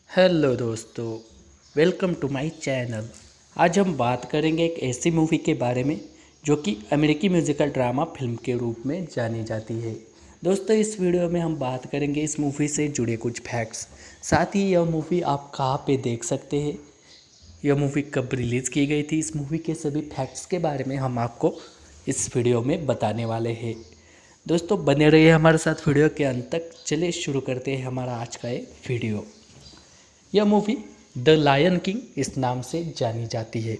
Hello दोस्तों, welcome to my channel. आज हम बात करेंगे एक ऐसी मूवी के बारे में जो कि अमेरिकी म्यूजिकल ड्रामा फिल्म के रूप में जानी जाती है। दोस्तों, इस वीडियो में हम बात करेंगे इस मूवी से जुड़े कुछ फैक्ट्स। साथ ही यह मूवी आप कहाँ पे देख सकते हैं, यह मूवी कब रिलीज़ की गई थी, इस मूवी के सभी फैक्ट्स के बारे में हम आपको इस वीडियो में बताने वाले हैं। दोस्तों, बने रहिए हमारे साथ वीडियो के अंत तक। चलिए शुरू करते हैं हमारा आज का ये वीडियो। यह मूवी द लायन किंग इस नाम से जानी जाती है।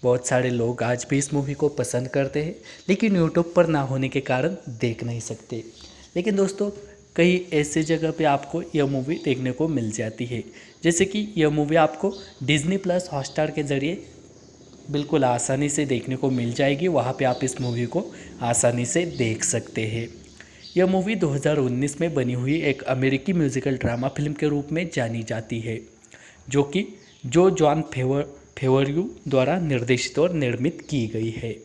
बहुत सारे लोग आज भी इस मूवी को पसंद करते हैं, लेकिन यूट्यूब पर ना होने के कारण देख नहीं सकते। लेकिन दोस्तों, कई ऐसे जगह पे आपको यह मूवी देखने को मिल जाती है। जैसे कि यह मूवी आपको डिज्नी प्लस हॉटस्टार के ज़रिए बिल्कुल आसानी से देखने को मिल जाएगी। वहाँ पे आप इस मूवी को आसानी से देख सकते हैं। यह मूवी 2019 में बनी हुई एक अमेरिकी म्यूजिकल ड्रामा फिल्म के रूप में जानी जाती है, जो कि जॉन फेवरयू द्वारा निर्देशित और निर्मित की गई है,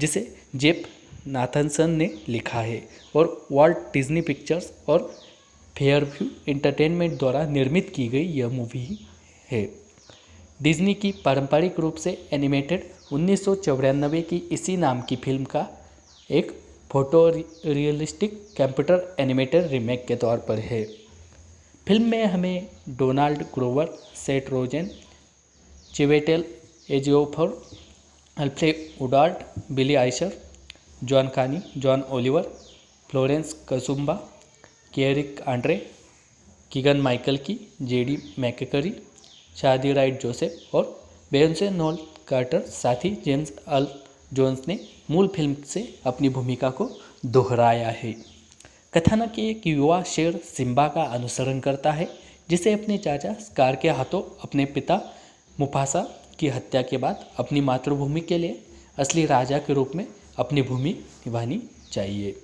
जिसे जेफ नाथनसन ने लिखा है और वॉल्ट डिज्नी पिक्चर्स और फेयरव्यू एंटरटेनमेंट द्वारा निर्मित की गई यह मूवी है। डिज्नी की पारंपरिक रूप से एनिमेटेड 1994 की इसी नाम की फिल्म का एक photo realistic computer animated remake के तौर पर है। फिल्म में हमें Donald Glover, Seth Rogen, Chiwetel Ejiofor, Alfred Woodard, Billy Eichner, John Kani, John Oliver, Florence Kasumba, Eric Andre, Keegan Michael Key, JD McCrary, Shahadi Wright Joseph और बेयोंसे known quarter, साथ ही James earl Jones ने मूल film से अपनी भूमिका को दोहराया है। कथानक एक युवा शेर सिम्बा का अनुसरण करता है, जिसे अपने चाचा स्कार के हाथों अपने पिता मुफासा की हत्या के बाद अपनी मातृभूमि के लिए असली राजा के रूप में अपनी भूमि निभानी चाहिए।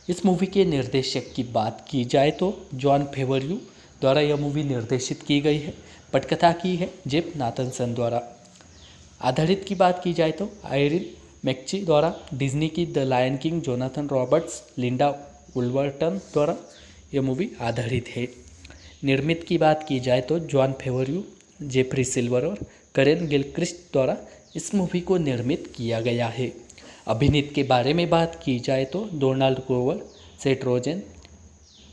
इस मूवी के निर्देशक की बात की जाए तो जॉन फेवरयू द्वारा यह मूवी निर्देशित की गई है। पटकथा की है जेफ नाथनसन द्वारा। आधारित की बात की जाए तो आयरिन मैक्ची द्वारा डिज्नी की the Lion King Jonathan Roberts, Linda Woolverton द्वारा यह मूवी आधारित है। निर्मित की बात की जाए तो जॉन फेवरयू, जेफरी सिल्वर और करेन गिलक्रिस्ट द्वारा इस मूवी को निर्मित किया गया है। अभिनीत के बारे में बात की जाए तो Donald Glover, Seth Rogen,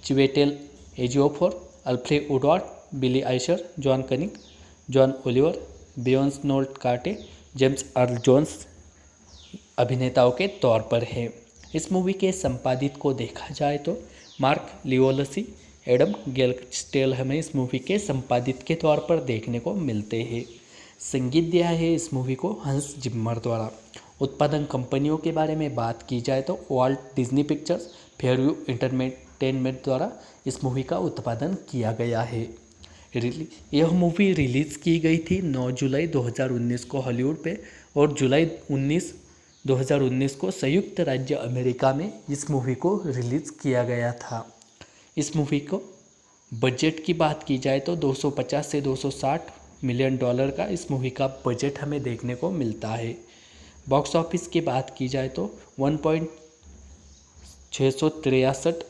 Chiwetel Ejiofor, Alfred Woodard, Billy Eichner, John cunning, John Oliver, Beyonce Knowles Carter, James earl Jones अभिनेताओं के तौर पर है। इस मूवी के संपादित को देखा जाए तो मार्क लियोलसी, एडम गेलस्टेल हमें इस मूवी के संपादित के तौर पर देखने को मिलते हैं। संगीत दिया है इस मूवी को हंस जिम्मर द्वारा। उत्पादन कंपनियों के बारे में बात की जाए तो Walt Disney pictures, Fairview entertainment द्वारा इस मूवी का उत्पादन किया गया है। यह मूवी रिलीज़ की गई थी 9 जुलाई 2019 को हॉलीवुड पे और जुलाई 2019 को संयुक्त राज्य अमेरिका में इस मूवी को रिलीज़ किया गया था। इस मूवी को बजट की बात की जाए तो 250 से 260 मिलियन डॉलर का इस मूवी का बजट हमें देखने को मिलता है। बॉक्स ऑफिस की बात की जाए तो 1.663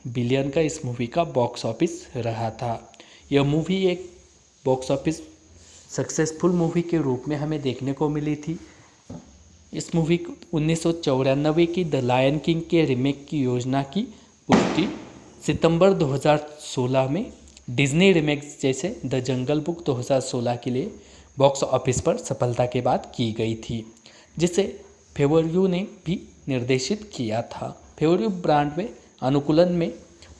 बिलियन का इस मूवी का बॉक्स ऑफिस रहा था। यह मूवी एक बॉक्स ऑफिस सक्सेसफुल मूवी के रूप में हमें देखने को मिली थी। इस मूवी को 1994 की द लायन किंग के रीमेक की योजना की पुष्टि सितंबर 2016 में डिज्नी रीमेक्स जैसे द जंगल बुक 2016 के लिए बॉक्स ऑफिस पर सफलता के बाद की गई थी, जिसे फेवरयू ने भी निर्देशित किया था। फेवरयू ब्रॉडवे अनुकूलन में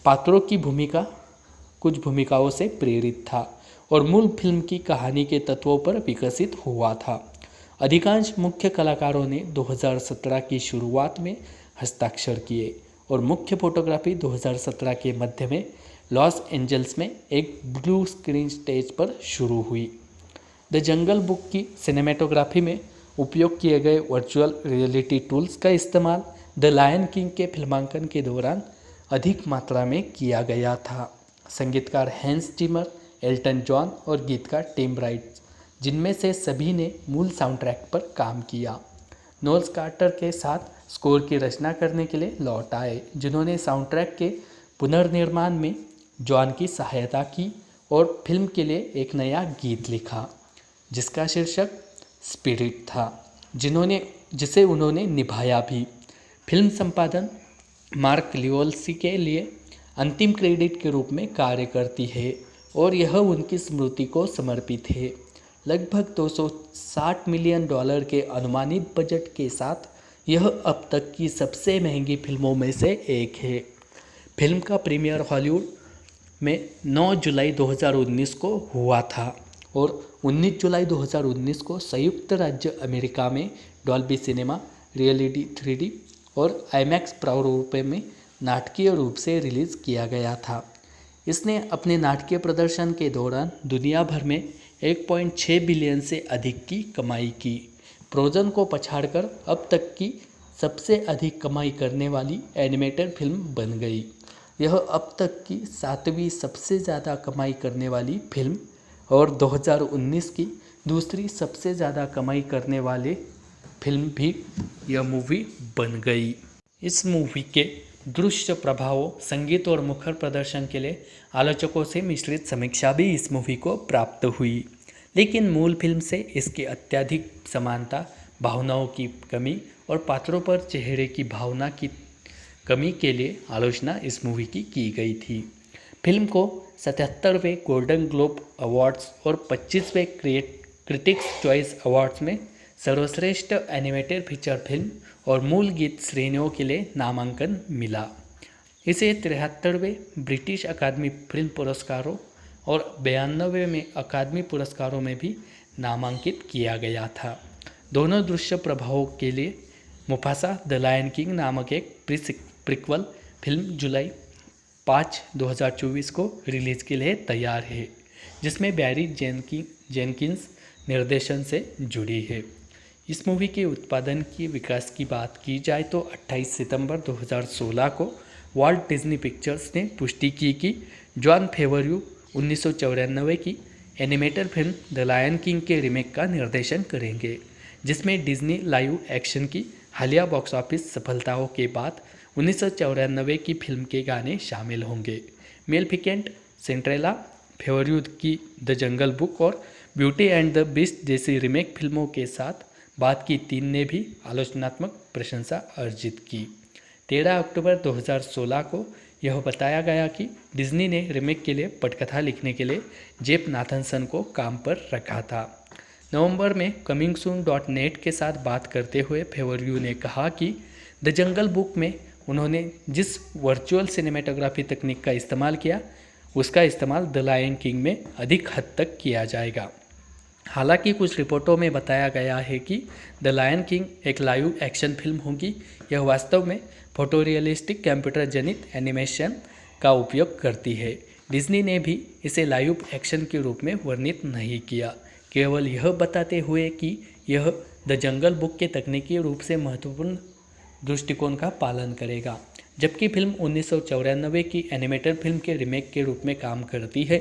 पात्रों की भूमिका कुछ भूमिकाओं से प्रेरित था और मूल फिल्म की कहानी के तत्वों पर विकसित हुआ था। अधिकांश मुख्य कलाकारों ने 2017 की शुरुआत में हस्ताक्षर किए और मुख्य फोटोग्राफी 2017 के मध्य में लॉस एंजल्स में एक ब्लू स्क्रीन स्टेज पर शुरू हुई। द जंगल बुक की सिनेमेटोग्राफी में उपयोग किए गए वर्चुअल रियलिटी टूल्स का इस्तेमाल द लायन किंग के फिल्मांकन के दौरान अधिक मात्रा में किया गया था। संगीतकार हैंस जिमर, एल्टन जॉन और गीतकार टिम राइट, जिनमें से सभी ने मूल साउंड ट्रैक पर काम किया, नोल कार्टर के साथ स्कोर की रचना करने के लिए लौट आए, जिन्होंने साउंड ट्रैक के पुनर्निर्माण में जॉन की सहायता की और फिल्म के लिए एक नया गीत लिखा जिसका शीर्षक स्पिरिट था, जिसे उन्होंने निभाया भी। फिल्म संपादन मार्क लियोल्सी के लिए अंतिम क्रेडिट के रूप में कार्य करती है और यह उनकी स्मृति को समर्पित है। लगभग $260 मिलियन के अनुमानित बजट के साथ यह अब तक की सबसे महंगी फिल्मों में से एक है। फिल्म का प्रीमियर हॉलीवुड में 9 जुलाई 2019 को हुआ था और 19 जुलाई 2019 को संयुक्त राज्य अमेरिका में डॉल्बी सिनेमा, रियलिटी 3D और आईमैक्स प्रारूप में नाटकीय रूप से रिलीज़ किया गया था। इसने अपने नाटकीय प्रदर्शन के दौरान दुनिया भर में 1.6 बिलियन से अधिक की कमाई की। फ्रोजन को पछाड़कर अब तक की सबसे अधिक कमाई करने वाली एनिमेटेड फिल्म बन गई। यह अब तक की 7वीं सबसे ज़्यादा कमाई करने वाली फिल्म और 2019 की दूसरी सबसे ज़्यादा कमाई करने वाले फिल्म भी यह मूवी बन गई। इस मूवी के दृश्य प्रभावों, संगीत और मुखर प्रदर्शन के लिए आलोचकों से मिश्रित समीक्षा भी इस मूवी को प्राप्त हुई, लेकिन मूल फिल्म से इसकी अत्यधिक समानता, भावनाओं की कमी और पात्रों पर चेहरे की भावना की कमी के लिए आलोचना इस मूवी की गई थी। फिल्म को 77वें गोल्डन ग्लोब अवार्ड्स और 25वें क्रिटिक्स चॉइस अवार्ड्स में सर्वश्रेष्ठ एनिमेटेड फीचर फिल्म और मूल गीत श्रेणियों के लिए नामांकन मिला। इसे 73वें ब्रिटिश अकादमी फिल्म पुरस्कारों और 92वें अकादमी पुरस्कारों में भी नामांकित किया गया था। दोनों दृश्य प्रभावों के लिए मुफासा द लायन किंग नामक एक प्रीक्वल फिल्म जुलाई 5, 2024 को रिलीज़ के लिए तैयार है, जिसमें बैरी जेनकिंस निर्देशन से जुड़ी है। इस मूवी के उत्पादन की विकास की बात की जाए तो 28 सितंबर 2016 को वॉल्ट डिज्नी पिक्चर्स ने पुष्टि की कि जॉन फेवरयू 1994 की animated film the Lion King के रीमेक का निर्देशन करेंगे, जिसमें डिज्नी लाइव एक्शन की हालिया बॉक्स ऑफिस सफलताओं के बाद 1994 की फिल्म के गाने शामिल होंगे। मेलेफिकेंट, सिंड्रेला, फेवरयू की द जंगल बुक और ब्यूटी एंड द बीस्ट जैसी रीमेक फिल्मों के साथ बाद की 3 ने भी आलोचनात्मक प्रशंसा अर्जित की। 13 अक्टूबर 2016 को यह बताया गया कि डिज्नी ने रीमेक के लिए पटकथा लिखने के लिए जेफ नाथनसन को काम पर रखा था। नवंबर में comingsoon.net के साथ बात करते हुए फेवरयू ने कहा कि द जंगल बुक में उन्होंने जिस वर्चुअल सिनेमेटोग्राफी तकनीक का इस्तेमाल किया, उसका इस्तेमाल द लायन किंग में अधिक हद तक किया जाएगा। हालांकि कुछ रिपोर्टों में बताया गया है कि द लायन किंग एक लाइव एक्शन फिल्म होगी। यह वास्तव में फोटोरियलिस्टिक कंप्यूटर जनित एनिमेशन का उपयोग करती है। डिज्नी ने भी इसे लाइव एक्शन के रूप में वर्णित नहीं किया, केवल यह बताते हुए कि यह द जंगल बुक के तकनीकी रूप से महत्वपूर्ण दृष्टिकोण का पालन करेगा। जबकि फिल्म 1994 की एनिमेटेड फिल्म के रीमेक के रूप में काम करती है।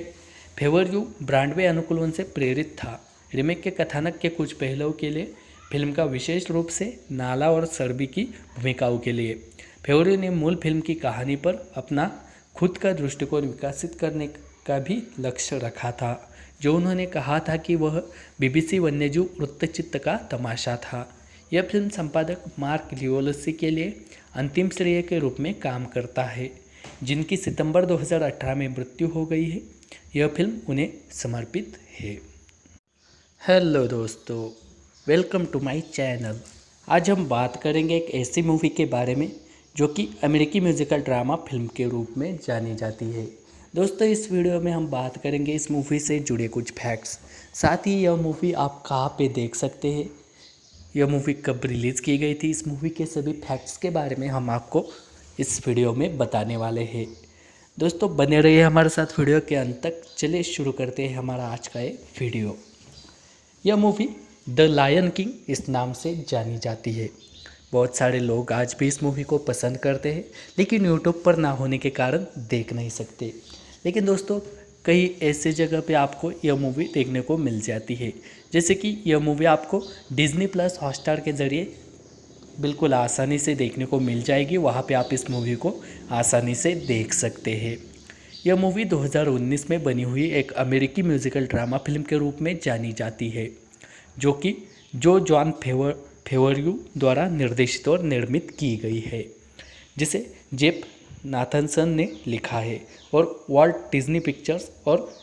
फेवरयू ब्रॉडवे अनुकूलन से प्रेरित था। रीमेक के कथानक के कुछ पहलुओं के लिए फिल्म का विशेष रूप से नाला और सर्बी की भूमिकाओं के लिए फेवरयू ने मूल फिल्म की कहानी पर अपना खुद का दृष्टिकोण विकसित करने का भी लक्ष्य रखा था, जो उन्होंने कहा था कि वह BBC वन्यजीव वृत्तचित्र का तमाशा था। यह फिल्म संपादक मार्क लियोल्सी के लिए अंतिम श्रेय के रूप में काम करता है, जिनकी सितंबर 2018 में मृत्यु हो गई है। यह फिल्म उन्हें समर्पित है। हेलो दोस्तों, वेलकम टू माय चैनल। आज हम बात करेंगे एक ऐसी मूवी के बारे में जो कि अमेरिकी म्यूजिकल ड्रामा फिल्म के रूप में जानी जाती है। दोस्तों, इस वीडियो में हम बात करेंगे इस मूवी से जुड़े कुछ फैक्ट्स, साथ ही यह मूवी आप कहाँ पे देख सकते हैं, यह मूवी कब रिलीज़ की गई थी, इस मूवी के सभी फैक्ट्स के बारे में हम आपको इस वीडियो में बताने वाले हैं। दोस्तों, बने रहिए हमारे साथ वीडियो के अंत तक। चलिए शुरू करते हैं हमारा आज का ये वीडियो। यह मूवी द लायन किंग इस नाम से जानी जाती है। बहुत सारे लोग आज भी इस मूवी को पसंद करते हैं, लेकिन यूट्यूब पर ना होने के कारण देख नहीं सकते। लेकिन दोस्तों, कई ऐसे जगह पे आपको यह मूवी देखने को मिल जाती है, जैसे कि यह मूवी आपको डिज्नी प्लस हॉटस्टार के ज़रिए बिल्कुल आसानी से देखने को मिल जाएगी। वहाँ पे आप इस मूवी को आसानी से देख सकते हैं। यह मूवी 2019 में बनी हुई एक अमेरिकी म्यूजिकल ड्रामा फिल्म के रूप में जानी जाती है, जो कि जॉन फेवरयू द्वारा निर्देशित और निर्मित की गई है, जिसे जेफ नाथनसन ने लिखा है और वॉल्ट डिज्नी पिक्चर्स और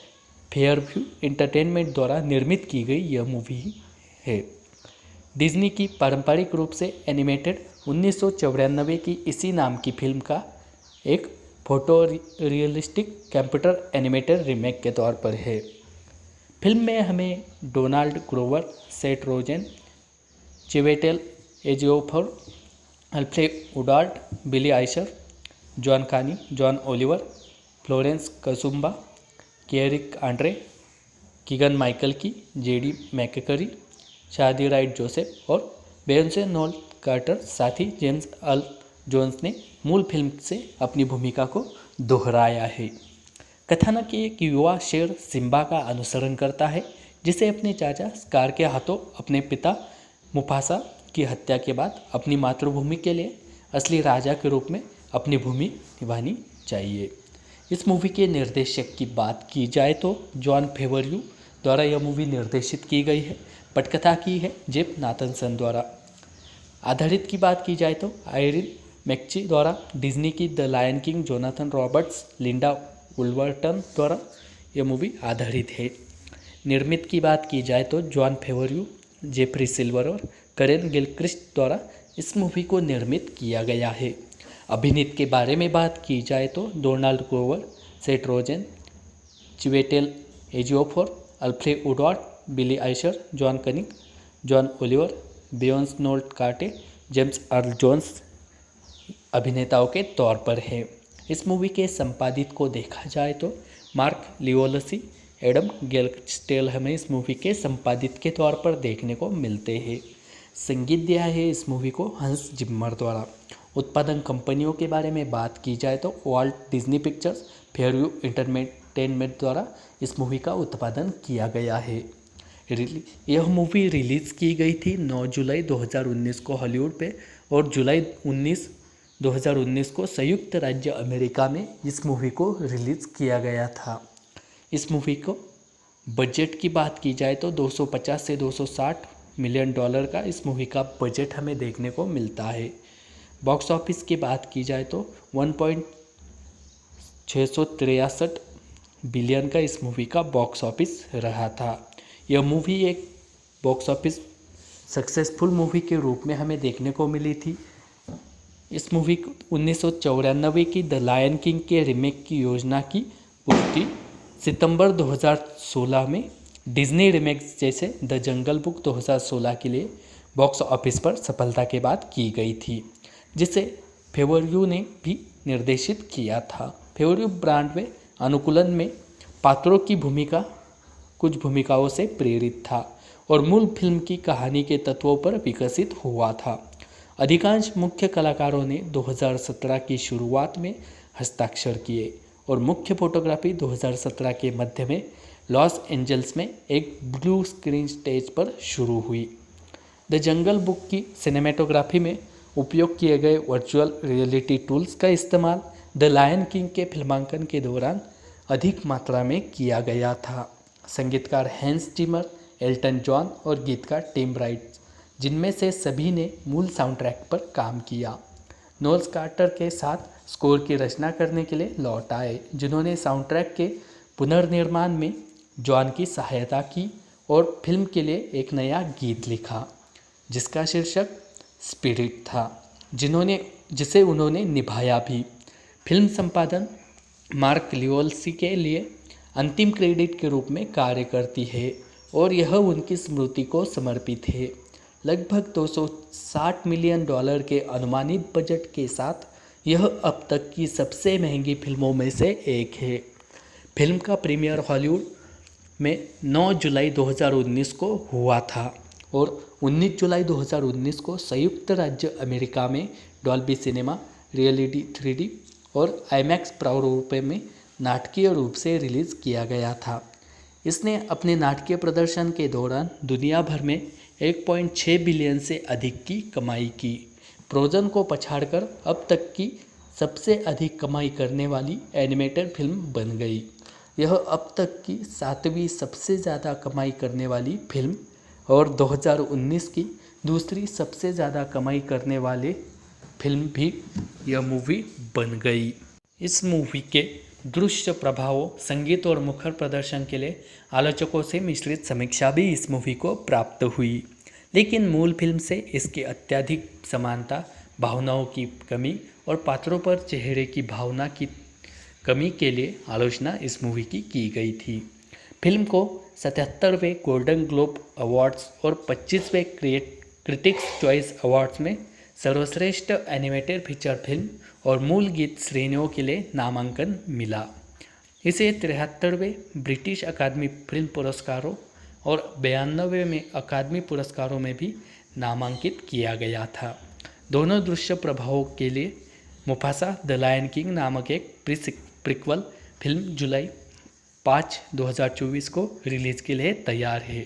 फेयरव्यू एंटरटेनमेंट द्वारा निर्मित की गई यह मूवी है। डिज्नी की पारंपरिक रूप से एनिमेटेड 1994 की इसी नाम की फिल्म का एक photo realistic computer animated remake के तौर पर है। फिल्म में हमें Donald Glover, Seth Rogen, Chiwetel Ejiofor, Alfred Woodard, Billy Eichner, John Kani, John Oliver, Florence Kasumba, Eric Andre, Keegan Michael Key, JD McCrary, Shahadi Wright Joseph और बेयोंसे known quarter, साथ ही James earl Jones ने मूल film से अपनी भूमिका को दोहराया है। कथानक एक युवा शेर सिम्बा का अनुसरण करता है, जिसे अपने चाचा स्कार के हाथों अपने पिता मुफासा की हत्या के बाद अपनी मातृभूमि के लिए असली राजा के रूप में अपनी भूमि निभानी चाहिए। इस मूवी के निर्देशक की बात की जाए तो जॉन फेवरयू द्वारा यह मूवी निर्देशित की गई है। पटकथा की है जेफ नाथनसन द्वारा। आधारित की बात की जाए तो आयरिन मैकची द्वारा डिज्नी की the Lion King Jonathan Roberts, Linda Woolverton द्वारा यह मूवी आधारित है। निर्मित की बात की जाए तो जॉन फेवरयू, जेफरी सिल्वर और करेन गिलक्रिस्ट द्वारा इस मूवी को निर्मित किया गया है। अभिनीत के बारे में बात की जाए तो Donald Glover, Seth Rogen, Chiwetel Ejiofor, Alfred Woodard, Billy Eichner, John cunning, John Oliver, Beyonce Knowles Carter, James earl Jones अभिनेताओं के तौर पर है। इस मूवी के संपादित को देखा जाए तो मार्क लियोलसी, एडम गेलस्टेल हमें इस मूवी के संपादित के तौर पर देखने को मिलते हैं। संगीत दिया है इस मूवी को हंस जिम्मर द्वारा। उत्पादन कंपनियों के बारे में बात की जाए तो Walt Disney pictures, Fairview entertainment द्वारा इस मूवी का उत्पादन किया गया है। यह मूवी रिलीज़ की गई थी 9 जुलाई 2019 को हॉलीवुड पे और जुलाई 2019 को संयुक्त राज्य अमेरिका में इस मूवी को रिलीज़ किया गया था। इस मूवी को बजट की बात की जाए तो 250 से 260 मिलियन डॉलर का इस मूवी का बजट हमें देखने को मिलता है। बॉक्स ऑफिस की बात की जाए तो 1.663 बिलियन का इस मूवी का बॉक्स ऑफिस रहा था। यह मूवी एक बॉक्स ऑफिस सक्सेसफुल मूवी के रूप में हमें देखने को मिली थी। इस मूवी को 1994 की द लायन किंग के रीमेक की योजना की पुष्टि सितंबर 2016 में डिज्नी रीमेक्स जैसे द जंगल बुक 2016 के लिए बॉक्स ऑफिस पर सफलता के बाद की गई थी, जिसे फेवरयू ने भी निर्देशित किया था। फेवरयू ब्रॉडवे अनुकूलन में पात्रों की भूमिका कुछ भूमिकाओं से प्रेरित था और मूल फिल्म की कहानी के तत्वों पर विकसित हुआ था। अधिकांश मुख्य कलाकारों ने 2017 की शुरुआत में हस्ताक्षर किए और मुख्य फोटोग्राफी 2017 के मध्य में लॉस एंजल्स में एक ब्लू स्क्रीन स्टेज पर शुरू हुई। द जंगल बुक की सिनेमेटोग्राफी में उपयोग किए गए वर्चुअल रियलिटी टूल्स का इस्तेमाल द लायन किंग के फिल्मांकन के दौरान अधिक मात्रा में किया गया था। संगीतकार हैंस जिमर, एल्टन जॉन और गीतकार टिम राइट, जिनमें से सभी ने मूल साउंड ट्रैक पर काम किया, नोल्स कार्टर के साथ स्कोर की रचना करने के लिए लौट आए, जिन्होंने साउंड ट्रैक के पुनर्निर्माण में जॉन की सहायता की और फिल्म के लिए एक नया गीत लिखा जिसका शीर्षक स्पिरिट था, जिसे उन्होंने निभाया भी। फिल्म संपादन मार्क लियोलसी के लिए अंतिम क्रेडिट के रूप में कार्य करती है और यह उनकी स्मृति को समर्पित है। लगभग 260 मिलियन डॉलर के अनुमानित बजट के साथ यह अब तक की सबसे महंगी फिल्मों में से एक है। फिल्म का प्रीमियर हॉलीवुड में 9 जुलाई 2019 को हुआ था और 19 जुलाई 2019 को संयुक्त राज्य अमेरिका में डॉल्बी सिनेमा, रियलिटी 3D और आईमैक्स प्रारूप में नाटकीय रूप से रिलीज़ किया गया था। इसने अपने नाटकीय प्रदर्शन के दौरान दुनिया भर में 1.6 बिलियन से अधिक की कमाई की। फ्रोजन को पछाड़कर अब तक की सबसे अधिक कमाई करने वाली एनिमेटेड फिल्म बन गई। यह अब तक की 7वीं सबसे ज़्यादा कमाई करने वाली फिल्म और 2019 की दूसरी सबसे ज़्यादा कमाई करने वाले फिल्म भी यह मूवी बन गई। इस मूवी के दृश्य प्रभावों, संगीत और मुखर प्रदर्शन के लिए आलोचकों से मिश्रित समीक्षा भी इस मूवी को प्राप्त हुई, लेकिन मूल फिल्म से इसकी अत्यधिक समानता, भावनाओं की कमी और पात्रों पर चेहरे की भावना की कमी के लिए आलोचना इस मूवी की गई थी। फिल्म को 77वें गोल्डन ग्लोब अवार्ड्स और 25वें क्रिटिक्स चॉइस अवार्ड्स में सर्वश्रेष्ठ एनिमेटेड फीचर फिल्म और मूल गीत श्रेणियों के लिए नामांकन मिला। इसे 73वें ब्रिटिश अकादमी फिल्म पुरस्कारों और 92वें में अकादमी पुरस्कारों में भी नामांकित किया गया था। दोनों दृश्य प्रभावों के लिए मुफासा द लायन किंग नामक एक प्रीक्वल फिल्म जुलाई 5, 2024 को रिलीज के लिए तैयार है,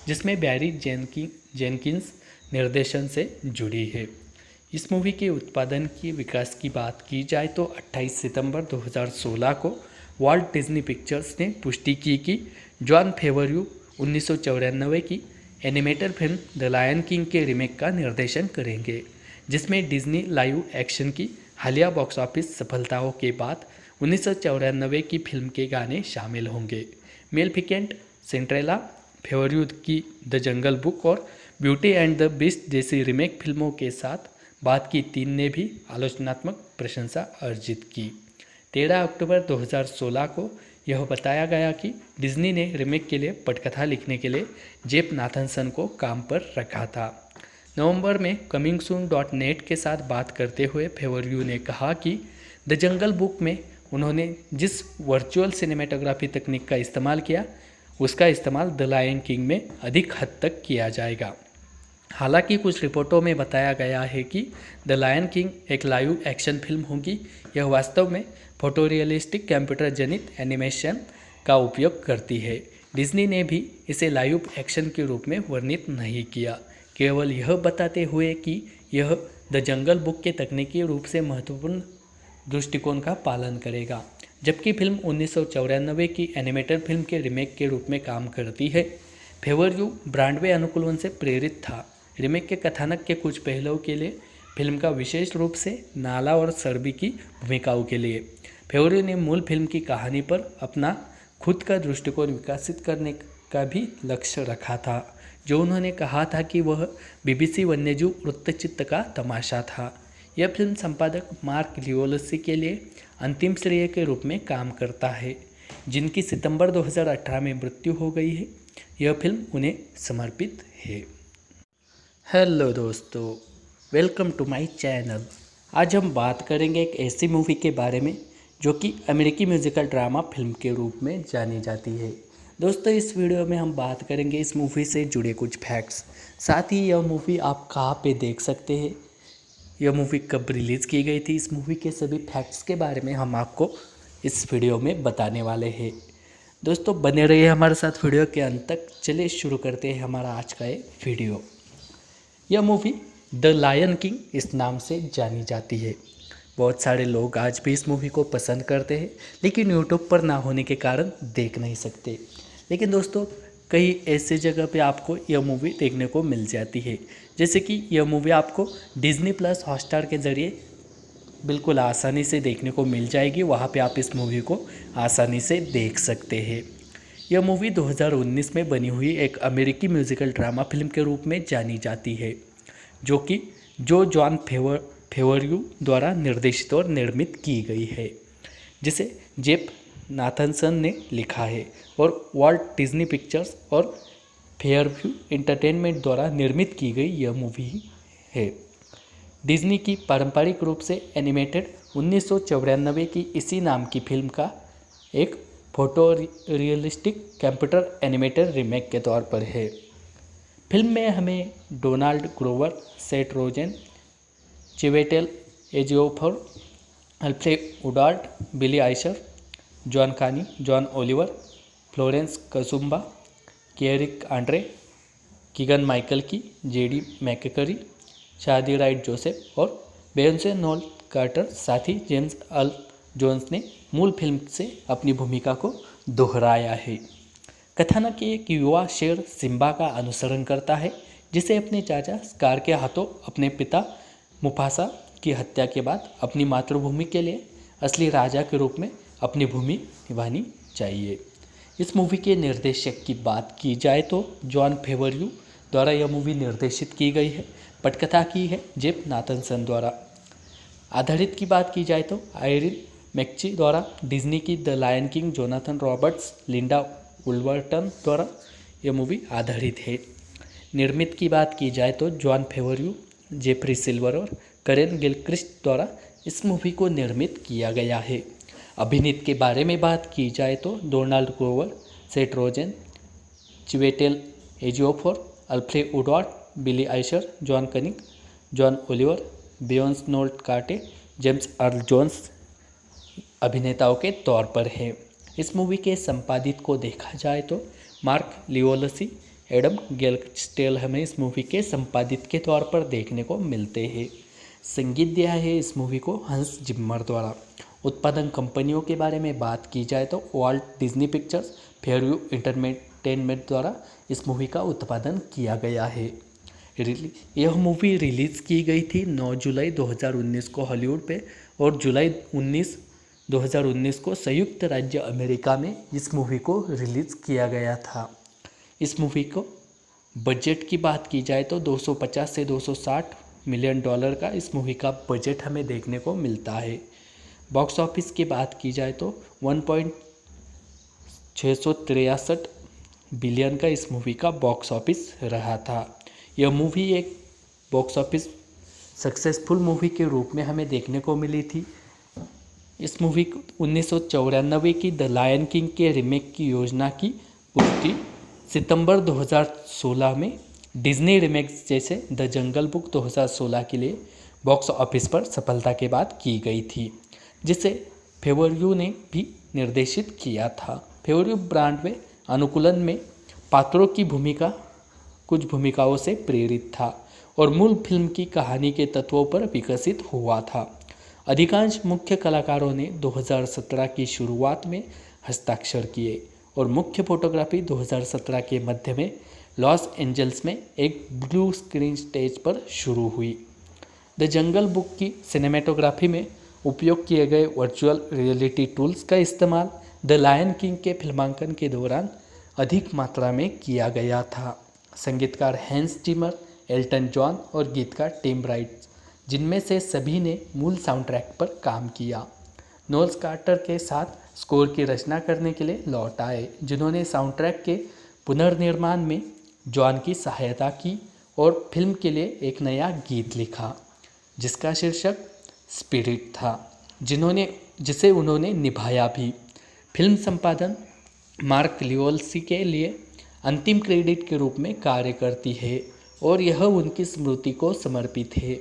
जिसमें बैरी जेनकिंस निर्देशन से जुड़ी है। इस मूवी के उत्पादन की विकास की बात की जाए तो 28 सितंबर 2016 को वॉल्ट डिज्नी पिक्चर्स ने पुष्टि की कि जॉन फेवरयू 1994 की animated film the Lion King के रीमेक का निर्देशन करेंगे, जिसमें डिज्नी लाइव एक्शन की हालिया बॉक्स ऑफिस सफलताओं के बाद 1994 की फिल्म के गाने शामिल होंगे। मेलेफिकेंट, सिंड्रेला, फेवरयू की द जंगल बुक और ब्यूटी एंड द बीस्ट जैसी रीमेक फिल्मों के साथ बाद की 3 ने भी आलोचनात्मक प्रशंसा अर्जित की। 13 अक्टूबर 2016 को यह बताया गया कि डिज्नी ने रीमेक के लिए पटकथा लिखने के लिए जेफ नाथनसन को काम पर रखा था। नवंबर में comingsoon.net के साथ बात करते हुए फेवरयू ने कहा कि द जंगल बुक में उन्होंने जिस वर्चुअल सिनेमेटोग्राफी तकनीक का इस्तेमाल किया, उसका इस्तेमाल द लायन किंग में अधिक हद तक किया जाएगा। हालांकि कुछ रिपोर्टों में बताया गया है कि द लायन किंग एक लाइव एक्शन फिल्म होगी। यह वास्तव में फोटोरियलिस्टिक कंप्यूटर जनित एनिमेशन का उपयोग करती है। डिज्नी ने भी इसे लाइव एक्शन के रूप में वर्णित नहीं किया, केवल यह बताते हुए कि यह द जंगल बुक के तकनीकी रूप से महत्वपूर्ण दृष्टिकोण का पालन करेगा। जबकि फिल्म 1994 की एनिमेटेड फिल्म के रीमेक के रूप में काम करती है। फेवरयू ब्रॉडवे अनुकूलन से प्रेरित था। रीमेक के कथानक के कुछ पहलुओं के लिए फिल्म का विशेष रूप से नाला और सर्बी की भूमिकाओं के लिए फेवरयू ने मूल फिल्म की कहानी पर अपना खुद का दृष्टिकोण विकसित करने का भी लक्ष्य रखा था, जो उन्होंने कहा था कि वह BBC वन्यजीव वृत्तचित्र का तमाशा था। यह फिल्म संपादक मार्क लियोलसी के लिए अंतिम श्रेय के रूप में काम करता है, जिनकी सितंबर 2018 में मृत्यु हो गई है। यह फिल्म उन्हें समर्पित है। हेलो दोस्तों, वेलकम टू माय चैनल। आज हम बात करेंगे एक ऐसी मूवी के बारे में जो कि अमेरिकी म्यूजिकल ड्रामा फिल्म के रूप में जानी जाती है। दोस्तों, इस वीडियो में हम बात करेंगे इस मूवी से जुड़े कुछ फैक्ट्स, साथ ही यह मूवी आप कहाँ पे देख सकते हैं, यह मूवी कब रिलीज़ की गई थी, इस मूवी के सभी फैक्ट्स के बारे में हम आपको इस वीडियो में बताने वाले हैं। दोस्तों, बने रहिए हमारे साथ वीडियो के अंत तक। चलिए शुरू करते हैं हमारा आज का ये वीडियो। यह मूवी द लायन किंग इस नाम से जानी जाती है। बहुत सारे लोग आज भी इस मूवी को पसंद करते हैं, लेकिन यूट्यूब पर ना होने के कारण देख नहीं सकते। लेकिन दोस्तों, कई ऐसे जगह पे आपको यह मूवी देखने को मिल जाती है, जैसे कि यह मूवी आपको डिज्नी प्लस हॉटस्टार के ज़रिए बिल्कुल आसानी से देखने को मिल जाएगी। वहाँ पे आप इस मूवी को आसानी से देख सकते हैं। यह मूवी 2019 में बनी हुई एक अमेरिकी म्यूजिकल ड्रामा फिल्म के रूप में जानी जाती है, जो कि जॉन फेवरयू द्वारा निर्देशित और निर्मित की गई है, जिसे जेफ नाथनसन ने लिखा है और वॉल्ट डिज्नी पिक्चर्स और फेयरव्यू एंटरटेनमेंट द्वारा निर्मित की गई यह मूवी है। डिज्नी की पारंपरिक रूप से एनिमेटेड 1994 की इसी नाम की फिल्म का एक photo realistic computer animated remake के तौर पर है। फिल्म में हमें Donald Glover, Seth Rogen, Chiwetel Ejiofor, Alfred Woodard, Billy Eichner, John Kani, John Oliver, Florence Kasumba, Eric Andre, Keegan Michael Key, JD McCrary, Shahadi Wright Joseph और बेयोंसे known quarter साथ ही James earl Jones ने मूल film से अपनी भूमिका को दोहराया है। कथानक एक युवा शेर सिम्बा का अनुसरण करता है, जिसे अपने चाचा स्कार के हाथों अपने पिता मुफासा की हत्या के बाद अपनी मातृभूमि के लिए असली राजा के रूप में अपनी भूमि निभानी चाहिए। इस मूवी के निर्देशक की बात की जाए तो जॉन फेवरयू द्वारा यह मूवी निर्देशित की गई है। पटकथा की है जेफ नाथनसन द्वारा। आधारित की बात की जाए तो आयरिन मैकची द्वारा, डिज्नी की the Lion King Jonathan Roberts, Linda Woolverton द्वारा यह मूवी आधारित है। निर्मित की बात की जाए तो जॉन फेवरयू, जेफरी सिल्वर और करेन गिलक्रिस्ट द्वारा इस मूवी को निर्मित किया गया है। अभिनीत के बारे में बात की जाए तो Donald Glover, Seth Rogen, Chiwetel Ejiofor, Alfred Woodard, Billy Eichner, John cunning, John Oliver, Beyonce Knowles Carter, James earl Jones अभिनेताओं के तौर पर है। इस मूवी के संपादित को देखा जाए तो मार्क लियोलसी, एडम गेलस्टेल हमें इस मूवी के संपादित के तौर पर देखने को मिलते हैं। संगीत दिया है इस मूवी को हंस जिम्मर द्वारा। उत्पादन कंपनियों के बारे में बात की जाए तो Walt Disney pictures, Fairview entertainment द्वारा इस मूवी का उत्पादन किया गया है। यह मूवी रिलीज़ की गई थी 9 जुलाई 2019 को हॉलीवुड पे और जुलाई 2019 को संयुक्त राज्य अमेरिका में इस मूवी को रिलीज़ किया गया था। इस मूवी को बजट की बात की जाए तो 250 से 260 मिलियन डॉलर का इस मूवी का बजट हमें देखने को मिलता है। बॉक्स ऑफिस की बात की जाए तो 1.663 बिलियन का इस मूवी का बॉक्स ऑफिस रहा था। यह मूवी एक बॉक्स ऑफिस सक्सेसफुल मूवी के रूप में हमें देखने को मिली थी। इस मूवी को 1994 की द लायन किंग के रीमेक की योजना की पुष्टि सितंबर 2016 में डिज्नी रीमेक्स जैसे द जंगल बुक 2016 के लिए बॉक्स ऑफिस पर सफलता के बाद की गई थी, जिसे फेवरयू ने भी निर्देशित किया था। फेवरयू ब्रॉडवे अनुकूलन में पात्रों की भूमिका कुछ भूमिकाओं से प्रेरित था और मूल फिल्म की कहानी के तत्वों पर विकसित हुआ था। अधिकांश मुख्य कलाकारों ने 2017 की शुरुआत में हस्ताक्षर किए और मुख्य फोटोग्राफी 2017 के मध्य में लॉस एंजल्स में एक ब्लू स्क्रीन स्टेज पर शुरू हुई। द जंगल बुक की सिनेमेटोग्राफी में उपयोग किए गए वर्चुअल रियलिटी टूल्स का इस्तेमाल द लायन किंग के फिल्मांकन के दौरान अधिक मात्रा में किया गया था। संगीतकार हैंस जिमर, एल्टन जॉन और गीतकार टिम राइट, जिनमें से सभी ने मूल साउंड ट्रैक पर काम किया, नोल्स कार्टर के साथ स्कोर की रचना करने के लिए लौट आए, जिन्होंने साउंड ट्रैक के पुनर्निर्माण में जॉन की सहायता की और फिल्म के लिए एक नया गीत लिखा जिसका शीर्षक स्पिरिट था, जिसे उन्होंने निभाया भी। फिल्म संपादन मार्क लियोलसी के लिए अंतिम क्रेडिट के रूप में कार्य करती है और यह उनकी स्मृति को समर्पित है।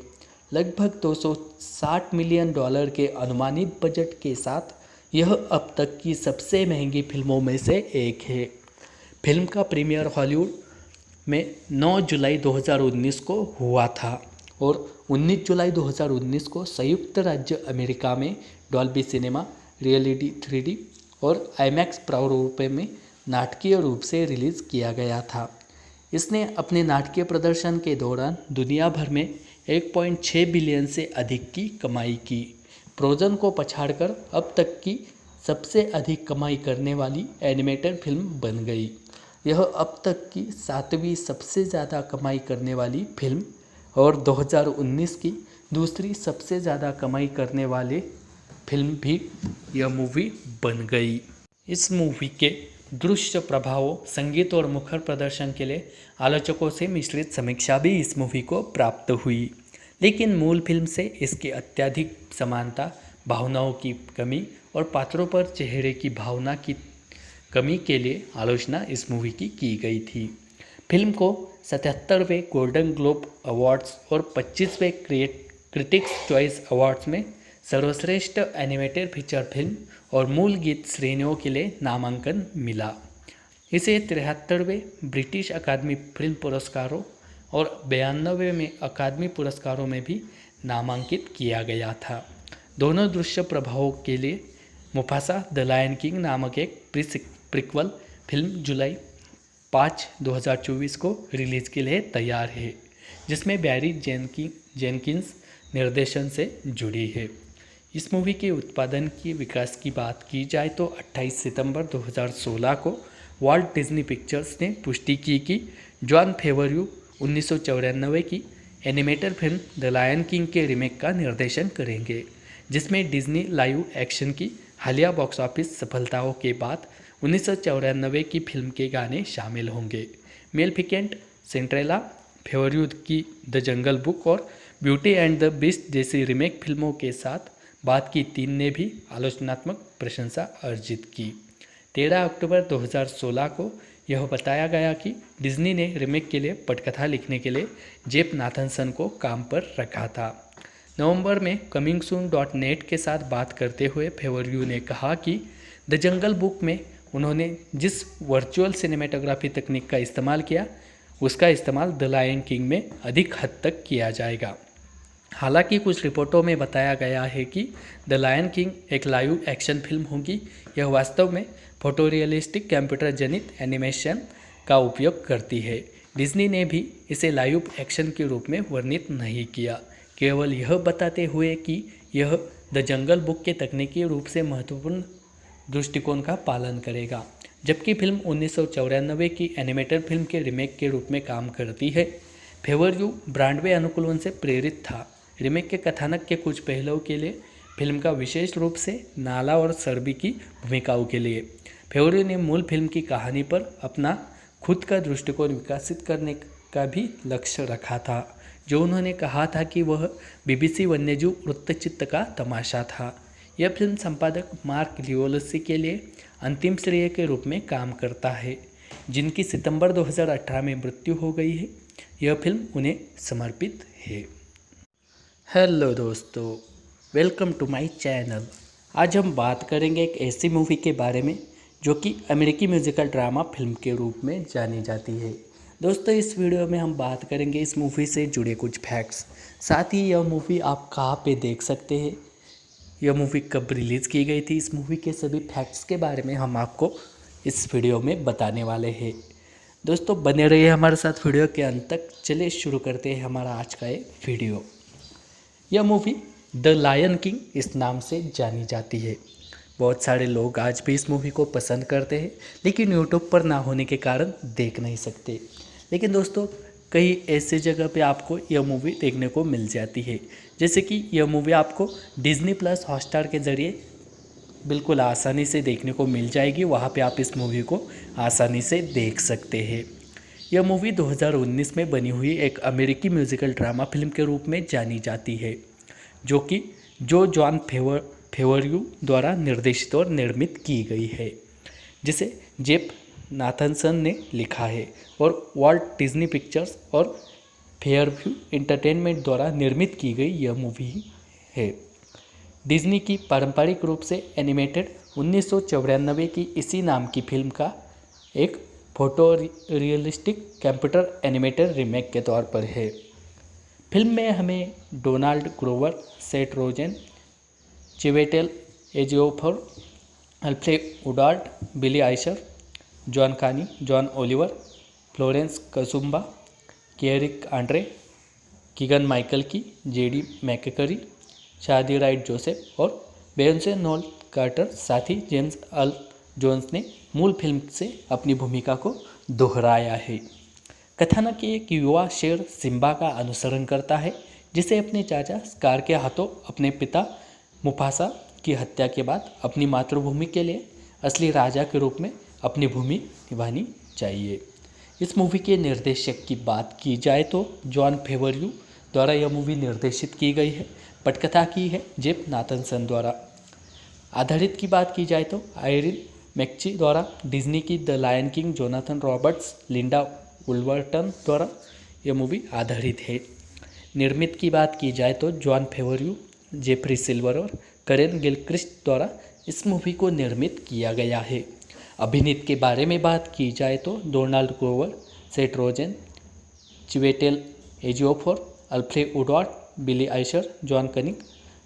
लगभग 260 मिलियन डॉलर के अनुमानित बजट के साथ यह अब तक की सबसे महंगी फिल्मों में से एक है। फिल्म का प्रीमियर हॉलीवुड में 9 जुलाई 2019 को हुआ था और 19 जुलाई 2019 को संयुक्त राज्य अमेरिका में डॉल्बी सिनेमा, रियलिटी 3D और आईमैक्स प्रारूप में नाटकीय रूप से रिलीज़ किया गया था। इसने अपने नाटकीय प्रदर्शन के दौरान दुनिया भर में 1.6 बिलियन से अधिक की कमाई की। फ्रोजन को पछाड़कर अब तक की सबसे अधिक कमाई करने वाली एनिमेटेड फिल्म बन गई। यह अब तक की 7वीं सबसे ज़्यादा कमाई करने वाली फिल्म और 2019 की दूसरी सबसे ज़्यादा कमाई करने वाली फिल्म भी यह मूवी बन गई। इस मूवी के दृश्य प्रभावों, संगीत और मुखर प्रदर्शन के लिए आलोचकों से मिश्रित समीक्षा भी इस मूवी को प्राप्त हुई, लेकिन मूल फिल्म से इसकी अत्यधिक समानता, भावनाओं की कमी और पात्रों पर चेहरे की भावना की कमी के लिए आलोचना इस मूवी की गई थी। फिल्म को 77वें गोल्डन ग्लोब अवार्ड्स और 25वें क्रिटिक्स चॉइस अवार्ड्स में सर्वश्रेष्ठ एनिमेटेड फीचर फिल्म और मूल गीत श्रेणियों के लिए नामांकन मिला। इसे 73वें ब्रिटिश अकादमी फिल्म पुरस्कारों और 92वें अकादमी पुरस्कारों में भी नामांकित किया गया था। दोनों दृश्य प्रभावों के लिए मुफासा द लायन किंग नामक एक प्रिक्वल फिल्म जुलाई 5, 2024 को रिलीज़ के लिए तैयार है, जिसमें बैरी जेनकिंस निर्देशन से जुड़ी है। इस मूवी के उत्पादन की विकास की बात की जाए तो 28 सितंबर 2016 को वॉल्ट डिज्नी पिक्चर्स ने पुष्टि की कि जॉन फेवरयू 1994 की animated film the Lion King के रीमेक का निर्देशन करेंगे, जिसमें डिज्नी लाइव एक्शन की हालिया बॉक्स ऑफिस सफलताओं के बाद 1994 की फिल्म के गाने शामिल होंगे। मेलेफिकेंट, सिंड्रेला, फेवरयू की द जंगल बुक और ब्यूटी एंड द बीस्ट जैसी रीमेक फिल्मों के साथ बाद की 3 ने भी आलोचनात्मक प्रशंसा अर्जित की। 13 अक्टूबर 2016 को यह बताया गया कि डिज्नी ने रीमेक के लिए पटकथा लिखने के लिए जेफ नाथनसन को काम पर रखा था। नवंबर में comingsoon.net के साथ बात करते हुए फेवरयू ने कहा कि द जंगल बुक में उन्होंने जिस वर्चुअल सिनेमेटोग्राफी तकनीक का इस्तेमाल किया, उसका इस्तेमाल द लायन किंग में अधिक हद तक किया जाएगा। हालांकि कुछ रिपोर्टों में बताया गया है कि द लायन किंग एक लाइव एक्शन फिल्म होगी। यह वास्तव में फोटोरियलिस्टिक कंप्यूटर जनित एनिमेशन का उपयोग करती है। डिज्नी ने भी इसे लाइव एक्शन के रूप में वर्णित नहीं किया, केवल यह बताते हुए कि यह द जंगल बुक के तकनीकी रूप से महत्वपूर्ण दृष्टिकोण का पालन करेगा। जबकि फिल्म 1994 की एनिमेटेड फिल्म के रीमेक के रूप में काम करती है। फेवरयू ब्रॉडवे अनुकूलन से प्रेरित था। रीमेक के कथानक के कुछ पहलुओं के लिए फिल्म का विशेष रूप से नाला और सर्बी की भूमिकाओं के लिए फेवरयू ने मूल फिल्म की कहानी पर अपना खुद का दृष्टिकोण विकसित करने का भी लक्ष्य रखा था, जो उन्होंने कहा था कि वह BBC वन्यजीव वृत्तचित्र का तमाशा था। यह फिल्म संपादक मार्क लियोलसी के लिए अंतिम श्रेय के रूप में काम करता है, जिनकी सितंबर 2018 में मृत्यु हो गई है। यह फिल्म उन्हें समर्पित है। हेलो दोस्तों, वेलकम टू माय चैनल। आज हम बात करेंगे एक ऐसी मूवी के बारे में जो कि अमेरिकी म्यूजिकल ड्रामा फिल्म के रूप में जानी जाती है। दोस्तों, इस वीडियो में हम बात करेंगे इस मूवी से जुड़े कुछ फैक्ट्स, साथ ही यह मूवी आप कहाँ पे देख सकते हैं, यह मूवी कब रिलीज़ की गई थी, इस मूवी के सभी फैक्ट्स के बारे में हम आपको इस वीडियो में बताने वाले हैं। दोस्तों, बने रहिए हमारे साथ वीडियो के अंत तक। चलिए शुरू करते हैं हमारा आज का ये वीडियो। यह मूवी द लायन किंग इस नाम से जानी जाती है। बहुत सारे लोग आज भी इस मूवी को पसंद करते हैं, लेकिन यूट्यूब पर ना होने के कारण देख नहीं सकते। लेकिन दोस्तों, कई ऐसे जगह पे आपको यह मूवी देखने को मिल जाती है, जैसे कि यह मूवी आपको डिज्नी प्लस हॉटस्टार के ज़रिए बिल्कुल आसानी से देखने को मिल जाएगी। वहाँ पे आप इस मूवी को आसानी से देख सकते हैं। यह मूवी 2019 में बनी हुई एक अमेरिकी म्यूजिकल ड्रामा फिल्म के रूप में जानी जाती है, जो कि जॉन फेवरयू द्वारा निर्देशित और निर्मित की गई है, जिसे जेफ नाथनसन ने लिखा है और वॉल्ट डिज्नी पिक्चर्स और फेयरव्यू एंटरटेनमेंट द्वारा निर्मित की गई यह मूवी है। डिज्नी की पारंपरिक रूप से एनिमेटेड 1994 की इसी नाम की फिल्म का एक photo realistic computer animated remake के तौर पर है। फिल्म में हमें Donald Glover, Seth Rogen, Chiwetel Ejiofor, Alfred Woodard, Billy Eichner, John Kani, John Oliver, Florence Kasumba, Eric Andre, Keegan Michael Key, JD McCrary, Shahadi Wright Joseph और बेयोंसे known quarter, साथ ही James earl Jones ने मूल film से अपनी भूमिका को दोहराया है। कथानक एक युवा शेर सिम्बा का अनुसरण करता है, जिसे अपने चाचा स्कार के हाथों अपने पिता मुफासा की हत्या के बाद अपनी मातृभूमि के लिए असली राजा के रूप में अपनी भूमि निभानी चाहिए। इस मूवी के निर्देशक की बात की जाए तो जॉन फेवरयू द्वारा यह मूवी निर्देशित की गई है। पटकथा की है जेफ नाथनसन द्वारा। आधारित की बात की जाए तो आयरिन मैकची द्वारा डिज्नी की the Lion King Jonathan Roberts, Linda Woolverton द्वारा यह मूवी आधारित है। निर्मित की बात की जाए तो जॉन फेवरयू, जेफरी सिल्वर और करेन गिलक्रिस्ट द्वारा इस मूवी को निर्मित किया गया है। अभिनीत के बारे में बात की जाए तो Donald Glover, Seth Rogen, Chiwetel Ejiofor, Alfred Woodard, Billy Eichner, John cunning,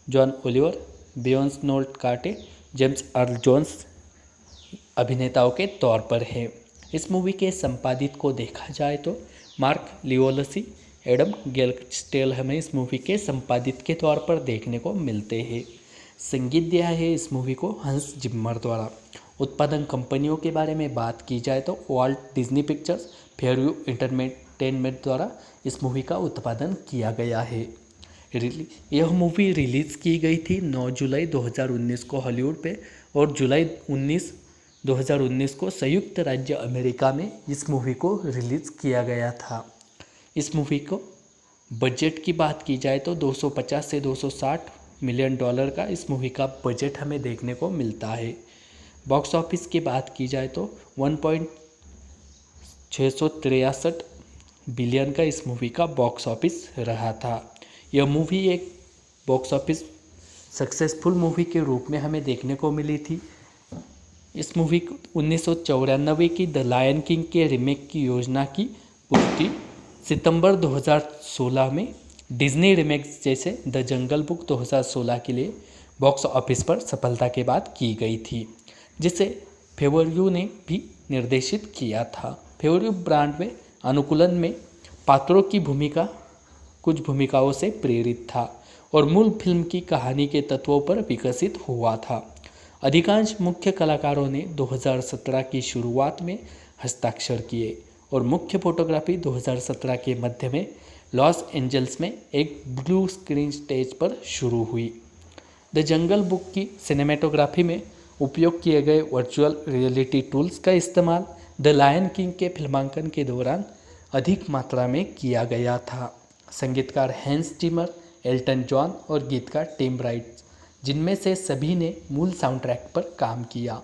John Oliver, Beyonce Knowles Carter, James earl Jones अभिनेताओं के तौर पर है। इस मूवी के संपादित को देखा जाए तो मार्क लियोलसी, एडम गेलस्टेल हमें इस मूवी के संपादित के तौर पर देखने को मिलते हैं। संगीत दिया है इस मूवी को हंस जिम्मर द्वारा। उत्पादन कंपनियों के बारे में बात की जाए तो Walt Disney pictures, Fairview entertainment द्वारा इस मूवी का उत्पादन किया गया है। यह मूवी रिलीज़ की गई थी 9 जुलाई 2019 को हॉलीवुड पे और जुलाई 2019 को संयुक्त राज्य अमेरिका में इस मूवी को रिलीज़ किया गया था। इस मूवी को बजट की बात की जाए तो 250 से 260 मिलियन डॉलर का इस मूवी का बजट हमें देखने को मिलता है। बॉक्स ऑफिस की बात की जाए तो 1.663 बिलियन का इस मूवी का बॉक्स ऑफिस रहा था। यह मूवी एक बॉक्स ऑफिस सक्सेसफुल मूवी के रूप में हमें देखने को मिली थी। इस मूवी को 1994 की द लायन किंग के रीमेक की योजना की पुष्टि सितंबर 2016 में डिज्नी रीमेक्स जैसे द जंगल बुक 2016 के लिए बॉक्स ऑफिस पर सफलता के बाद की गई थी, जिसे फेवरव्यू ने भी निर्देशित किया था। फेवरव्यू ब्रांड में अनुकूलन में पात्रों की भूमिका कुछ भूमिकाओं से प्रेरित था और मूल फिल्म की कहानी के तत्वों पर विकसित हुआ था। अधिकांश मुख्य कलाकारों ने 2017 की शुरुआत में हस्ताक्षर किए और मुख्य फोटोग्राफी 2017 के मध्य में लॉस एंजल्स में एक ब्लू स्क्रीन स्टेज पर शुरू हुई। द जंगल बुक की सिनेमेटोग्राफी में उपयोग किए गए वर्चुअल रियलिटी टूल्स का इस्तेमाल द लायन किंग के फिल्मांकन के दौरान अधिक मात्रा में किया गया था। संगीतकार हैंस जिमर, एल्टन जॉन और गीतकार टिम राइट, जिनमें से सभी ने मूल साउंड ट्रैक पर काम किया,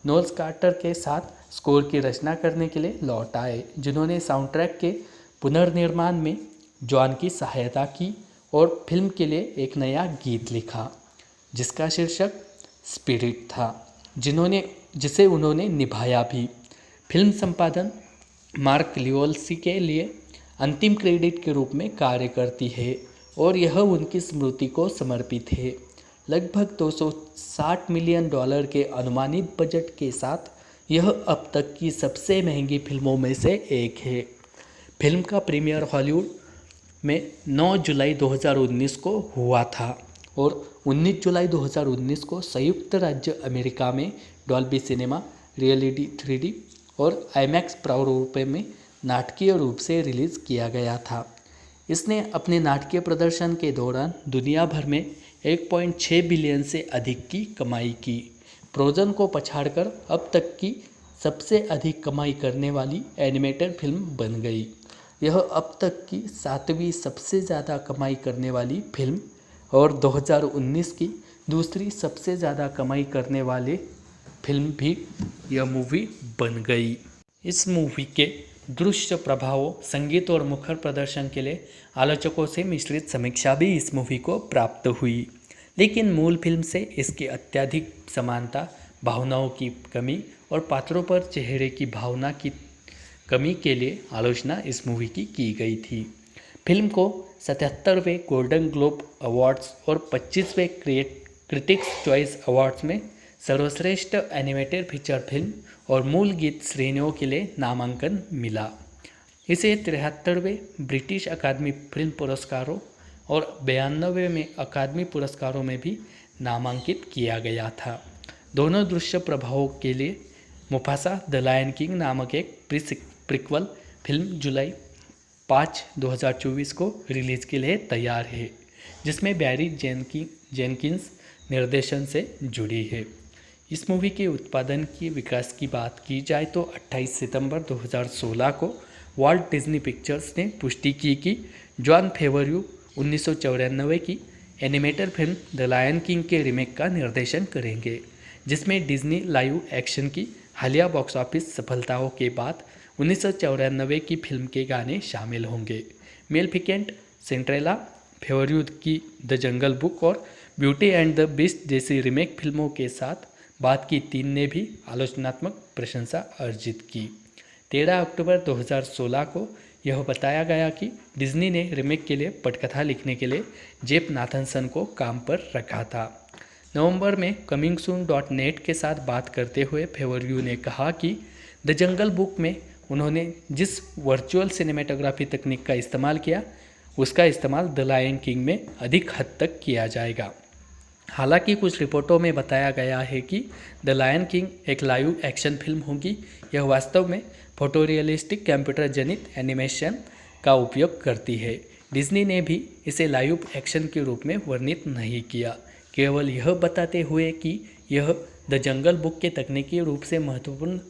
नोल्स कार्टर के साथ स्कोर की रचना करने के लिए लौट आए, जिन्होंने साउंड ट्रैक के पुनर्निर्माण में जॉन की सहायता की और फिल्म के लिए एक नया गीत लिखा जिसका शीर्षक स्पिरिट था, जिसे उन्होंने निभाया भी। फिल्म संपादन मार्क लियोलसी के लिए अंतिम क्रेडिट के रूप में कार्य करती है और यह उनकी स्मृति को समर्पित है। लगभग 260 मिलियन डॉलर के अनुमानित बजट के साथ यह अब तक की सबसे महंगी फिल्मों में से एक है। फिल्म का प्रीमियर हॉलीवुड में 9 जुलाई 2019 को हुआ था और 19 जुलाई 2019 को संयुक्त राज्य अमेरिका में डॉल्बी सिनेमा, रियलिटी 3D और आईमैक्स प्रारूप में नाटकीय रूप से रिलीज़ किया गया था। इसने अपने नाटकीय प्रदर्शन के दौरान दुनिया भर में 1.6 बिलियन से अधिक की कमाई की। फ्रोजन को पछाड़कर अब तक की सबसे अधिक कमाई करने वाली एनिमेटेड फिल्म बन गई। यह अब तक की 7वीं सबसे ज़्यादा कमाई करने वाली फिल्म और 2019 की दूसरी सबसे ज़्यादा कमाई करने वाली फिल्म भी यह मूवी बन गई। इस मूवी के दृश्य प्रभावों, संगीत और मुखर प्रदर्शन के लिए आलोचकों से मिश्रित समीक्षा भी इस मूवी को प्राप्त हुई, लेकिन मूल फिल्म से इसकी अत्यधिक समानता, भावनाओं की कमी और पात्रों पर चेहरे की भावना की कमी के लिए आलोचना इस मूवी की गई थी। फिल्म को 77वें गोल्डन ग्लोब अवार्ड्स और 25वें क्रिटिक्स चॉइस अवार्ड्स में सर्वश्रेष्ठ एनिमेटेड फीचर फिल्म और मूल गीत श्रेणियों के लिए नामांकन मिला। इसे 73वें ब्रिटिश अकादमी फिल्म पुरस्कारों और 92वें में अकादमी पुरस्कारों में भी नामांकित किया गया था। दोनों दृश्य प्रभावों के लिए मुफासा द लायन किंग नामक एक प्रीक्वल फिल्म जुलाई 5, 2024 को रिलीज़ के लिए तैयार है, जिसमें बैरी जेनकिंस निर्देशन से जुड़ी है। इस मूवी के उत्पादन की विकास की बात की जाए तो 28 सितंबर 2016 को वॉल्ट डिज्नी पिक्चर्स ने पुष्टि की कि जॉन फेवरव्यू 1994 की animated film the Lion King के रीमेक का निर्देशन करेंगे, जिसमें डिज्नी लाइव एक्शन की हालिया बॉक्स ऑफिस सफलताओं के बाद 1994 की फिल्म के गाने शामिल होंगे। मेलेफिकेंट, सिंड्रेला, फेवरव्यू की द जंगल बुक और ब्यूटी एंड द बीस्ट जैसी रीमेक फिल्मों के साथ बाद की 3 ने भी आलोचनात्मक प्रशंसा अर्जित की। 13 अक्टूबर 2016 को यह बताया गया कि डिज्नी ने रीमेक के लिए पटकथा लिखने के लिए जेफ नाथनसन को काम पर रखा था। नवंबर में comingsoon.net के साथ बात करते हुए फेवरयू ने कहा कि द जंगल बुक में उन्होंने जिस वर्चुअल सिनेमेटोग्राफी तकनीक का इस्तेमाल किया उसका इस्तेमाल द लायन किंग में अधिक हद तक किया जाएगा। हालांकि कुछ रिपोर्टों में बताया गया है कि द लायन किंग एक लाइव एक्शन फिल्म होगी। यह वास्तव में फोटोरियलिस्टिक कंप्यूटर जनित एनिमेशन का उपयोग करती है। डिज्नी ने भी इसे लाइव एक्शन के रूप में वर्णित नहीं किया, केवल यह बताते हुए कि यह द जंगल बुक के तकनीकी रूप से महत्वपूर्ण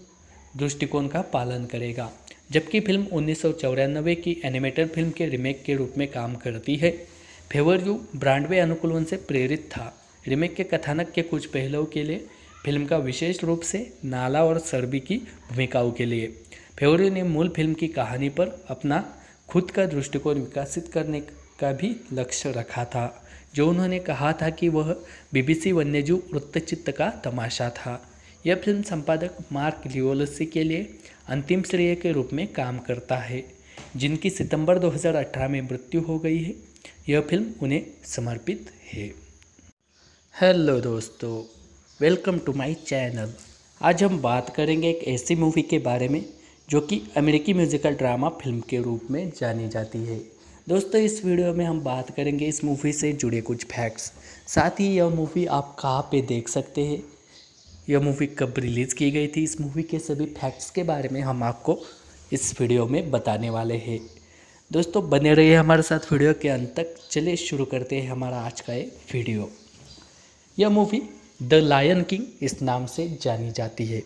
दृष्टिकोण का पालन करेगा। जबकि फिल्म 1994 की एनिमेटेड फिल्म के रीमेक के रूप में काम करती है। फेवरयू ब्रॉडवे अनुकूलन से प्रेरित था। रीमेक के कथानक के कुछ पहलुओं के लिए फिल्म का विशेष रूप से नाला और सर्बी की भूमिकाओं के लिए फेवरयू ने मूल फिल्म की कहानी पर अपना खुद का दृष्टिकोण विकसित करने का भी लक्ष्य रखा था, जो उन्होंने कहा था कि वह बीबीसी वन्यजीव वृत्तचित्र का तमाशा था। यह फिल्म संपादक मार्क लियोलसी के लिए अंतिम श्रेय के रूप में काम करता है, जिनकी सितंबर 2018 में मृत्यु हो गई है। यह फिल्म उन्हें समर्पित है। हेलो दोस्तों, वेलकम टू माय चैनल। आज हम बात करेंगे एक ऐसी मूवी के बारे में जो कि अमेरिकी म्यूजिकल ड्रामा फिल्म के रूप में जानी जाती है। दोस्तों, इस वीडियो में हम बात करेंगे इस मूवी से जुड़े कुछ फैक्ट्स, साथ ही यह मूवी आप कहाँ पे देख सकते हैं, यह मूवी कब रिलीज़ की गई थी, इस मूवी के सभी फैक्ट्स के बारे में हम आपको इस वीडियो में बताने वाले हैं। दोस्तों, बने रहिए हमारे साथ वीडियो के अंत तक। चलिए शुरू करते हैं हमारा आज का ये वीडियो। यह मूवी द लायन किंग इस नाम से जानी जाती है।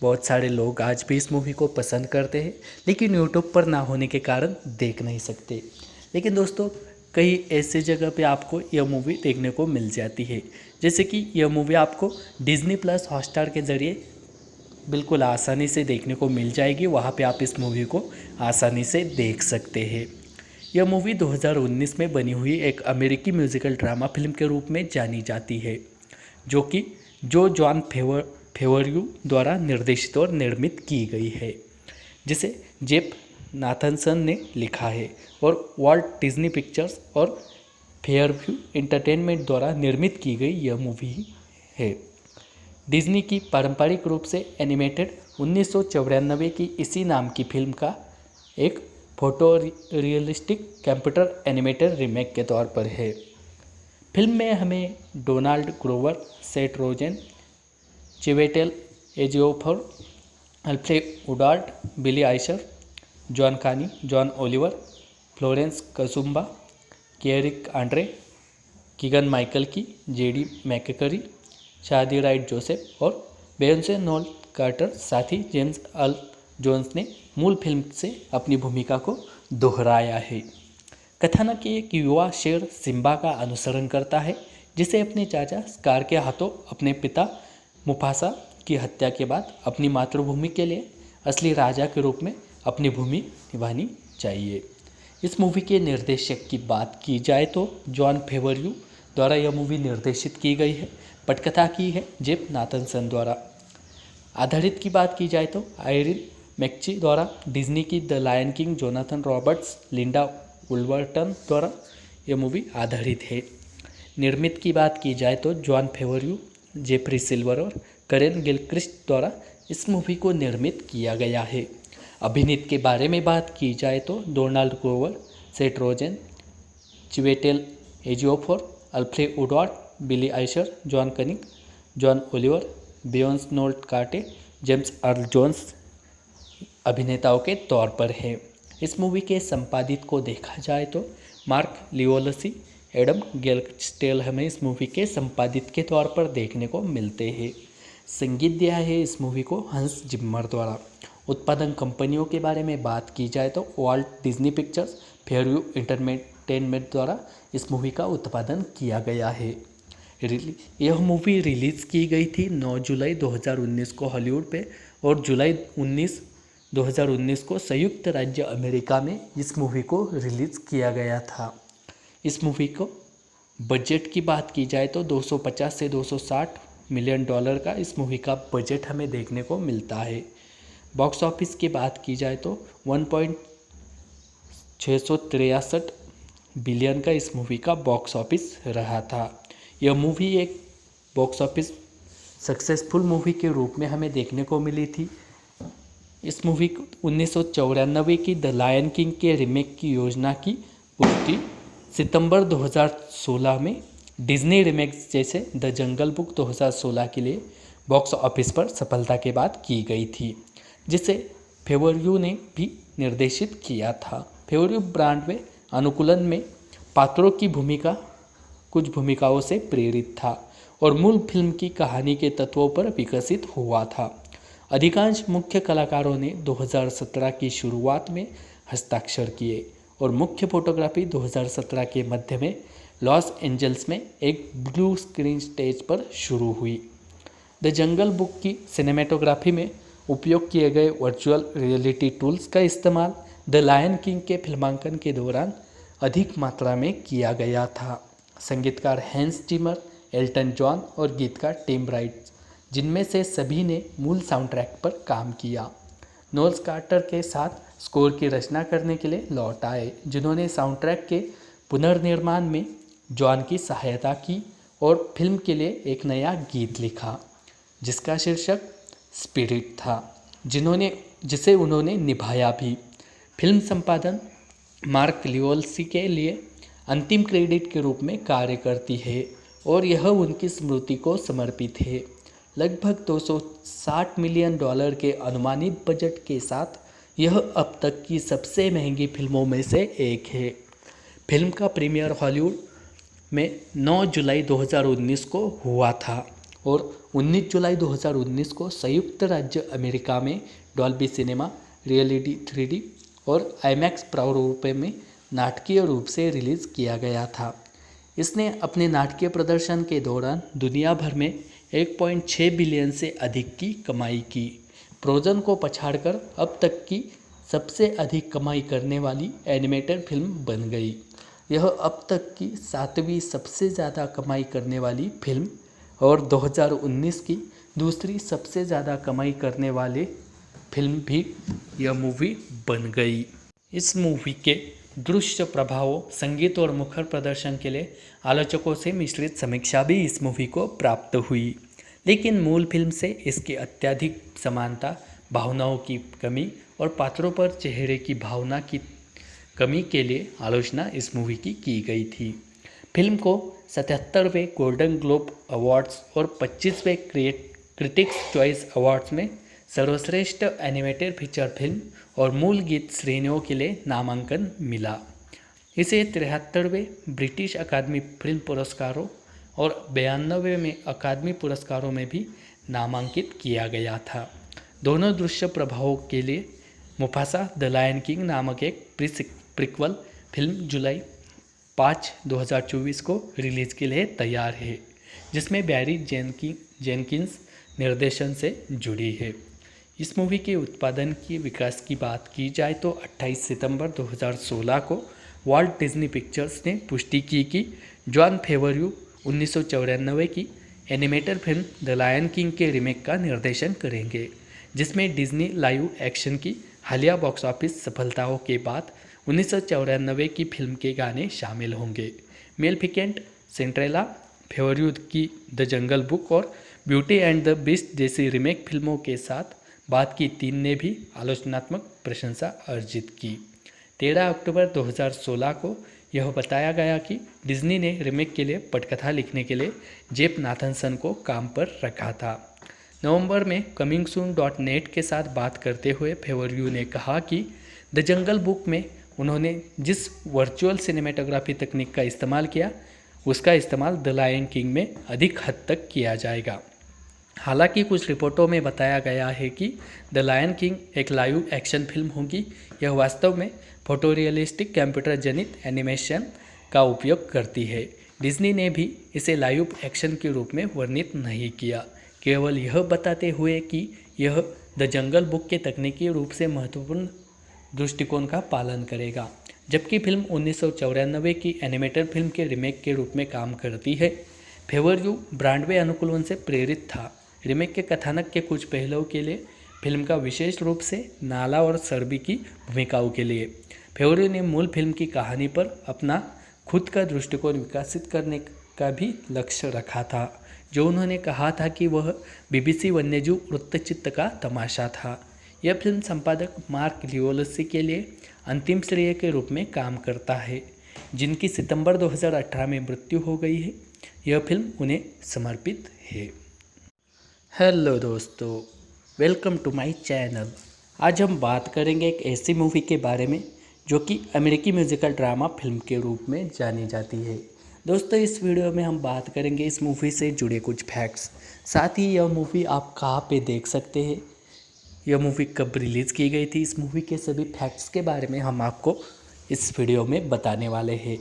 बहुत सारे लोग आज भी इस मूवी को पसंद करते हैं, लेकिन यूट्यूब पर ना होने के कारण देख नहीं सकते। लेकिन दोस्तों, कई ऐसे जगह पे आपको यह मूवी देखने को मिल जाती है, जैसे कि यह मूवी आपको डिज्नी प्लस हॉटस्टार के ज़रिए बिल्कुल आसानी से देखने को मिल जाएगी। वहाँ पे आप इस मूवी को आसानी से देख सकते हैं। यह मूवी 2019 में बनी हुई एक अमेरिकी म्यूजिकल ड्रामा फिल्म के रूप में जानी जाती है, जो कि जॉन फेवरयू द्वारा निर्देशित और निर्मित की गई है, जिसे जेफ नाथनसन ने लिखा है और वॉल्ट डिज्नी पिक्चर्स और फेयरव्यू एंटरटेनमेंट द्वारा निर्मित की गई यह मूवी है। डिज्नी की पारंपरिक रूप से एनिमेटेड 1994 की इसी नाम की फिल्म का एक photo realistic computer animated remake के तौर पर है। फिल्म में हमें Donald Glover, Seth Rogen, Chiwetel Ejiofor, Alfred Woodard, Billy Eichner, John Kani, John Oliver, Florence Kasumba, Eric Andre, Keegan Michael Key, JD McCrary, Shahadi Wright Joseph और बेयोंसे known quarter, साथ ही James earl Jones ने मूल film से अपनी भूमिका को दोहराया है। कथानक एक युवा शेर सिम्बा का अनुसरण करता है, जिसे अपने चाचा स्कार के हाथों अपने पिता मुफासा की हत्या के बाद अपनी मातृभूमि के लिए असली राजा के रूप में अपनी भूमि निभानी चाहिए। इस मूवी के निर्देशक की बात की जाए तो जॉन फेवरयू द्वारा यह मूवी निर्देशित की गई है। पटकथा की है जेफ नाथनसन द्वारा। आधारित की बात की जाए तो आयरिन मैकची द्वारा डिज्नी की the Lion King Jonathan Roberts, Linda Woolverton द्वारा यह मूवी आधारित है। निर्मित की बात की जाए तो जॉन फेवरयू, जेफरी सिल्वर और करेन गिलक्रिस्ट द्वारा इस मूवी को निर्मित किया गया है। अभिनीत के बारे में बात की जाए तो Donald Glover, Seth Rogen, Chiwetel Ejiofor, Alfred Woodard, Billy Eichner, John cunning, John Oliver, Beyonce Knowles Carter, James earl Jones अभिनेताओं के तौर पर है। इस मूवी के संपादित को देखा जाए तो मार्क लियोलसी, एडम गेलस्टेल हमें इस मूवी के संपादित के तौर पर देखने को मिलते हैं। संगीत दिया है इस मूवी को हंस जिम्मर द्वारा। उत्पादन कंपनियों के बारे में बात की जाए तो Walt Disney pictures, Fairview entertainment द्वारा इस मूवी का उत्पादन किया गया है। यह मूवी रिलीज़ की गई थी 9 जुलाई 2019 को हॉलीवुड पे और जुलाई 2019 को संयुक्त राज्य अमेरिका में इस मूवी को रिलीज़ किया गया था। इस मूवी को बजट की बात की जाए तो 250 से 260 मिलियन डॉलर का इस मूवी का बजट हमें देखने को मिलता है। बॉक्स ऑफिस की बात की जाए तो 1.663 बिलियन का इस मूवी का बॉक्स ऑफिस रहा था। यह मूवी एक बॉक्स ऑफिस सक्सेसफुल मूवी के रूप में हमें देखने को मिली थी। इस मूवी को 1994 की द लायन किंग के रीमेक की योजना की पुष्टि सितंबर 2016 में डिज्नी रीमेक्स जैसे द जंगल बुक 2016 के लिए बॉक्स ऑफिस पर सफलता के बाद की गई थी, जिसे फेवरयू ने भी निर्देशित किया था। फेवरयू ब्रॉडवे अनुकूलन में पात्रों की भूमिका कुछ भूमिकाओं से प्रेरित था और मूल फिल्म की कहानी के तत्वों पर विकसित हुआ था। अधिकांश मुख्य कलाकारों ने 2017 की शुरुआत में हस्ताक्षर किए और मुख्य फोटोग्राफी 2017 के मध्य में लॉस एंजल्स में एक ब्लू स्क्रीन स्टेज पर शुरू हुई। द जंगल बुक की सिनेमेटोग्राफी में उपयोग किए गए वर्चुअल रियलिटी टूल्स का इस्तेमाल द लायन किंग के फिल्मांकन के दौरान अधिक मात्रा में किया गया था। संगीतकार हैंस जिमर, एल्टन जॉन और गीतकार टिम राइट, जिनमें से सभी ने मूल साउंड ट्रैक पर काम किया, नोल कार्टर के साथ स्कोर की रचना करने के लिए लौट आए, जिन्होंने साउंड ट्रैक के पुनर्निर्माण में जॉन की सहायता की और फिल्म के लिए एक नया गीत लिखा जिसका शीर्षक स्पिरिट था, जिसे उन्होंने निभाया भी। फिल्म संपादन मार्क लियोल्सी के लिए अंतिम क्रेडिट के रूप में कार्य करती है और यह उनकी स्मृति को समर्पित है। लगभग $260 मिलियन के अनुमानित बजट के साथ यह अब तक की सबसे महंगी फिल्मों में से एक है। फिल्म का प्रीमियर हॉलीवुड में 9 जुलाई 2019 को हुआ था और 19 जुलाई 2019 को संयुक्त राज्य अमेरिका में डॉल्बी सिनेमा, रियलिटी 3D और आईमैक्स प्रारूप में नाटकीय रूप से रिलीज़ किया गया था। इसने अपने नाटकीय प्रदर्शन के दौरान दुनिया भर में 1.6 बिलियन से अधिक की कमाई की। फ्रोजन को पछाड़कर अब तक की सबसे अधिक कमाई करने वाली एनिमेटेड फिल्म बन गई। यह अब तक की 7वीं सबसे ज़्यादा कमाई करने वाली फिल्म और 2019 की दूसरी सबसे ज़्यादा कमाई करने वाले फिल्म भी यह मूवी बन गई। इस मूवी के दृश्य प्रभावों, संगीत और मुखर प्रदर्शन के लिए आलोचकों से मिश्रित समीक्षा भी इस मूवी को प्राप्त हुई, लेकिन मूल फिल्म से इसकी अत्यधिक समानता, भावनाओं की कमी और पात्रों पर चेहरे की भावना की कमी के लिए आलोचना इस मूवी की गई थी। फिल्म को 77वें गोल्डन ग्लोब अवार्ड्स और 25वें क्रिटिक्स चॉइस अवार्ड्स में सर्वश्रेष्ठ एनिमेटेड फीचर फिल्म और मूल गीत श्रेणियों के लिए नामांकन मिला। इसे 73वें ब्रिटिश अकादमी फिल्म पुरस्कारों और 92वें में अकादमी पुरस्कारों में भी नामांकित किया गया था। दोनों दृश्य प्रभावों के लिए मुफासा द लायन किंग नामक एक प्रीक्वल फिल्म जुलाई 5, 2024 को रिलीज़ के लिए तैयार है, जिसमें बैरी जेनकिंस निर्देशन से जुड़ी है। इस मूवी के उत्पादन की विकास की बात की जाए तो 28 सितंबर 2016 को वॉल्ट डिज्नी पिक्चर्स ने पुष्टि की कि जॉन फेवरयू 1994 की animated film the Lion King के रीमेक का निर्देशन करेंगे, जिसमें डिज्नी लाइव एक्शन की हालिया बॉक्स ऑफिस सफलताओं के बाद 1994 की फिल्म के गाने शामिल होंगे। मेलेफिकेंट, सिंड्रेला, फेवरयू की द जंगल बुक और ब्यूटी एंड द बीस्ट जैसी रीमेक फिल्मों के साथ बाद की 3 ने भी आलोचनात्मक प्रशंसा अर्जित की। 13 अक्टूबर 2016 को यह बताया गया कि डिज्नी ने रीमेक के लिए पटकथा लिखने के लिए जेफ नाथनसन को काम पर रखा था। नवंबर में comingsoon.net के साथ बात करते हुए फेवरयू ने कहा कि द जंगल बुक में उन्होंने जिस वर्चुअल सिनेमेटोग्राफी तकनीक का इस्तेमाल किया, उसका इस्तेमाल द लायन किंग में अधिक हद तक किया जाएगा। हालांकि कुछ रिपोर्टों में बताया गया है कि द लायन किंग एक लाइव एक्शन फिल्म होगी। यह वास्तव में फोटोरियलिस्टिक कंप्यूटर जनित एनिमेशन का उपयोग करती है। डिज्नी ने भी इसे लाइव एक्शन के रूप में वर्णित नहीं किया, केवल यह बताते हुए कि यह द जंगल बुक के तकनीकी रूप से महत्वपूर्ण दृष्टिकोण का पालन करेगा। जबकि फिल्म 1994 की एनिमेटेड फिल्म के रीमेक के रूप में काम करती है, फेवरयू ब्रॉडवे अनुकूलन से प्रेरित था। रीमेक के कथानक के कुछ पहलुओं के लिए फिल्म का विशेष रूप से नाला और सर्बी की भूमिकाओं के लिए फेवरयू ने मूल फिल्म की कहानी पर अपना खुद का दृष्टिकोण विकसित करने का भी लक्ष्य रखा था। जो उन्होंने कहा था कि वह बीबीसी वन्यजीव वृत्तचित्र का तमाशा था। यह फिल्म संपादक मार्क लियोलसी के लिए अंतिम श्रेय के रूप में काम करता है, जिनकी सितंबर 2018 में मृत्यु हो गई है। यह फिल्म उन्हें समर्पित है। हेलो दोस्तों, वेलकम टू माय चैनल। आज हम बात करेंगे एक ऐसी मूवी के बारे में जो कि अमेरिकी म्यूजिकल ड्रामा फिल्म के रूप में जानी जाती है। दोस्तों, इस वीडियो में हम बात करेंगे इस मूवी से जुड़े कुछ फैक्ट्स, साथ ही यह मूवी आप कहाँ पे देख सकते हैं, यह मूवी कब रिलीज़ की गई थी, इस मूवी के सभी फैक्ट्स के बारे में हम आपको इस वीडियो में बताने वाले हैं।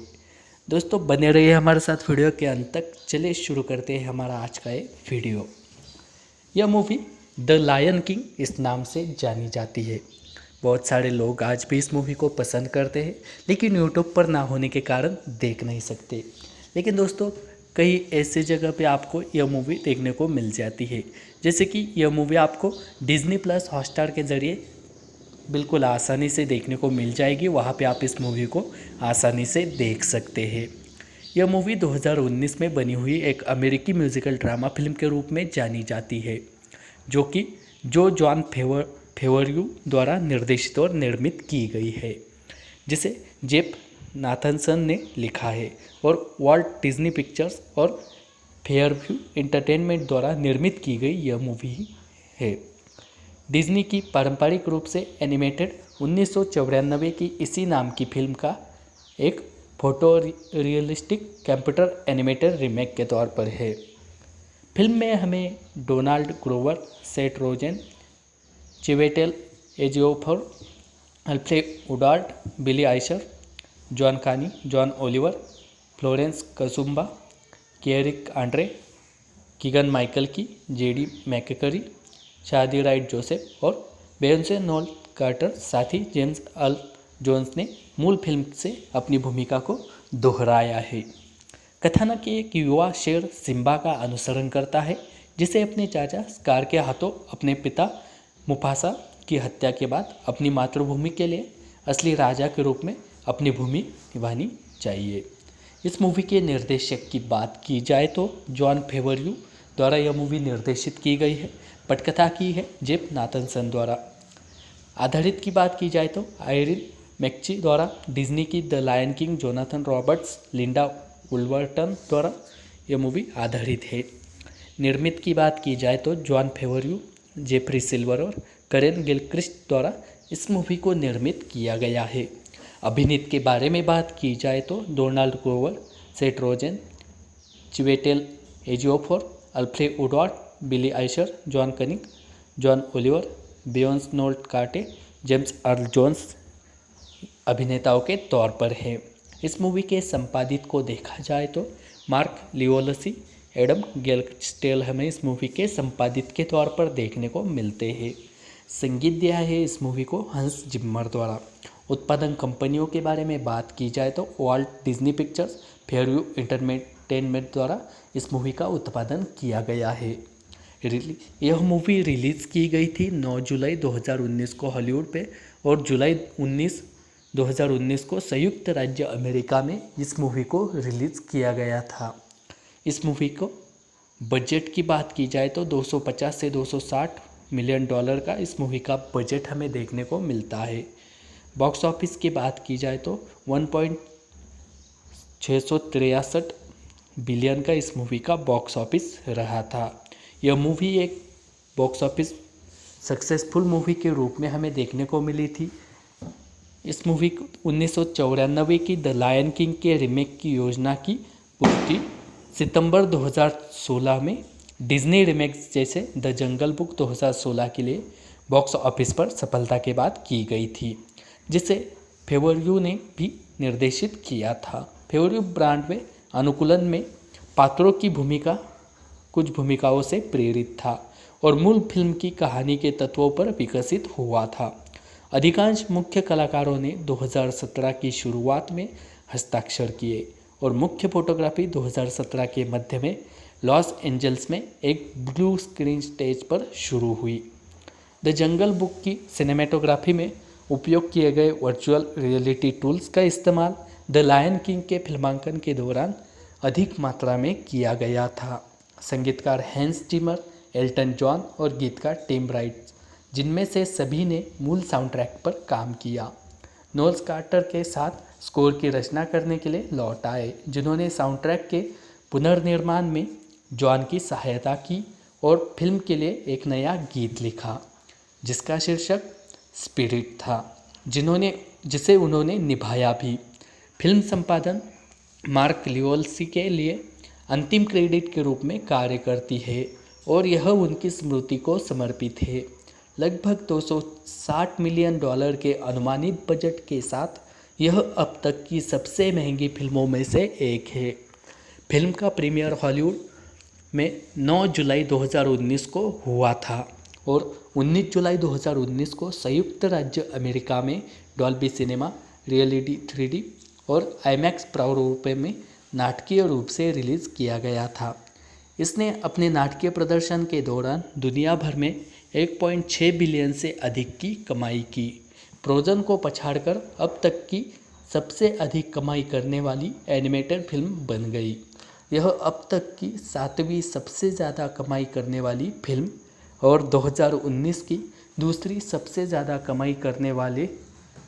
दोस्तों, बने रहिए हमारे साथ वीडियो के अंत तक। चलिए शुरू करते हैं हमारा आज का ये वीडियो। यह मूवी द लायन किंग इस नाम से जानी जाती है। बहुत सारे लोग आज भी इस मूवी को पसंद करते हैं, लेकिन यूट्यूब पर ना होने के कारण देख नहीं सकते। लेकिन दोस्तों, कई ऐसी जगह पे आपको यह मूवी देखने को मिल जाती है, जैसे कि यह मूवी आपको डिज्नी प्लस हॉटस्टार के ज़रिए बिल्कुल आसानी से देखने को मिल जाएगी। वहाँ पे आप इस मूवी को आसानी से देख सकते हैं। यह मूवी 2019 में बनी हुई एक अमेरिकी म्यूजिकल ड्रामा फिल्म के रूप में जानी जाती है, जो कि जॉन फेवरयू द्वारा निर्देशित और निर्मित की गई है, जिसे जेफ नाथनसन ने लिखा है और वॉल्ट डिज्नी पिक्चर्स और फेयरव्यू एंटरटेनमेंट द्वारा निर्मित की गई यह मूवी है। डिज्नी की पारंपरिक रूप से एनिमेटेड 1994 की इसी नाम की फिल्म का एक photo realistic computer animated remake के तौर पर है। फिल्म में हमें Donald Glover, Seth Rogen, Chiwetel Ejiofor, Alfred Woodard, Billy Eichner, John Kani, John Oliver, Florence Kasumba, Eric Andre, Keegan Michael Key, JD McCrary, Shahadi Wright Joseph और बेयोंसे known quarter, साथ ही James earl Jones ने मूल film से अपनी भूमिका को दोहराया है। कथानक एक युवा शेर सिम्बा का अनुसरण करता है, जिसे अपने चाचा स्कार के हाथों अपने पिता मुफासा की हत्या के बाद अपनी मातृभूमि के लिए असली राजा के रूप में अपनी भूमि निभानी चाहिए। इस मूवी के निर्देशक की बात की जाए तो जॉन फेवरयू द्वारा यह मूवी निर्देशित की गई है। पटकथा की है जेफ नाथनसन द्वारा। आधारित की बात की जाए तो आयरिन मैकची द्वारा डिज्नी की the Lion King Jonathan Roberts, Linda Woolverton द्वारा यह मूवी आधारित है। निर्मित की बात की जाए तो जॉन फेवरयू, जेफरी सिल्वर और करेन गिलक्रिस्ट द्वारा इस मूवी को निर्मित किया गया है। अभिनीत के बारे में बात की जाए तो Donald Glover, Seth Rogen, Chiwetel Ejiofor, Alfred Woodard, Billy Eichner, John cunning, John Oliver, Beyonce Knowles Carter, James earl Jones अभिनेताओं के तौर पर है। इस मूवी के संपादित को देखा जाए तो मार्क लियोलसी, एडम गेलस्टेल हमें इस मूवी के संपादित के तौर पर देखने को मिलते हैं। संगीत दिया है इस मूवी को हंस जिम्मर द्वारा। उत्पादन कंपनियों के बारे में बात की जाए तो Walt Disney pictures, Fairview entertainment द्वारा इस मूवी का उत्पादन किया गया है। यह मूवी रिलीज़ की गई थी 9 जुलाई 2019 को हॉलीवुड पे और जुलाई 2019 को संयुक्त राज्य अमेरिका में इस मूवी को रिलीज़ किया गया था। इस मूवी को बजट की बात की जाए तो 250 से 260 मिलियन डॉलर का इस मूवी का बजट हमें देखने को मिलता है। बॉक्स ऑफिस की बात की जाए तो 1.663 बिलियन का इस मूवी का बॉक्स ऑफिस रहा था। यह मूवी एक बॉक्स ऑफिस सक्सेसफुल मूवी के रूप में हमें देखने को मिली थी। इस मूवी को 1994 की द लायन किंग के रीमेक की योजना की पुष्टि सितंबर 2016 में डिज्नी रीमेक्स जैसे द जंगल बुक 2016 के लिए बॉक्स ऑफिस पर सफलता के बाद की गई थी, जिसे फेवरयू ने भी निर्देशित किया था। फेवरयू ब्रॉडवे अनुकूलन में पात्रों की भूमिका कुछ भूमिकाओं से प्रेरित था और मूल फिल्म की कहानी के तत्वों पर विकसित हुआ था। अधिकांश मुख्य कलाकारों ने 2017 की शुरुआत में हस्ताक्षर किए और मुख्य फोटोग्राफी 2017 के मध्य में लॉस एंजल्स में एक ब्लू स्क्रीन स्टेज पर शुरू हुई। द जंगल बुक की सिनेमेटोग्राफी में उपयोग किए गए वर्चुअल रियलिटी टूल्स का इस्तेमाल द लायन किंग के फिल्मांकन के दौरान अधिक मात्रा में किया गया था। संगीतकार हैंस जिमर, एल्टन जॉन और गीतकार टिम राइट, जिनमें से सभी ने मूल साउंड ट्रैक पर काम किया। नोल्स कार्टर के साथ स्कोर की रचना करने के लिए लौट आए, जिन्होंने साउंड ट्रैक के पुनर्निर्माण में जॉन की सहायता की और फिल्म के लिए एक नया गीत लिखा जिसका शीर्षक स्पिरिट था, जिसे उन्होंने निभाया भी। फिल्म संपादन मार्क लियोल्सी के लिए अंतिम क्रेडिट के रूप में कार्य करती है और यह उनकी स्मृति को समर्पित है। लगभग $260 मिलियन के अनुमानित बजट के साथ यह अब तक की सबसे महंगी फिल्मों में से एक है। फिल्म का प्रीमियर हॉलीवुड में 9 जुलाई 2019 को हुआ था और 19 जुलाई 2019 को संयुक्त राज्य अमेरिका में डॉल्बी सिनेमा, रियलिटी 3D और आईमैक्स प्रारूप में नाटकीय रूप से रिलीज़ किया गया था। इसने अपने नाटकीय प्रदर्शन के दौरान दुनिया भर में 1.6 बिलियन से अधिक की कमाई की। फ्रोजन को पछाड़कर अब तक की सबसे अधिक कमाई करने वाली एनिमेटेड फिल्म बन गई। यह अब तक की 7वीं सबसे ज़्यादा कमाई करने वाली फिल्म और 2019 की दूसरी सबसे ज़्यादा कमाई करने वाली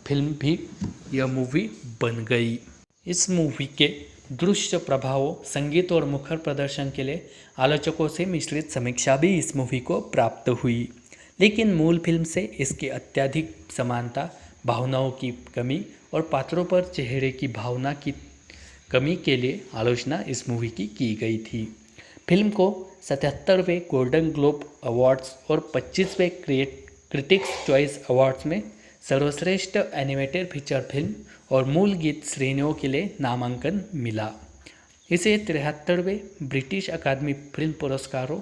फिल्म भी यह मूवी बन गई। इस मूवी के दृश्य प्रभावों, संगीत और मुखर प्रदर्शन के लिए आलोचकों से मिश्रित समीक्षा भी इस मूवी को प्राप्त हुई, लेकिन मूल फिल्म से इसकी अत्यधिक समानता, भावनाओं की कमी और पात्रों पर चेहरे की भावना की कमी के लिए आलोचना इस मूवी की गई थी। फिल्म को 77वें गोल्डन ग्लोब अवार्ड्स और 25वें क्रिटिक्स चॉइस अवार्ड्स में सर्वश्रेष्ठ एनिमेटेड फीचर फिल्म और मूल गीत श्रेणियों के लिए नामांकन मिला। इसे 73वें ब्रिटिश अकादमी फिल्म पुरस्कारों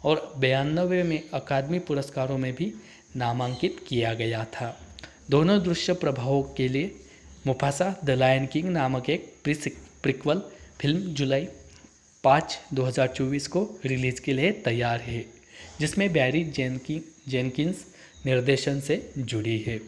और 92वें में अकादमी पुरस्कारों में भी नामांकित किया गया था। दोनों दृश्य प्रभावों के लिए मुफासा द लायन किंग नामक एक प्रीक्वल फिल्म जुलाई 5, 2024 को रिलीज़ के लिए तैयार है, जिसमें बैरी जेनकिंस निर्देशन से जुड़ी है।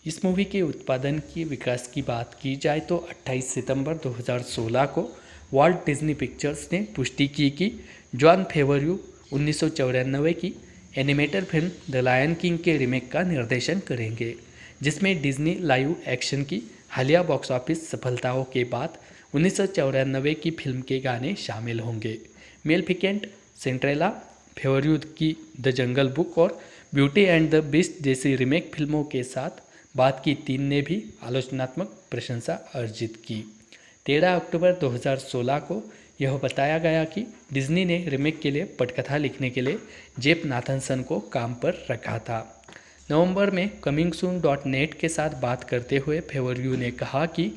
इस मूवी के उत्पादन की विकास की बात की जाए तो 28 सितंबर 2016 को वॉल्ट डिज्नी पिक्चर्स ने पुष्टि की कि जॉन फेवरयू 1994 की animated film the Lion King के रीमेक का निर्देशन करेंगे, जिसमें डिज्नी लाइव एक्शन की हालिया बॉक्स ऑफिस सफलताओं के बाद 1994 की फिल्म के गाने शामिल होंगे। मेलेफिकेंट, सिंड्रेला, फेवरयू की द जंगल बुक और ब्यूटी एंड द बीस्ट जैसी रीमेक फिल्मों के साथ बाद की 3 ने भी आलोचनात्मक प्रशंसा अर्जित की। 13 अक्टूबर 2016 को यह बताया गया कि डिज्नी ने रीमेक के लिए पटकथा लिखने के लिए जेफ नाथनसन को काम पर रखा था। नवंबर में comingsoon.net के साथ बात करते हुए फेवरयू ने कहा कि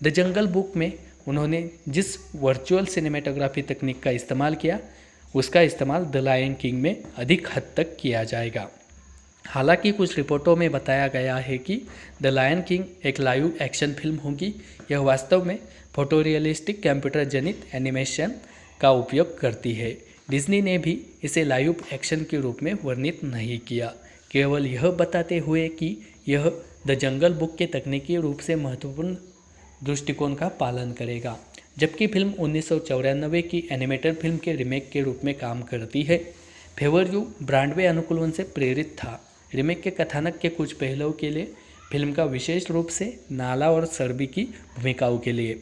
द जंगल बुक में उन्होंने जिस वर्चुअल सिनेमेटोग्राफी तकनीक का इस्तेमाल किया, उसका इस्तेमाल द लायन किंग में अधिक हद तक किया जाएगा। हालांकि कुछ रिपोर्टों में बताया गया है कि द लायन किंग एक लाइव एक्शन फिल्म होगी। यह वास्तव में फोटोरियलिस्टिक कंप्यूटर जनित एनिमेशन का उपयोग करती है। डिज्नी ने भी इसे लाइव एक्शन के रूप में वर्णित नहीं किया, केवल यह बताते हुए कि यह द जंगल बुक के तकनीकी रूप से महत्वपूर्ण दृष्टिकोण का पालन करेगा। जबकि फिल्म 1994 की एनिमेटेड फिल्म के रीमेक के रूप में काम करती है। फेवरयू ब्रॉडवे अनुकूलन से प्रेरित था। रीमेक के कथानक के कुछ पहलुओं के लिए फिल्म का विशेष रूप से नाला और सर्बी की भूमिकाओं के लिए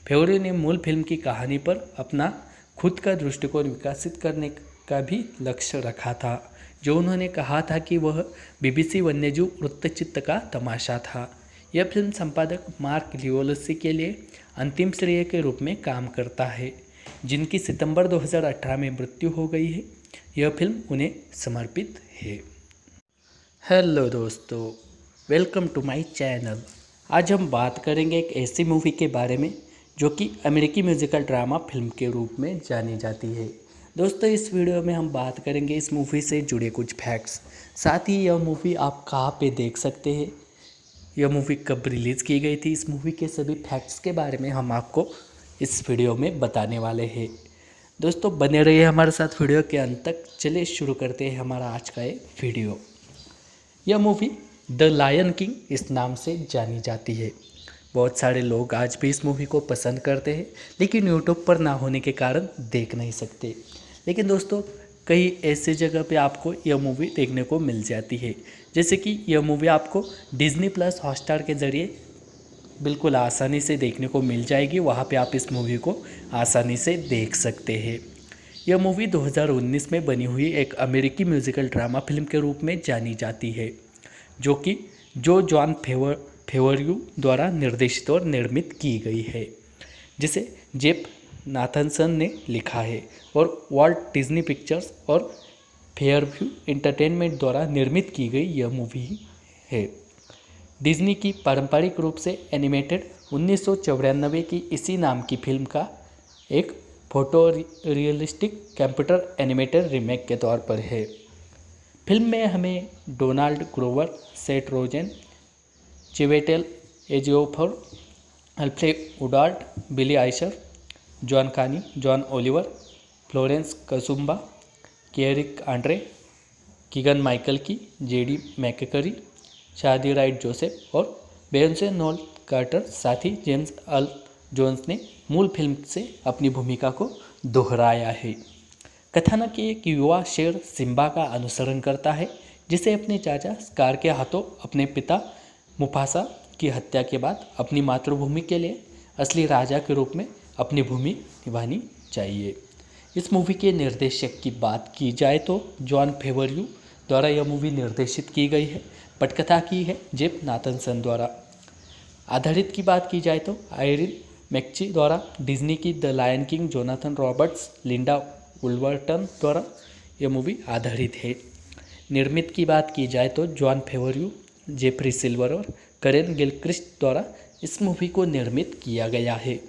फेवरयू ने मूल फिल्म की कहानी पर अपना खुद का दृष्टिकोण विकसित करने का भी लक्ष्य रखा था, जो उन्होंने कहा था कि वह BBC वन्यजीव वृत्तचित्र का तमाशा था। यह फिल्म संपादक मार्क लियोल्सी के लिए अंतिम श्रेय के रूप में काम करता है, जिनकी सितंबर 2018 में मृत्यु हो गई है। यह फिल्म उन्हें समर्पित है। हेलो दोस्तों, वेलकम टू माय चैनल। आज हम बात करेंगे एक ऐसी मूवी के बारे में जो कि अमेरिकी म्यूजिकल ड्रामा फिल्म के रूप में जानी जाती है। दोस्तों, इस वीडियो में हम बात करेंगे इस मूवी से जुड़े कुछ फैक्ट्स, साथ ही यह मूवी आप कहाँ पे देख सकते हैं, यह मूवी कब रिलीज़ की गई थी, इस मूवी के सभी फैक्ट्स के बारे में हम आपको इस वीडियो में बताने वाले हैं। दोस्तों, बने रहिए हमारे साथ वीडियो के अंत तक। चलिए शुरू करते हैं हमारा आज का ये वीडियो। यह मूवी द लायन किंग इस नाम से जानी जाती है। बहुत सारे लोग आज भी इस मूवी को पसंद करते हैं, लेकिन यूट्यूब पर ना होने के कारण देख नहीं सकते। लेकिन दोस्तों कई ऐसे जगह पे आपको यह मूवी देखने को मिल जाती है, जैसे कि यह मूवी आपको डिज्नी प्लस हॉटस्टार के ज़रिए बिल्कुल आसानी से देखने को मिल जाएगी। वहाँ पे आप इस मूवी को आसानी से देख सकते हैं। यह मूवी 2019 में बनी हुई एक अमेरिकी म्यूज़िकल ड्रामा फिल्म के रूप में जानी जाती है, जो कि जॉन फेवरयू द्वारा निर्देशित और निर्मित की गई है, जिसे जेफ नाथनसन ने लिखा है और वॉल्ट डिज्नी पिक्चर्स और फेयरव्यू एंटरटेनमेंट द्वारा निर्मित की गई यह मूवी है। डिज्नी की पारंपरिक रूप से एनिमेटेड 1994 की इसी नाम की फिल्म का एक photo realistic computer animated remake के तौर पर है। फिल्म में हमें Donald Glover, Seth Rogen, Chiwetel Ejiofor, Alfred Woodard, Billy Eichner, John Kani, John Oliver, Florence Kasumba, Eric Andre, Keegan Michael Key, JD McCrary, Shahadi Wright Joseph और बेयोंसे known quarter, साथ ही James earl Jones ने मूल film से अपनी भूमिका को दोहराया है। कथानक एक युवा शेर सिम्बा का अनुसरण करता है, जिसे अपने चाचा स्कार के हाथों अपने पिता मुफासा की हत्या के बाद अपनी मातृभूमि के लिए असली राजा के रूप में अपनी भूमि निभानी चाहिए। इस मूवी के निर्देशक की बात की जाए तो जॉन फेवरयू द्वारा यह मूवी निर्देशित की गई है। पटकथा की है जेफ नाथनसन द्वारा। आधारित की बात की जाए तो आयरिन मैकची द्वारा, डिज्नी की the Lion King Jonathan Roberts, Linda Woolverton द्वारा यह मूवी आधारित है। निर्मित की बात की जाए तो जॉन फेवरयू, जेफरी सिल्वर और करेन गिलक्रिस्ट द्वारा इस मूवी को निर्मित किया गया है।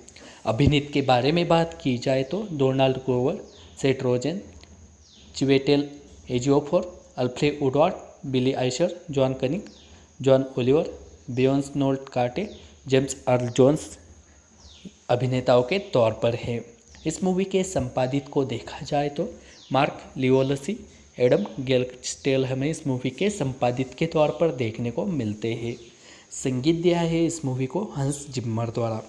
अभिनीत के बारे में बात की जाए तो Donald Glover, Seth Rogen, Chiwetel Ejiofor, Alfred Woodard, Billy Eichner, John cunning, John Oliver, Beyonce Knowles Carter, James earl Jones अभिनेताओं के तौर पर है। इस मूवी के संपादित को देखा जाए तो मार्क लियोलसी, एडम गेलस्टेल हमें इस मूवी के संपादित के तौर पर देखने को मिलते हैं। संगीत दिया है इस मूवी को हंस जिम्मर द्वारा।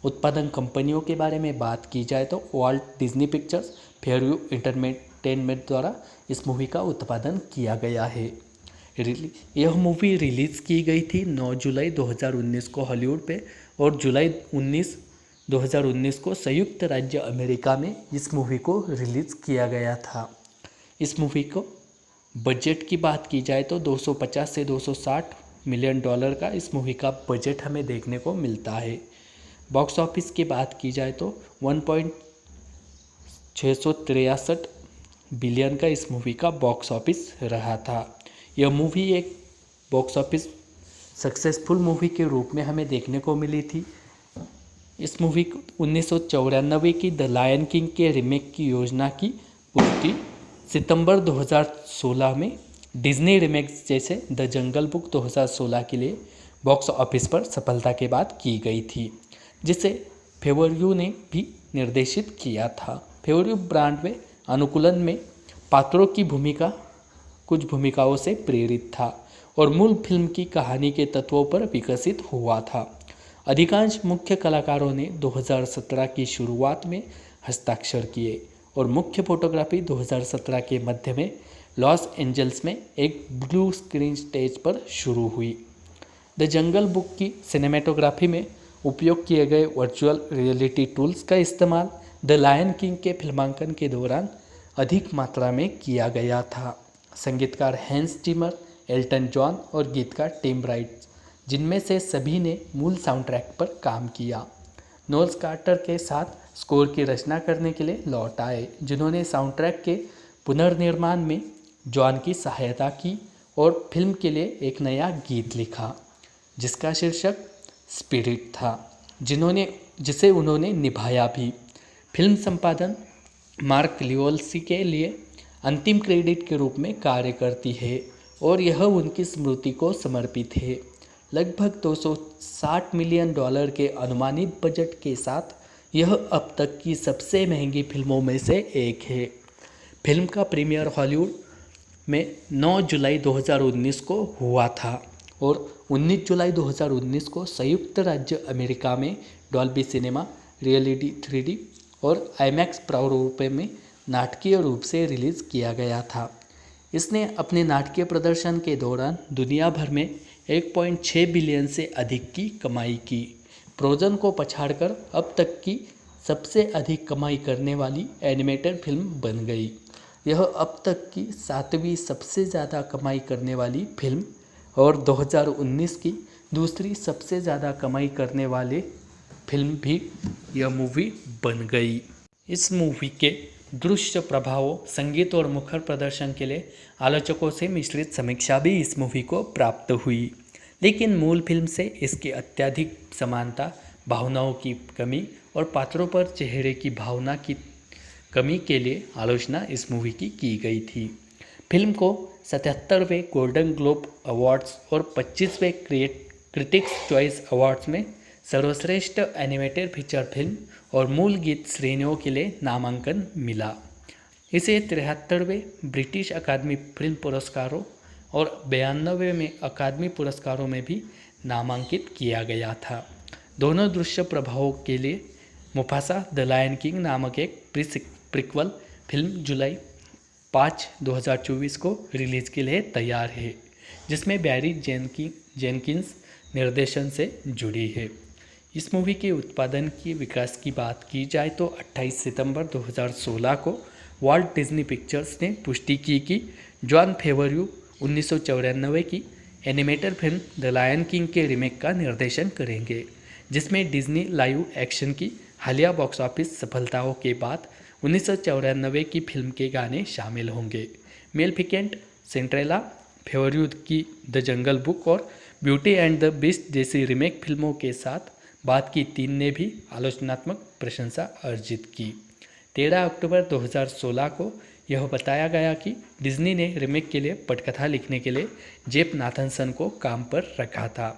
उत्पादन कंपनियों के बारे में बात की जाए तो Walt Disney pictures, Fairview entertainment द्वारा इस मूवी का उत्पादन किया गया है। यह मूवी रिलीज़ की गई थी 9 जुलाई 2019 को हॉलीवुड पे और जुलाई 2019 को संयुक्त राज्य अमेरिका में इस मूवी को रिलीज़ किया गया था। इस मूवी को बजट की बात की जाए तो 250 से 260 मिलियन डॉलर का इस मूवी का बजट हमें देखने को मिलता है। बॉक्स ऑफिस की बात की जाए तो 1.663 बिलियन का इस मूवी का बॉक्स ऑफिस रहा था। यह मूवी एक बॉक्स ऑफिस सक्सेसफुल मूवी के रूप में हमें देखने को मिली थी। इस मूवी को 1994 की द लायन किंग के रीमेक की योजना की पुष्टि सितंबर 2016 में डिज्नी रीमेक्स जैसे द जंगल बुक 2016 के लिए बॉक्स ऑफिस पर सफलता के बाद की गई थी, जिसे फेवरयू ने भी निर्देशित किया था। फेवरयू ब्रॉडवे अनुकूलन में पात्रों की भूमिका कुछ भूमिकाओं से प्रेरित था और मूल फिल्म की कहानी के तत्वों पर विकसित हुआ था। अधिकांश मुख्य कलाकारों ने 2017 की शुरुआत में हस्ताक्षर किए और मुख्य फोटोग्राफी 2017 के मध्य में लॉस एंजल्स में एक ब्लू स्क्रीन स्टेज पर शुरू हुई। द जंगल बुक की सिनेमेटोग्राफी में उपयोग किए गए वर्चुअल रियलिटी टूल्स का इस्तेमाल द लायन किंग के फिल्मांकन के दौरान अधिक मात्रा में किया गया था। संगीतकार हैंस जिमर, एल्टन जॉन और गीतकार टिम राइट, जिनमें से सभी ने मूल साउंड ट्रैक पर काम किया, नोल्स कार्टर के साथ स्कोर की रचना करने के लिए लौट आए, जिन्होंने साउंड ट्रैक के पुनर्निर्माण में जॉन की सहायता की और फिल्म के लिए एक नया गीत लिखा जिसका शीर्षक स्पिरिट था, जिसे उन्होंने निभाया भी। फिल्म संपादन मार्क लियोलसी के लिए अंतिम क्रेडिट के रूप में कार्य करती है और यह उनकी स्मृति को समर्पित है। लगभग 260 मिलियन डॉलर के अनुमानित बजट के साथ यह अब तक की सबसे महंगी फिल्मों में से एक है। फिल्म का प्रीमियर हॉलीवुड में 9 जुलाई 2019 को हुआ था और 19 जुलाई 2019 को संयुक्त राज्य अमेरिका में डॉल्बी सिनेमा, रियलिटी 3D और आईमैक्स प्रारूप में नाटकीय रूप से रिलीज़ किया गया था। इसने अपने नाटकीय प्रदर्शन के दौरान दुनिया भर में 1.6 बिलियन से अधिक की कमाई की। फ्रोजन को पछाड़कर अब तक की सबसे अधिक कमाई करने वाली एनिमेटेड फिल्म बन गई। यह अब तक की 7वीं सबसे ज़्यादा कमाई करने वाली फिल्म और 2019 की दूसरी सबसे ज़्यादा कमाई करने वाले फिल्म भी यह मूवी बन गई। इस मूवी के दृश्य प्रभावों, संगीत और मुखर प्रदर्शन के लिए आलोचकों से मिश्रित समीक्षा भी इस मूवी को प्राप्त हुई, लेकिन मूल फिल्म से इसकी अत्यधिक समानता, भावनाओं की कमी और पात्रों पर चेहरे की भावना की कमी के लिए आलोचना इस मूवी की गई थी। फिल्म को 77वें गोल्डन ग्लोब अवार्ड्स और 25वें क्रिटिक्स चॉइस अवार्ड्स में सर्वश्रेष्ठ एनिमेटेड फीचर फिल्म और मूल गीत श्रेणियों के लिए नामांकन मिला। इसे 73वें ब्रिटिश अकादमी फिल्म पुरस्कारों और 92वें में अकादमी पुरस्कारों में भी नामांकित किया गया था। दोनों दृश्य प्रभावों के लिए मुफासा द लायन किंग नामक एक प्रीक्वल फिल्म जुलाई 5, 2024 को रिलीज के लिए तैयार है, जिसमें बैरी जेनकिंस निर्देशन से जुड़ी है। इस मूवी के उत्पादन की विकास की बात की जाए तो 28 सितंबर 2016 को वॉल्ट डिज्नी पिक्चर्स ने पुष्टि की कि जॉन फेवरयू 1994 की animated film the Lion King के रीमेक का निर्देशन करेंगे, जिसमें डिज्नी लाइव एक्शन की हालिया बॉक्स ऑफिस सफलताओं के बाद 1994 की फिल्म के गाने शामिल होंगे। मेलेफिकेंट, सिंड्रेला, फेवरयू की द जंगल बुक और ब्यूटी एंड द बीस्ट जैसी रीमेक फिल्मों के साथ बाद की 3 ने भी आलोचनात्मक प्रशंसा अर्जित की। 13 अक्टूबर 2016 को यह बताया गया कि डिज्नी ने रीमेक के लिए पटकथा लिखने के लिए जेफ नाथनसन को काम पर रखा था।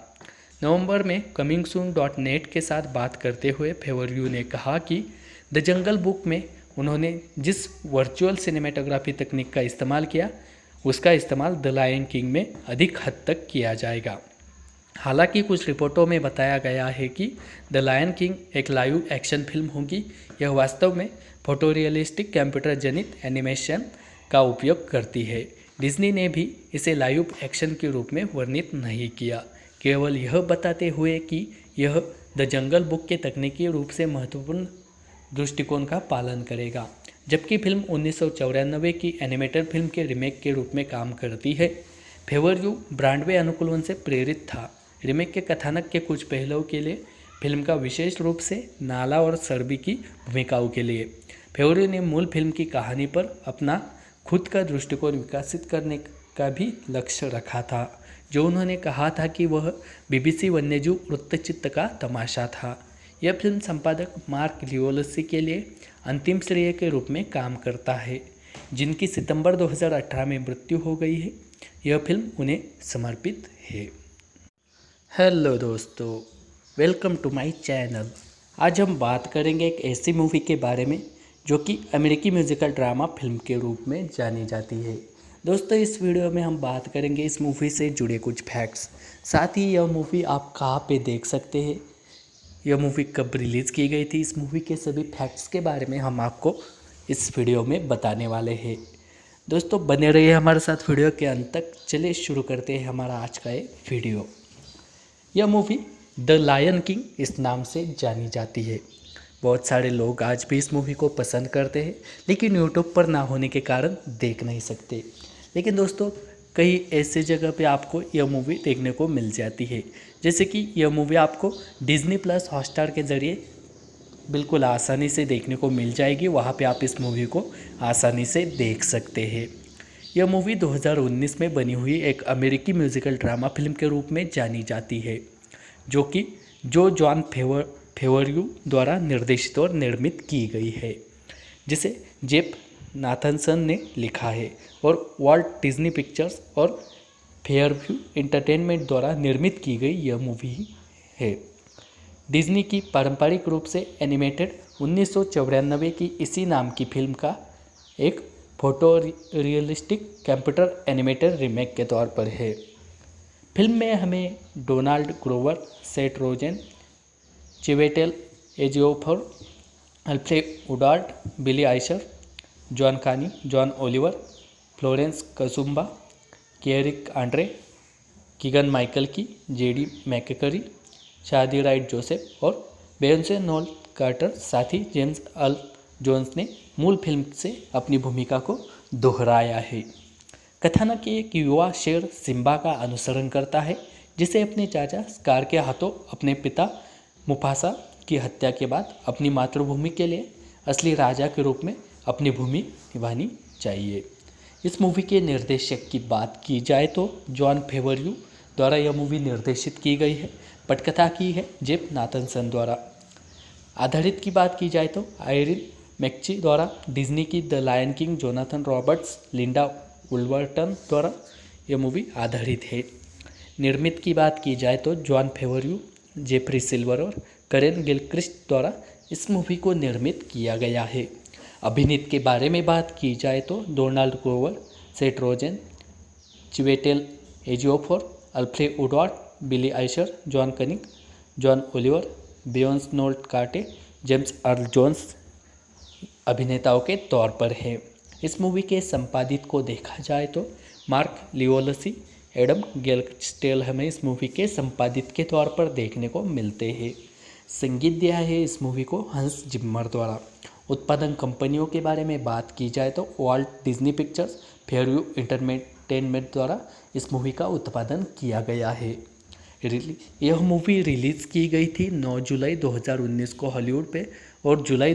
नवंबर में comingsoon.net के साथ बात करते हुए फेवरयू ने कहा कि द जंगल बुक में उन्होंने जिस वर्चुअल सिनेमेटोग्राफी तकनीक का इस्तेमाल किया, उसका इस्तेमाल द लायन किंग में अधिक हद तक किया जाएगा। हालांकि कुछ रिपोर्टों में बताया गया है कि द लायन किंग एक लाइव एक्शन फिल्म होगी। यह वास्तव में फोटोरियलिस्टिक कंप्यूटर जनित एनिमेशन का उपयोग करती है। डिज्नी ने भी इसे लाइव एक्शन के रूप में वर्णित नहीं किया, केवल यह बताते हुए कि यह द जंगल बुक के तकनीकी रूप से महत्वपूर्ण दृष्टिकोण का पालन करेगा। जबकि फिल्म 1994 की एनिमेटेड फिल्म के रीमेक के रूप में काम करती है। फेवरयू ब्रॉडवे अनुकूलन से प्रेरित था। रीमेक के कथानक के कुछ पहलुओं के लिए फिल्म का विशेष रूप से नाला और सर्बी की भूमिकाओं के लिए फेवरयू ने मूल फिल्म की कहानी पर अपना खुद का दृष्टिकोण विकसित करने का भी लक्ष्य रखा था, जो उन्होंने कहा था कि वह BBC वन्यजीव वृत्तचित्र का तमाशा था। यह फिल्म संपादक मार्क लियोलसी के लिए अंतिम श्रेय के रूप में काम करता है, जिनकी सितंबर 2018 में मृत्यु हो गई है। यह फिल्म उन्हें समर्पित है। हेलो दोस्तों, वेलकम टू माय चैनल। आज हम बात करेंगे एक ऐसी मूवी के बारे में जो कि अमेरिकी म्यूजिकल ड्रामा फिल्म के रूप में जानी जाती है। दोस्तों, इस वीडियो में हम बात करेंगे इस मूवी से जुड़े कुछ फैक्ट्स, साथ ही यह मूवी आप कहाँ पे देख सकते हैं, यह मूवी कब रिलीज़ की गई थी, इस मूवी के सभी फैक्ट्स के बारे में हम आपको इस वीडियो में बताने वाले हैं। दोस्तों, बने रहिए हमारे साथ वीडियो के अंत तक। चलिए शुरू करते हैं हमारा आज का ये वीडियो। यह मूवी द लायन किंग इस नाम से जानी जाती है। बहुत सारे लोग आज भी इस मूवी को पसंद करते हैं, लेकिन यूट्यूब पर ना होने के कारण देख नहीं सकते। लेकिन दोस्तों, कई ऐसे जगह पे आपको यह मूवी देखने को मिल जाती है, जैसे कि यह मूवी आपको डिज्नी प्लस हॉटस्टार के ज़रिए बिल्कुल आसानी से देखने को मिल जाएगी। वहाँ पे आप इस मूवी को आसानी से देख सकते हैं। यह मूवी 2019 में बनी हुई एक अमेरिकी म्यूजिकल ड्रामा फिल्म के रूप में जानी जाती है, जो कि जॉन फेवरयू द्वारा निर्देशित और निर्मित की गई है, जिसे जेफ नाथनसन ने लिखा है और वॉल्ट डिज्नी पिक्चर्स और फेयरव्यू एंटरटेनमेंट द्वारा निर्मित की गई यह मूवी है। डिज्नी की पारंपरिक रूप से एनिमेटेड 1994 की इसी नाम की फिल्म का एक photo realistic computer animated remake के तौर पर है। फिल्म में हमें Donald Glover, Seth Rogen, Chiwetel Ejiofor, Alfred Woodard, Billy Eichner, John Kani, John Oliver, Florence Kasumba, Eric Andre, Keegan Michael Key, JD McCrary, Shahadi Wright Joseph और बेयोंसे known quarter. साथ ही James earl Jones ने मूल film से अपनी भूमिका को दोहराया है। कथानक एक युवा शेर सिम्बा का अनुसरण करता है, जिसे अपने चाचा स्कार के हाथों अपने पिता मुफासा की हत्या के बाद अपनी मातृभूमि के लिए असली राजा के रूप में अपनी भूमि निभानी चाहिए। इस मूवी के निर्देशक की बात की जाए तो जॉन फेवरयू द्वारा यह मूवी निर्देशित की गई है। पटकथा की है जेफ नाथनसन द्वारा। आधारित की बात की जाए तो आयरिन मैकची द्वारा, डिज्नी की the Lion King Jonathan Roberts, Linda Woolverton द्वारा यह मूवी आधारित है। निर्मित की बात की जाए तो जॉन फेवरयू, जेफरी सिल्वर और करेन गिलक्रिस्ट द्वारा इस मूवी को निर्मित किया गया है। अभिनीत के बारे में बात की जाए तो Donald Glover, Seth Rogen, Chiwetel Ejiofor, Alfred Woodard, Billy Eichner, John cunning, John Oliver, Beyonce Knowles Carter, James earl Jones अभिनेताओं के तौर पर है। इस मूवी के संपादित को देखा जाए तो मार्क लियोलसी, एडम गेलस्टेल हमें इस मूवी के संपादित के तौर पर देखने को मिलते हैं। संगीत दिया है इस मूवी को हंस जिम्मर द्वारा। उत्पादन कंपनियों के बारे में बात की जाए तो Walt Disney pictures, Fairview entertainment द्वारा इस मूवी का उत्पादन किया गया है। यह मूवी रिलीज़ की गई थी 9 जुलाई 2019 को हॉलीवुड पे और जुलाई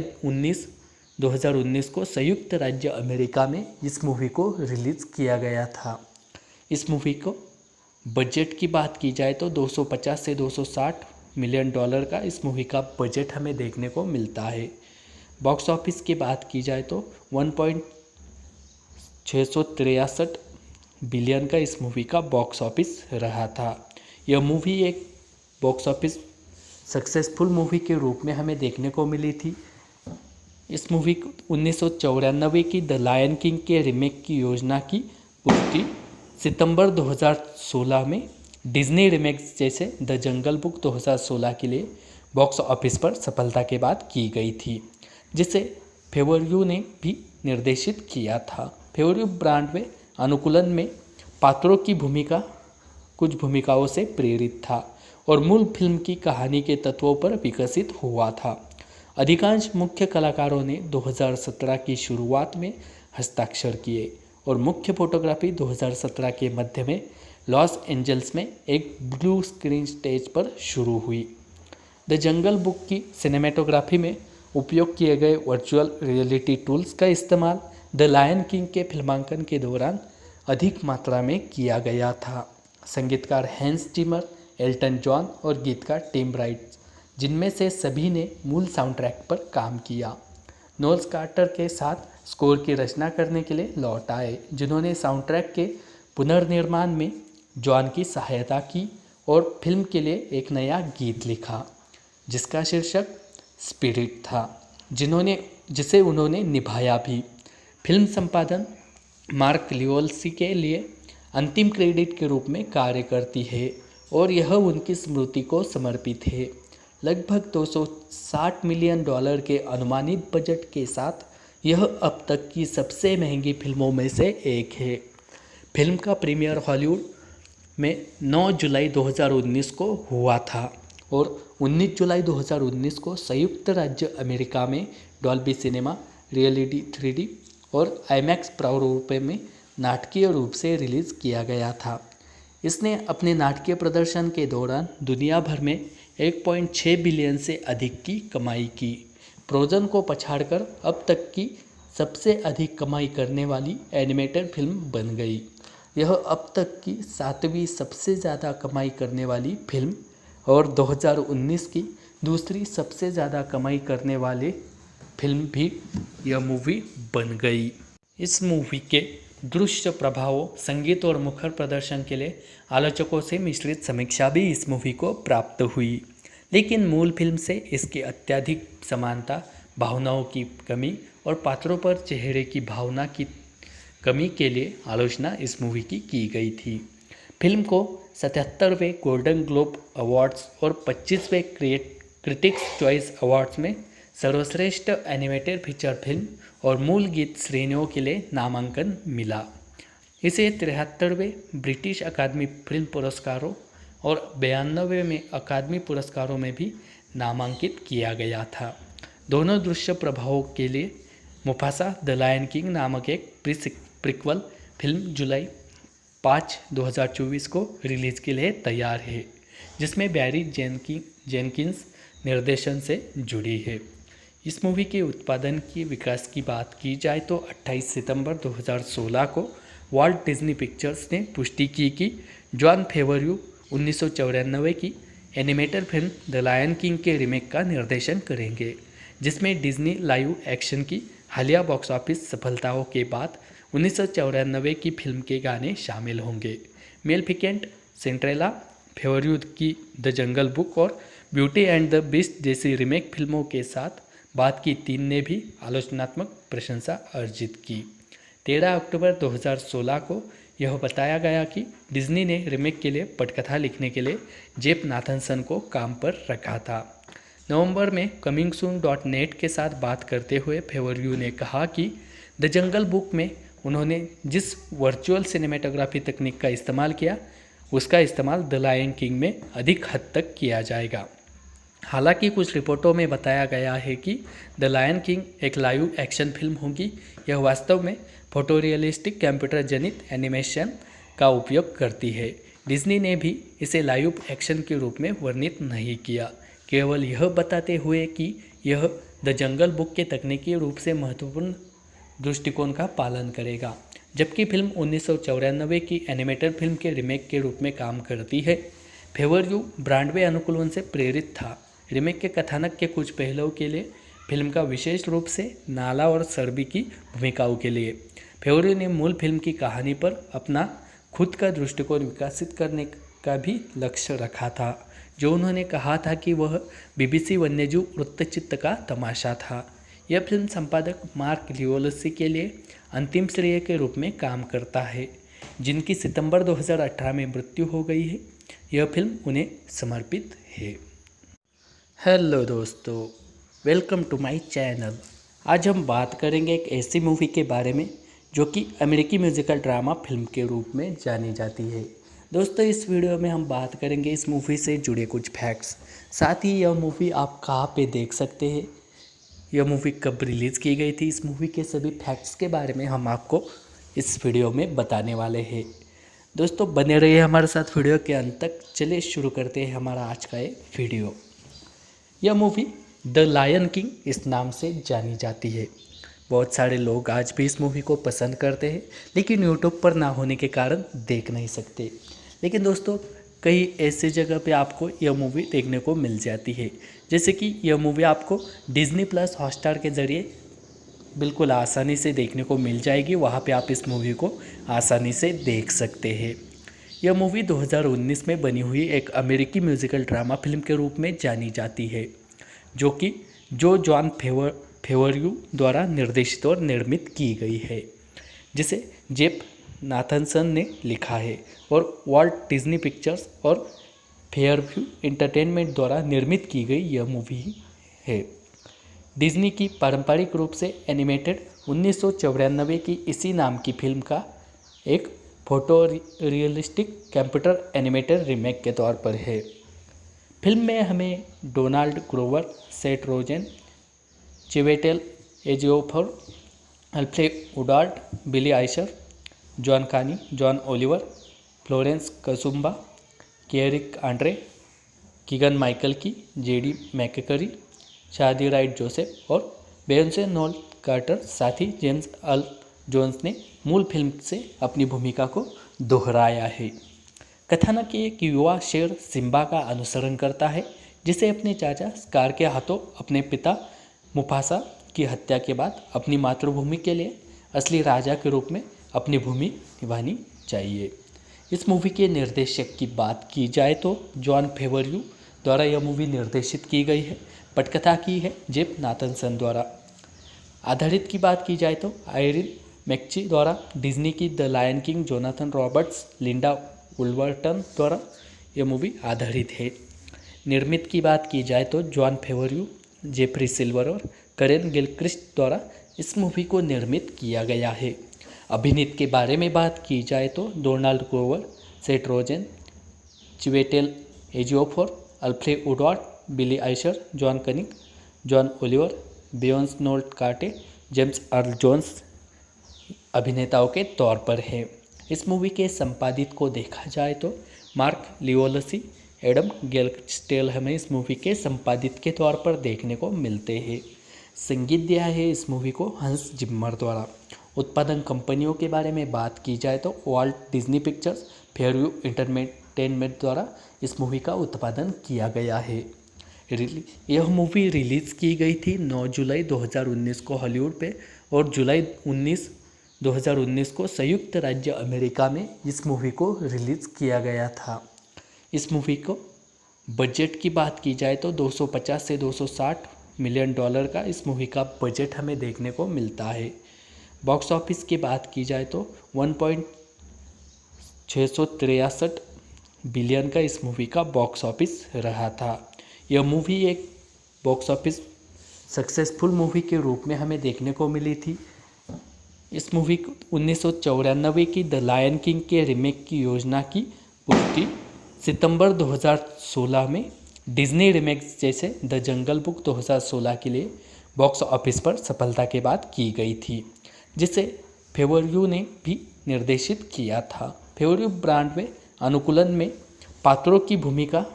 2019 को संयुक्त राज्य अमेरिका में इस मूवी को रिलीज़ किया गया था। इस मूवी को बजट की बात की जाए तो 250 से 260 मिलियन डॉलर का इस मूवी का बजट हमें देखने को मिलता है। बॉक्स ऑफिस की बात की जाए तो 1.663 बिलियन का इस मूवी का बॉक्स ऑफिस रहा था। यह मूवी एक बॉक्स ऑफिस सक्सेसफुल मूवी के रूप में हमें देखने को मिली थी। इस मूवी को 1994 की द लायन किंग के रीमेक की योजना की पुष्टि सितंबर 2016 में डिज्नी रीमेक्स जैसे द जंगल बुक 2016 के लिए बॉक्स ऑफिस पर सफलता के बाद की गई थी, जिसे फेवरयू ने भी निर्देशित किया था। फेवरयू ब्रॉडवे अनुकूलन में पात्रों की भूमिका कुछ भूमिकाओं से प्रेरित था और मूल फिल्म की कहानी के तत्वों पर विकसित हुआ था। अधिकांश मुख्य कलाकारों ने 2017 की शुरुआत में हस्ताक्षर किए और मुख्य फोटोग्राफी 2017 के मध्य में लॉस एंजल्स में एक ब्लू स्क्रीन स्टेज पर शुरू हुई। द जंगल बुक की सिनेमेटोग्राफी में उपयोग किए गए वर्चुअल रियलिटी टूल्स का इस्तेमाल द लायन किंग के फिल्मांकन के दौरान अधिक मात्रा में किया गया था। संगीतकार हैंस जिमर, एल्टन जॉन और गीतकार टिम राइट, जिनमें से सभी ने मूल साउंड ट्रैक पर काम किया, नोल्स कार्टर के साथ स्कोर की रचना करने के लिए लौट आए, जिन्होंने साउंड ट्रैक के पुनर्निर्माण में जॉन की सहायता की और फिल्म के लिए एक नया गीत लिखा जिसका शीर्षक स्पिरिट था, जिसे उन्होंने निभाया भी। फिल्म संपादन मार्क लियोलसी के लिए अंतिम क्रेडिट के रूप में कार्य करती है और यह उनकी स्मृति को समर्पित है। लगभग 260 मिलियन डॉलर के अनुमानित बजट के साथ यह अब तक की सबसे महंगी फिल्मों में से एक है। फिल्म का प्रीमियर हॉलीवुड में 9 जुलाई 2019 को हुआ था और 19 जुलाई 2019 को संयुक्त राज्य अमेरिका में डॉल्बी सिनेमा, रियलिटी 3D और आईमैक्स प्रारूप में नाटकीय रूप से रिलीज़ किया गया था। इसने अपने नाटकीय प्रदर्शन के दौरान दुनिया भर में 1.6 बिलियन से अधिक की कमाई की। फ्रोजन को पछाड़कर अब तक की सबसे अधिक कमाई करने वाली एनिमेटेड फिल्म बन गई। यह अब तक की 7वीं सबसे ज़्यादा कमाई करने वाली फिल्म और 2019 की दूसरी सबसे ज़्यादा कमाई करने वाली फिल्म भी यह मूवी बन गई। इस मूवी के दृश्य प्रभावों, संगीत और मुखर प्रदर्शन के लिए आलोचकों से मिश्रित समीक्षा भी इस मूवी को प्राप्त हुई, लेकिन मूल फिल्म से इसकी अत्यधिक समानता, भावनाओं की कमी और पात्रों पर चेहरे की भावना की कमी के लिए आलोचना इस मूवी की गई थी। फिल्म को 77वें गोल्डन ग्लोब अवार्ड्स और 25वें क्रिटिक्स चॉइस अवार्ड्स में सर्वश्रेष्ठ एनिमेटेड फीचर फिल्म और मूल गीत श्रेणियों के लिए नामांकन मिला। इसे 73वें ब्रिटिश अकादमी फिल्म पुरस्कारों और 92वें अकादमी पुरस्कारों में भी नामांकित किया गया था। दोनों दृश्य प्रभावों के लिए मुफासा द लायन किंग नामक एक प्रीक्वल फिल्म जुलाई 5, 2024 को रिलीज के लिए तैयार है, जिसमें बैरी जेनकिंस निर्देशन से जुड़ी है। इस मूवी के उत्पादन की विकास की बात की जाए तो 28 सितंबर 2016 को वॉल्ट डिज्नी पिक्चर्स ने पुष्टि की कि जॉन फेवरयू 1994 की animated film the Lion King के रीमेक का निर्देशन करेंगे, जिसमें डिज्नी लाइव एक्शन की हालिया बॉक्स ऑफिस सफलताओं के बाद 1994 की फिल्म के गाने शामिल होंगे। मेलेफिकेंट, सिंड्रेला, फेवरयू की द जंगल बुक और ब्यूटी एंड द बीस्ट जैसी रीमेक फिल्मों के साथ बाद की 3 ने भी आलोचनात्मक प्रशंसा अर्जित की। 13 अक्टूबर 2016 को यह बताया गया कि डिज्नी ने रीमेक के लिए पटकथा लिखने के लिए जेफ नाथनसन को काम पर रखा था। नवंबर में comingsoon.net के साथ बात करते हुए फेवरयू ने कहा कि द जंगल बुक में उन्होंने जिस वर्चुअल सिनेमेटोग्राफी तकनीक का इस्तेमाल किया, उसका इस्तेमाल द लायन किंग में अधिक हद तक किया जाएगा। हालांकि कुछ रिपोर्टों में बताया गया है कि द लायन किंग एक लाइव एक्शन फिल्म होगी। यह वास्तव में फोटोरियलिस्टिक कंप्यूटर जनित एनिमेशन का उपयोग करती है। डिज्नी ने भी इसे लाइव एक्शन के रूप में वर्णित नहीं किया, केवल यह बताते हुए कि यह द जंगल बुक के तकनीकी रूप से महत्वपूर्ण दृष्टिकोण का पालन करेगा। जबकि फिल्म 1994 की एनिमेटेड फिल्म के रीमेक के रूप में काम करती है। फेवरयू ब्रॉडवे अनुकूलन से प्रेरित था। रीमेक के कथानक के कुछ पहलुओं के लिए फिल्म का विशेष रूप से नाला और सर्बी की भूमिकाओं के लिए फेवरयू ने मूल फिल्म की कहानी पर अपना खुद का दृष्टिकोण विकसित करने का भी लक्ष्य रखा था, जो उन्होंने कहा था कि वह BBC वन्यजीव वृत्तचित्र का तमाशा था। यह फिल्म संपादक मार्क लियोलसी के लिए अंतिम श्रेय के रूप में काम करता है, जिनकी सितंबर 2018 में मृत्यु हो गई है। यह फिल्म उन्हें समर्पित है। हेलो दोस्तों, वेलकम टू माय चैनल। आज हम बात करेंगे एक ऐसी मूवी के बारे में जो कि अमेरिकी म्यूजिकल ड्रामा फिल्म के रूप में जानी जाती है। दोस्तों, इस वीडियो में हम बात करेंगे इस मूवी से जुड़े कुछ फैक्ट्स, साथ ही यह मूवी आप कहाँ पे देख सकते हैं, यह मूवी कब रिलीज़ की गई थी, इस मूवी के सभी फैक्ट्स के बारे में हम आपको इस वीडियो में बताने वाले हैं। दोस्तों, बने रहिए हमारे साथ वीडियो के अंत तक। चलिए शुरू करते हैं हमारा आज का ये वीडियो। यह मूवी द लायन किंग इस नाम से जानी जाती है। बहुत सारे लोग आज भी इस मूवी को पसंद करते हैं, लेकिन यूट्यूब पर ना होने के कारण देख नहीं सकते। लेकिन दोस्तों, कई ऐसे जगह पे आपको यह मूवी देखने को मिल जाती है, जैसे कि यह मूवी आपको डिज्नी प्लस हॉटस्टार के ज़रिए बिल्कुल आसानी से देखने को मिल जाएगी। वहाँ पे आप इस मूवी को आसानी से देख सकते हैं। यह मूवी 2019 में बनी हुई एक अमेरिकी म्यूजिकल ड्रामा फिल्म के रूप में जानी जाती है, जो कि जॉन फेवरयू द्वारा निर्देशित और निर्मित की गई है, जिसे जेफ नाथनसन ने लिखा है और वॉल्ट डिज्नी पिक्चर्स और फेयरव्यू एंटरटेनमेंट द्वारा निर्मित की गई यह मूवी है। डिज्नी की पारंपरिक रूप से एनिमेटेड 1994 की इसी नाम की फिल्म का एक photo realistic computer animated remake के तौर पर है। फिल्म में हमें Donald Glover, Seth Rogen, Chiwetel Ejiofor, Alfred Woodard, Billy Eichner, John Kani, John Oliver, Florence Kasumba, Eric Andre, Keegan Michael Key, JD McCrary, Shahadi Wright Joseph और बेयोंसे known quarter, साथ ही James earl Jones ने मूल film से अपनी भूमिका को दोहराया है। कथानक एक युवा शेर सिम्बा का अनुसरण करता है, जिसे अपने चाचा स्कार के हाथों अपने पिता मुफासा की हत्या के बाद अपनी मातृभूमि के लिए असली राजा के रूप में अपनी भूमि निभानी चाहिए। इस मूवी के निर्देशक की बात की जाए तो जॉन फेवरयू द्वारा यह मूवी निर्देशित की गई है। पटकथा की है जेफ नाथनसन द्वारा। आधारित की बात की जाए तो आयरिन मैकची द्वारा डिज्नी की the Lion King Jonathan Roberts, Linda Woolverton द्वारा यह मूवी आधारित है। निर्मित की बात की जाए तो जॉन फेवरयू जेफरी सिल्वर और करेन गिलक्रिस्ट द्वारा इस मूवी को निर्मित किया गया है। अभिनीत के बारे में बात की जाए तो Donald Glover, Seth Rogen, Chiwetel Ejiofor, Alfred Woodard, Billy Eichner, John cunning, John Oliver, Beyonce Knowles Carter, James earl Jones अभिनेताओं के तौर पर है। इस मूवी के संपादित को देखा जाए तो मार्क लियोलसी, एडम गेलस्टेल हमें इस मूवी के संपादित के तौर पर देखने को मिलते हैं। संगीत दिया है इस मूवी को हंस जिम्मर द्वारा। उत्पादन कंपनियों के बारे में बात की जाए तो Walt Disney pictures, Fairview entertainment द्वारा इस मूवी का उत्पादन किया गया है। यह मूवी रिलीज़ की गई थी 9 जुलाई 2019 को हॉलीवुड पे और जुलाई 2019 को संयुक्त राज्य अमेरिका में इस मूवी को रिलीज़ किया गया था। इस मूवी को बजट की बात की जाए तो 250 से 260 मिलियन डॉलर का इस मूवी का बजट हमें देखने को मिलता है। बॉक्स ऑफिस की बात की जाए तो 1.663 बिलियन का इस मूवी का बॉक्स ऑफिस रहा था। यह मूवी एक बॉक्स ऑफिस सक्सेसफुल मूवी के रूप में हमें देखने को मिली थी। इस मूवी को 1994 की द लायन किंग के रीमेक की योजना की पुष्टि सितंबर 2016 में डिज्नी रीमेक्स जैसे द जंगल बुक 2016 के लिए बॉक्स ऑफिस पर सफलता के बाद की गई थी, जिसे फेवरव्यू ने भी निर्देशित किया था। फेवरव्यू ब्रांड में अनुकूलन में पात्रों की भूमिका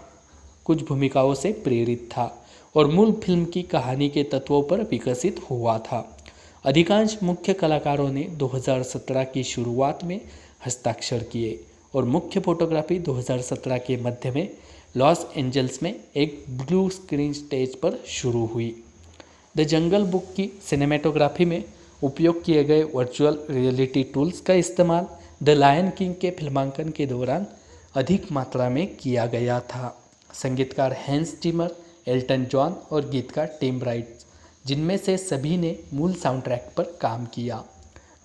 कुछ भूमिकाओं से प्रेरित था और मूल फिल्म की कहानी के तत्वों पर विकसित हुआ था। अधिकांश मुख्य कलाकारों ने 2017 की शुरुआत में हस्ताक्षर किए और मुख्य फोटोग्राफी 2017 के मध्य में लॉस एंजल्स में एक ब्लू स्क्रीन स्टेज पर शुरू हुई। द जंगल बुक की सिनेमेटोग्राफी में उपयोग किए गए वर्चुअल रियलिटी टूल्स का इस्तेमाल द लायन किंग के फिल्मांकन के दौरान अधिक मात्रा में किया गया था। संगीतकार हैंस जिमर, एल्टन जॉन और गीतकार टिम राइट, जिनमें से सभी ने मूल साउंड ट्रैक पर काम किया,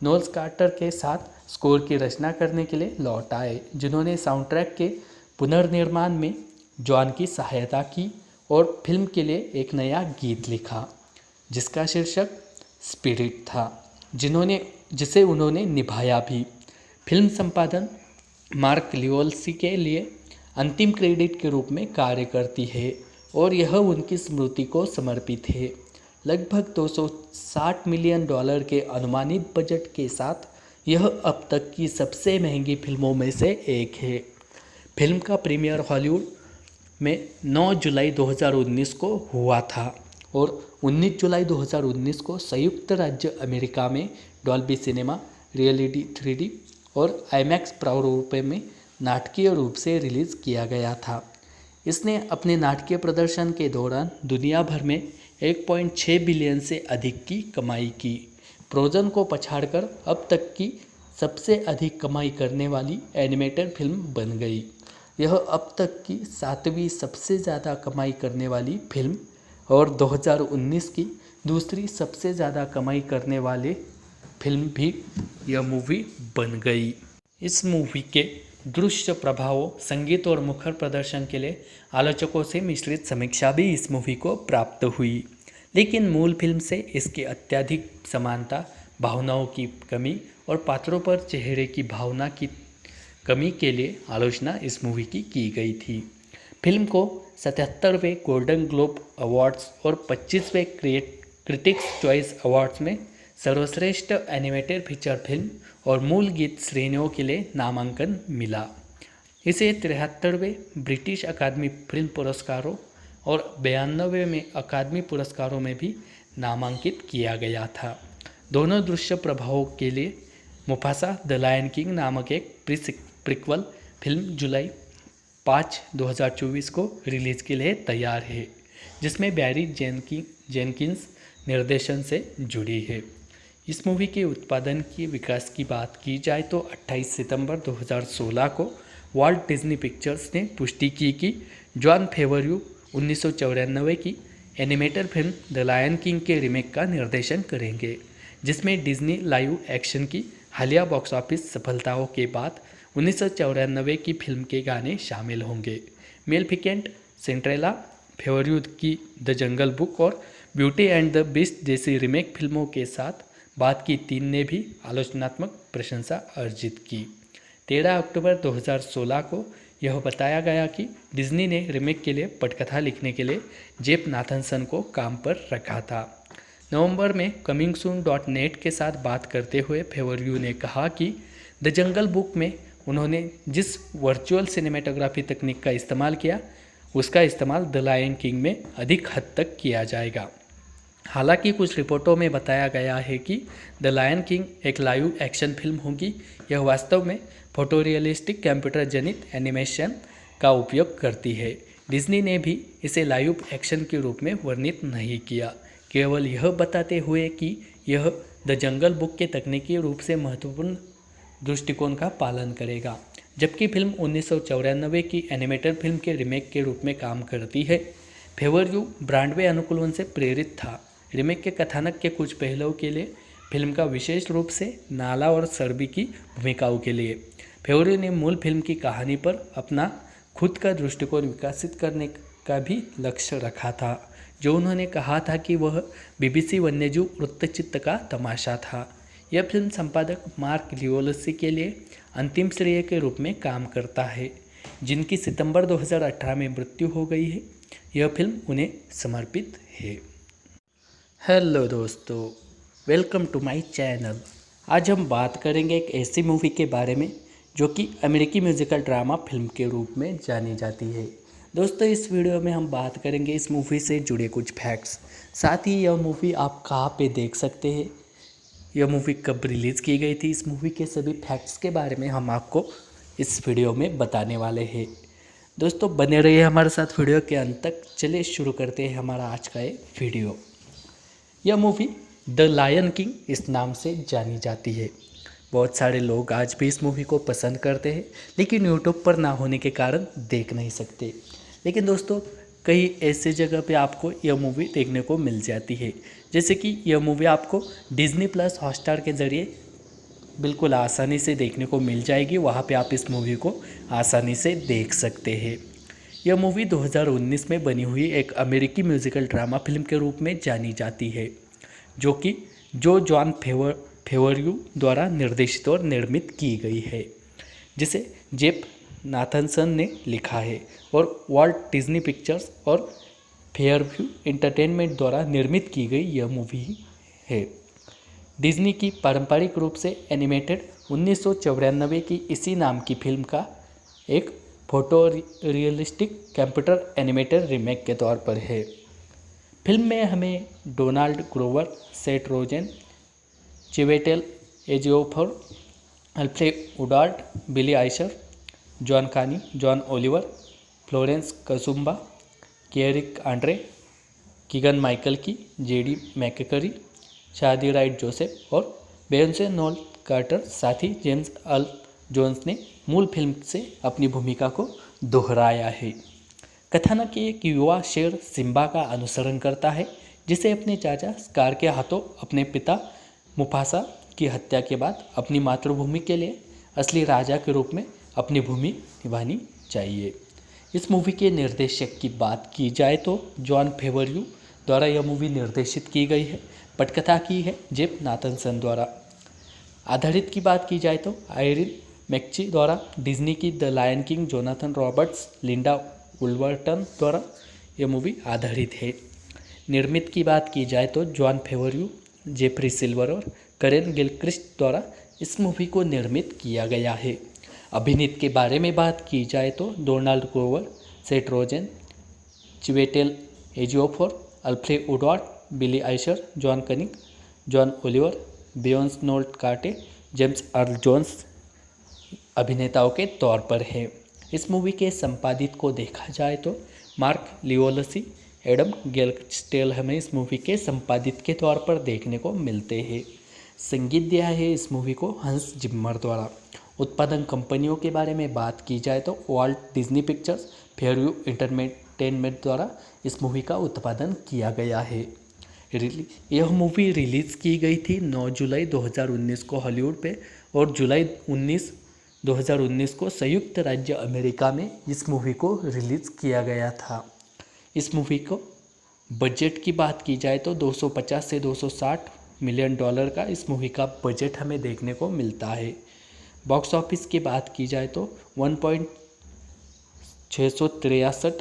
नोल्स कार्टर के साथ स्कोर की रचना करने के लिए लौट आए, जिन्होंने साउंड ट्रैक के पुनर्निर्माण में जॉन की सहायता की और फिल्म के लिए एक नया गीत लिखा जिसका शीर्षक स्पिरिट था, जिसे उन्होंने निभाया भी। फिल्म संपादन मार्क लियोलसी के लिए अंतिम क्रेडिट के रूप में कार्य करती है और यह उनकी स्मृति को समर्पित है। लगभग 260 मिलियन डॉलर के अनुमानित बजट के साथ यह अब तक की सबसे महंगी फिल्मों में से एक है। फिल्म का प्रीमियर हॉलीवुड में 9 जुलाई 2019 को हुआ था और 19 जुलाई 2019 को संयुक्त राज्य अमेरिका में डॉल्बी सिनेमा, रियलिटी 3D और आईमैक्स प्रारूप में नाटकीय रूप से रिलीज़ किया गया था। इसने अपने नाटकीय प्रदर्शन के दौरान दुनिया भर में 1.6 बिलियन से अधिक की कमाई की। फ्रोजन को पछाड़कर अब तक की सबसे अधिक कमाई करने वाली एनिमेटेड फिल्म बन गई। यह अब तक की 7वीं सबसे ज़्यादा कमाई करने वाली फिल्म और 2019 की दूसरी सबसे ज़्यादा कमाई करने वाली फिल्म भी यह मूवी बन गई। इस मूवी के दृश्य प्रभावों, संगीत और मुखर प्रदर्शन के लिए आलोचकों से मिश्रित समीक्षा भी इस मूवी को प्राप्त हुई, लेकिन मूल फिल्म से इसकी अत्यधिक समानता, भावनाओं की कमी और पात्रों पर चेहरे की भावना की कमी के लिए आलोचना इस मूवी की गई थी। फिल्म को 77वें गोल्डन ग्लोब अवार्ड्स और 25वें क्रिटिक्स चॉइस अवार्ड्स में सर्वश्रेष्ठ एनिमेटेड फीचर फिल्म और मूल गीत श्रेणियों के लिए नामांकन मिला। इसे 73वें ब्रिटिश अकादमी फिल्म पुरस्कारों और 92वें में अकादमी पुरस्कारों में भी नामांकित किया गया था। दोनों दृश्य प्रभावों के लिए मुफासा द लायन किंग नामक एक प्रीक्वल फिल्म जुलाई 5, 2024 को रिलीज़ के लिए तैयार है, जिसमें बैरी जेनकिंस निर्देशन से जुड़ी है। इस मूवी के उत्पादन की विकास की बात की जाए तो 28 सितंबर 2016 को वाल्ट डिज्नी पिक्चर्स ने पुष्टि की कि जॉन फेवरव्यू 1994 की animated film the Lion King के रीमेक का निर्देशन करेंगे, जिसमें डिज्नी लाइव एक्शन की हालिया बॉक्स ऑफिस सफलताओं के बाद 1994 की फिल्म के गाने शामिल होंगे। मेलेफिकेंट, सिंड्रेला, फेवरयू की द जंगल बुक और ब्यूटी एंड द बीस्ट जैसी रीमेक फिल्मों के साथ बात की टीम ने भी आलोचनात्मक प्रशंसा अर्जित की। 13 अक्टूबर 2016 को यह बताया गया कि डिज्नी ने रीमेक के लिए पटकथा लिखने के लिए जेफ नाथनसन को काम पर रखा था। नवंबर में comingsoon.net के साथ बात करते हुए फेवरयू ने कहा कि द जंगल बुक में उन्होंने जिस वर्चुअल सिनेमेटोग्राफी तकनीक का इस्तेमाल किया उसका इस्तेमाल द लायन किंग में अधिक हद तक किया जाएगा। हालांकि कुछ रिपोर्टों में बताया गया है कि द लायन किंग एक लाइव एक्शन फिल्म होगी। यह वास्तव में फोटोरियलिस्टिक कंप्यूटर जनित एनिमेशन का उपयोग करती है। डिज्नी ने भी इसे लाइव एक्शन के रूप में वर्णित नहीं किया, केवल यह बताते हुए कि यह द जंगल बुक के तकनीकी रूप से महत्वपूर्ण दृष्टिकोण का पालन करेगा। जबकि फिल्म 1994 की एनिमेटेड फिल्म के रीमेक के रूप में काम करती है। फेवरयू ब्रॉडवे अनुकूलन से प्रेरित था। रीमेक के कथानक के कुछ पहलुओं के लिए फिल्म का विशेष रूप से नाला और सर्बी की भूमिकाओं के लिए फेवरयू ने मूल फिल्म की कहानी पर अपना खुद का दृष्टिकोण विकसित करने का भी लक्ष्य रखा था, जो उन्होंने कहा था कि वह BBC वन्यजीव वृत्तचित्र का तमाशा था। यह फिल्म संपादक मार्क लियोलसी के लिए अंतिम श्रेय के रूप में काम करता है, जिनकी सितंबर 2018 में मृत्यु हो गई है। यह फिल्म उन्हें समर्पित है। हेलो दोस्तों, वेलकम टू माय चैनल। आज हम बात करेंगे एक ऐसी मूवी के बारे में जो कि अमेरिकी म्यूजिकल ड्रामा फिल्म के रूप में जानी जाती है। दोस्तों, इस वीडियो में हम बात करेंगे इस मूवी से जुड़े कुछ फैक्ट्स, साथ ही यह मूवी आप कहाँ पे देख सकते हैं, यह मूवी कब रिलीज़ की गई थी, इस मूवी के सभी फैक्ट्स के बारे में हम आपको इस वीडियो में बताने वाले हैं। दोस्तों, बने रहिए हमारे साथ वीडियो के अंत तक। चलिए शुरू करते हैं हमारा आज का ये वीडियो। यह मूवी द लायन किंग इस नाम से जानी जाती है। बहुत सारे लोग आज भी इस मूवी को पसंद करते हैं, लेकिन यूट्यूब पर ना होने के कारण देख नहीं सकते। लेकिन दोस्तों, कई ऐसे जगह पे आपको यह मूवी देखने को मिल जाती है, जैसे कि यह मूवी आपको डिज्नी प्लस हॉटस्टार के ज़रिए बिल्कुल आसानी से देखने को मिल जाएगी। वहाँ पे आप इस मूवी को आसानी से देख सकते हैं। यह मूवी 2019 में बनी हुई एक अमेरिकी म्यूजिकल ड्रामा फिल्म के रूप में जानी जाती है, जो कि जॉन फेवरयू द्वारा निर्देशित और निर्मित की गई है, जिसे जेफ नाथनसन ने लिखा है और वॉल्ट डिज्नी पिक्चर्स और फेयरव्यू एंटरटेनमेंट द्वारा निर्मित की गई यह मूवी है। डिज्नी की पारंपरिक रूप से एनिमेटेड 1994 की इसी नाम की फिल्म का एक photo realistic computer animated remake के तौर पर है। फिल्म में हमें Donald Glover, Seth Rogen, Chiwetel Ejiofor, Alfred Woodard, Billy Eichner, John Kani, John Oliver, Florence Kasumba, Eric Andre, Keegan Michael Key, JD McCrary, Shahadi Wright Joseph और बेयोंसे known quarter, साथ ही James earl Jones ने मूल film से अपनी भूमिका को दोहराया है। कथानक एक युवा शेर सिम्बा का अनुसरण करता है, जिसे अपने चाचा स्कार के हाथों अपने पिता मुफासा की हत्या के बाद अपनी मातृभूमि के लिए असली राजा के रूप में अपनी भूमि निभानी चाहिए। इस मूवी के निर्देशक की बात की जाए तो जॉन फेवरयू द्वारा यह मूवी निर्देशित की गई है। पटकथा की है जेफ नाथनसन द्वारा। आधारित की बात की जाए तो आयरिन मैकची द्वारा डिज्नी की the Lion King Jonathan Roberts, Linda Woolverton द्वारा यह मूवी आधारित है। निर्मित की बात की जाए तो जॉन फेवरयू, जेफरी सिल्वर और करेन गिलक्रिस्ट द्वारा इस मूवी को निर्मित किया गया है। अभिनीत के बारे में बात की जाए तो Donald Glover, Seth Rogen, Chiwetel Ejiofor, Alfred Woodard, Billy Eichner, John cunning, John Oliver, Beyonce Knowles Carter, James earl Jones अभिनेताओं के तौर पर है। इस मूवी के संपादित को देखा जाए तो मार्क लियोलसी, एडम गेलस्टेल हमें इस मूवी के संपादित के तौर पर देखने को मिलते हैं। संगीत दिया है इस मूवी को हंस जिम्मर द्वारा। उत्पादन कंपनियों के बारे में बात की जाए तो Walt Disney pictures, Fairview entertainment द्वारा इस मूवी का उत्पादन किया गया है। यह मूवी रिलीज़ की गई थी 9 जुलाई 2019 को हॉलीवुड पे और जुलाई 2019 को संयुक्त राज्य अमेरिका में इस मूवी को रिलीज़ किया गया था। इस मूवी को बजट की बात की जाए तो 250 से 260 मिलियन डॉलर का इस मूवी का बजट हमें देखने को मिलता है। बॉक्स ऑफिस की बात की जाए तो 1.663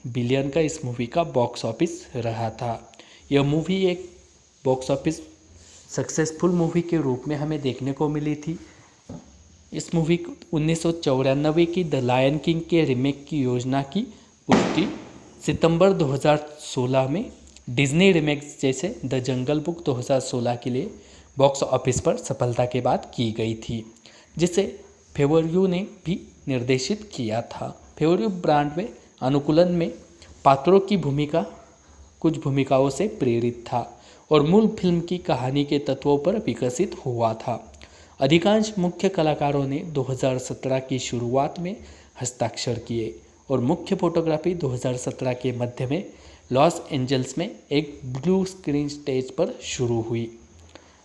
बिलियन का इस मूवी का बॉक्स ऑफिस रहा था। यह मूवी एक बॉक्स ऑफिस सक्सेसफुल मूवी के रूप में हमें देखने को मिली थी। इस मूवी को 1994 की द लायन किंग के रीमेक की योजना की पुष्टि सितंबर 2016 में डिज्नी रीमेक्स जैसे द जंगल बुक 2016 के लिए बॉक्स ऑफिस पर सफलता के बाद की गई थी, जिसे फेवरयू ने भी निर्देशित किया था। फेवरयू ब्रांड में अनुकूलन में पात्रों की भूमिका कुछ भूमिकाओं से प्रेरित था और मूल फिल्म की कहानी के तत्वों पर विकसित हुआ था। अधिकांश मुख्य कलाकारों ने 2017 की शुरुआत में हस्ताक्षर किए और मुख्य फोटोग्राफी 2017 के मध्य में लॉस एंजल्स में एक ब्लू स्क्रीन स्टेज पर शुरू हुई।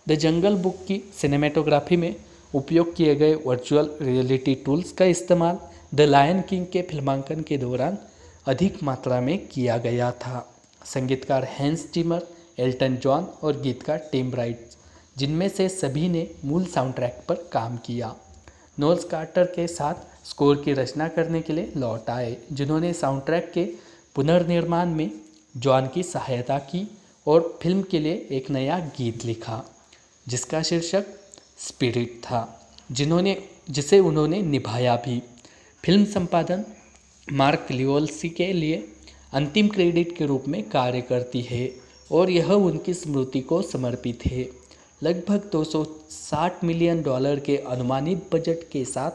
द जंगल बुक की सिनेमेटोग्राफी में उपयोग किए गए वर्चुअल रियलिटी टूल्स का इस्तेमाल द लायन किंग के फिल्मांकन के दौरान अधिक मात्रा में किया गया था। संगीतकार हैंस जिमर, एल्टन जॉन और गीतकार टिम राइट, जिनमें से सभी ने मूल साउंड ट्रैक पर काम किया, नोल्स कार्टर के साथ स्कोर की रचना करने के लिए लौट आए, जिन्होंने साउंड ट्रैक के पुनर्निर्माण में जॉन की सहायता की और फिल्म के लिए एक नया गीत लिखा जिसका शीर्षक स्पिरिट था, जिसे उन्होंने निभाया भी। फिल्म संपादन मार्क लियोल्सी के लिए अंतिम क्रेडिट के रूप में कार्य करती है और यह उनकी स्मृति को समर्पित है। लगभग 260 मिलियन डॉलर के अनुमानित बजट के साथ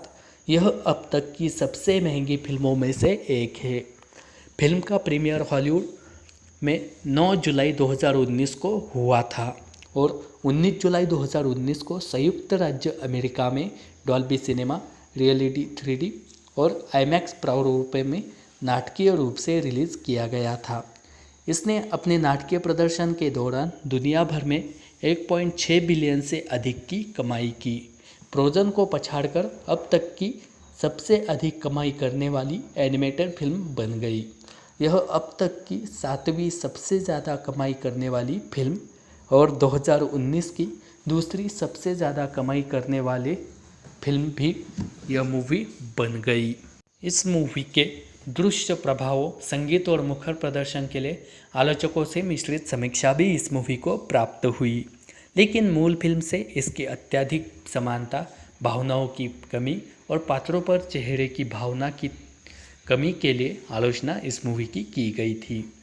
यह अब तक की सबसे महंगी फिल्मों में से एक है। फिल्म का प्रीमियर हॉलीवुड में 9 जुलाई 2019 को हुआ था और 19 जुलाई 2019 को संयुक्त राज्य अमेरिका में डॉल्बी सिनेमा, रियलिटी 3D और आईमैक्स प्रारूप में नाटकीय रूप से रिलीज़ किया गया था। इसने अपने नाटकीय प्रदर्शन के दौरान दुनिया भर में 1.6 बिलियन से अधिक की कमाई की। फ्रोजन को पछाड़कर अब तक की सबसे अधिक कमाई करने वाली एनिमेटेड फिल्म बन गई। यह अब तक की 7वीं सबसे ज़्यादा कमाई करने वाली फिल्म और 2019 की दूसरी सबसे ज़्यादा कमाई करने वाले फिल्म भी यह मूवी बन गई। इस मूवी के दृश्य प्रभावों, संगीत और मुखर प्रदर्शन के लिए आलोचकों से मिश्रित समीक्षा भी इस मूवी को प्राप्त हुई, लेकिन मूल फिल्म से इसकी अत्यधिक समानता, भावनाओं की कमी और पात्रों पर चेहरे की भावना की कमी के लिए आलोचना इस मूवी की गई थी।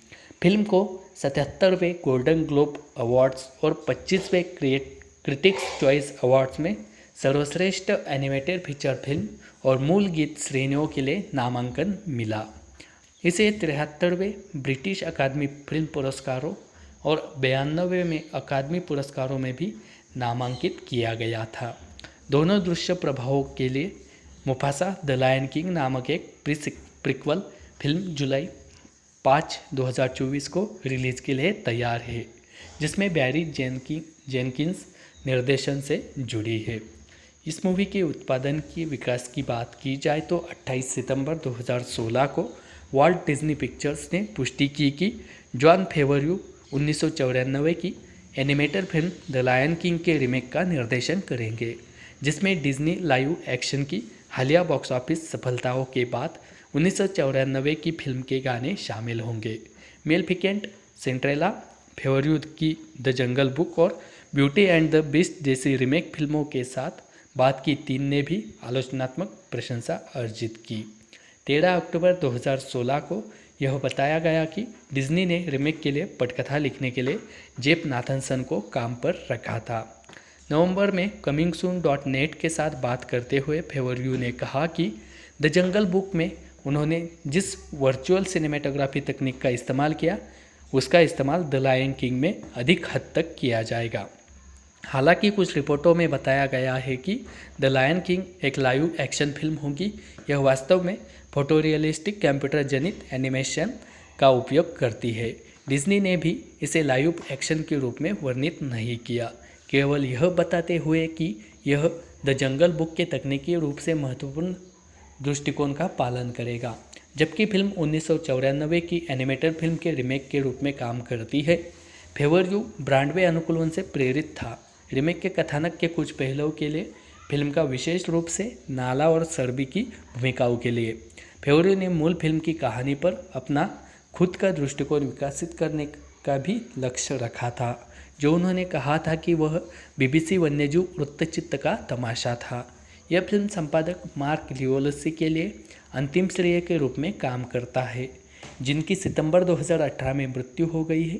फिल्म को 77वें गोल्डन ग्लोब अवार्ड्स और 25वें क्रिटिक्स चॉइस अवार्ड्स में सर्वश्रेष्ठ एनिमेटेड फीचर फिल्म और मूल गीत श्रेणियों के लिए नामांकन मिला। इसे 73वें ब्रिटिश अकादमी फिल्म पुरस्कारों और 92वें अकादमी पुरस्कारों में भी नामांकित किया गया था। दोनों दृश्य प्रभावों के लिए मुफासा द लायन किंग नामक एक प्रीक्वल फिल्म जुलाई 5, 2024 को रिलीज़ के लिए तैयार है, जिसमें बैरी जेनकिंस निर्देशन से जुड़ी है। इस मूवी के उत्पादन की विकास की बात की जाए तो 28 सितंबर 2016 को वॉल्ट डिज्नी पिक्चर्स ने पुष्टि की कि जॉन फेवरयू 1994 की animated film the Lion King के रीमेक का निर्देशन करेंगे, जिसमें डिज्नी लाइव एक्शन की हालिया बॉक्स ऑफिस सफलताओं के बाद 1994 की फिल्म के गाने शामिल होंगे। मेलेफिकेंट, सिंड्रेला, फेवरयू की द जंगल बुक और ब्यूटी एंड द बीस्ट जैसी रीमेक फिल्मों के साथ बाद की 3 ने भी आलोचनात्मक प्रशंसा अर्जित की। 13 अक्टूबर 2016 को यह बताया गया कि डिज्नी ने रीमेक के लिए पटकथा लिखने के लिए जेफ नाथनसन को काम पर रखा था। नवंबर में comingsoon.net के साथ बात करते हुए फेवरयू ने कहा कि द जंगल बुक में उन्होंने जिस वर्चुअल सिनेमेटोग्राफी तकनीक का इस्तेमाल किया, उसका इस्तेमाल द लायन किंग में अधिक हद तक किया जाएगा। हालांकि कुछ रिपोर्टों में बताया गया है कि द लायन किंग एक लाइव एक्शन फिल्म होगी। यह वास्तव में फोटोरियलिस्टिक कंप्यूटर जनित एनिमेशन का उपयोग करती है। डिज्नी ने भी इसे लाइव एक्शन के रूप में वर्णित नहीं किया, केवल यह बताते हुए कि यह द जंगल बुक के तकनीकी रूप से महत्वपूर्ण दृष्टिकोण का पालन करेगा। जबकि फिल्म 1994 की एनिमेटेड फिल्म के रीमेक के रूप में काम करती है। फेवर यू ब्रॉडवे अनुकूलन से प्रेरित था। रीमेक के कथानक के कुछ पहलुओं के लिए फिल्म का विशेष रूप से नाला और सर्बी की भूमिकाओं के लिए फेवर यू ने मूल फिल्म की कहानी पर अपना खुद का दृष्टिकोण विकसित करने का भी लक्ष्य रखा था, जो उन्होंने कहा था कि वह बीबीसी वन्यजीव वृत्तचित्र का तमाशा था। यह फिल्म संपादक मार्क लियोलसी के लिए अंतिम श्रेय के रूप में काम करता है, जिनकी सितंबर 2018 में मृत्यु हो गई है।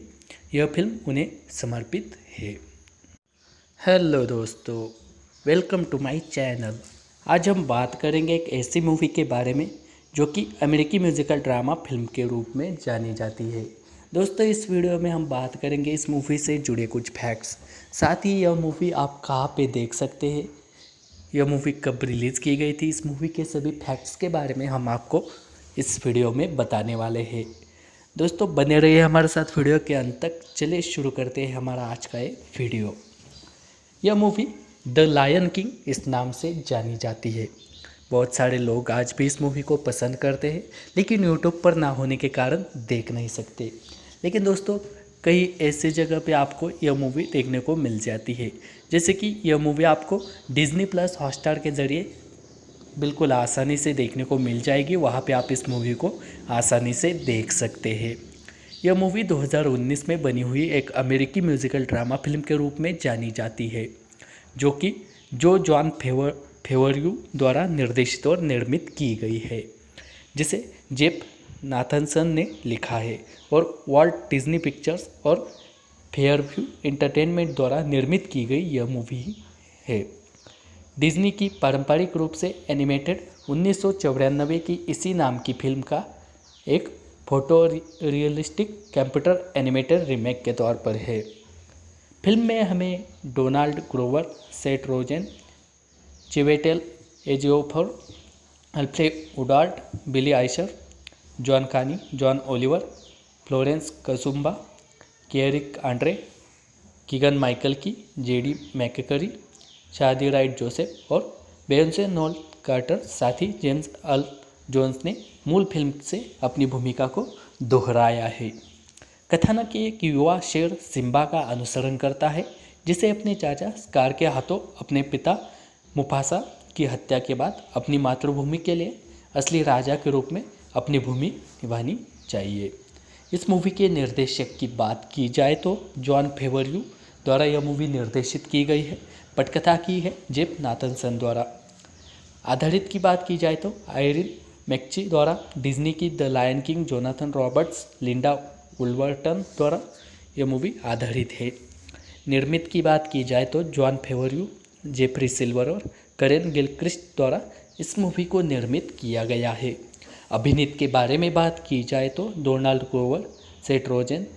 यह फिल्म उन्हें समर्पित है। हेलो दोस्तों, वेलकम टू माय चैनल। आज हम बात करेंगे एक ऐसी मूवी के बारे में जो कि अमेरिकी म्यूजिकल ड्रामा फिल्म के रूप में जानी जाती है। दोस्तों, इस वीडियो में हम बात करेंगे इस मूवी से जुड़े कुछ फैक्ट्स, साथ ही यह मूवी आप कहाँ पे देख सकते हैं, यह मूवी कब रिलीज़ की गई थी, इस मूवी के सभी फैक्ट्स के बारे में हम आपको इस वीडियो में बताने वाले हैं। दोस्तों, बने रहिए हमारे साथ वीडियो के अंत तक। चलिए शुरू करते हैं हमारा आज का ये वीडियो। यह मूवी द लायन किंग इस नाम से जानी जाती है। बहुत सारे लोग आज भी इस मूवी को पसंद करते हैं, लेकिन यूट्यूब पर ना होने के कारण देख नहीं सकते। लेकिन दोस्तों, कई ऐसे जगह पे आपको यह मूवी देखने को मिल जाती है, जैसे कि यह मूवी आपको डिज्नी प्लस हॉटस्टार के ज़रिए बिल्कुल आसानी से देखने को मिल जाएगी। वहाँ पे आप इस मूवी को आसानी से देख सकते हैं। यह मूवी 2019 में बनी हुई एक अमेरिकी म्यूजिकल ड्रामा फिल्म के रूप में जानी जाती है, जो कि जॉन फेवरयू द्वारा निर्देशित और निर्मित की गई है, जिसे जेफ नाथनसन ने लिखा है और वॉल्ट डिज्नी पिक्चर्स और फेयरव्यू एंटरटेनमेंट द्वारा निर्मित की गई यह मूवी है। डिज्नी की पारंपरिक रूप से एनिमेटेड 1994 की इसी नाम की फिल्म का एक photo realistic computer animated remake के तौर पर है। फिल्म में हमें Donald Glover, Seth Rogen, Chiwetel Ejiofor, Alfred Woodard, Billy Eichner, John Kani, John Oliver, Florence Kasumba, Eric Andre, Keegan Michael Key, JD McCrary, Shahadi Wright Joseph और बेयोंसे known quarter, साथ ही James earl Jones ने मूल film से अपनी भूमिका को दोहराया है। कथानक एक युवा शेर सिम्बा का अनुसरण करता है, जिसे अपने चाचा स्कार के हाथों अपने पिता मुफासा की हत्या के बाद अपनी मातृभूमि के लिए असली राजा के रूप में अपनी भूमि निभानी चाहिए। इस मूवी के निर्देशक की बात की जाए तो जॉन फेवरयू द्वारा यह मूवी निर्देशित की गई है। पटकथा की है जेफ नाथनसन द्वारा। आधारित की बात की जाए तो आयरिन मैकची द्वारा डिज्नी की the Lion King Jonathan Roberts, Linda Woolverton द्वारा यह मूवी आधारित है। निर्मित की बात की जाए तो जॉन फेवरयू, जेफरी सिल्वर और करेन गिलक्रिस्ट द्वारा इस मूवी को निर्मित किया गया है। अभिनीत के बारे में बात की जाए तो Donald Glover, Seth Rogen,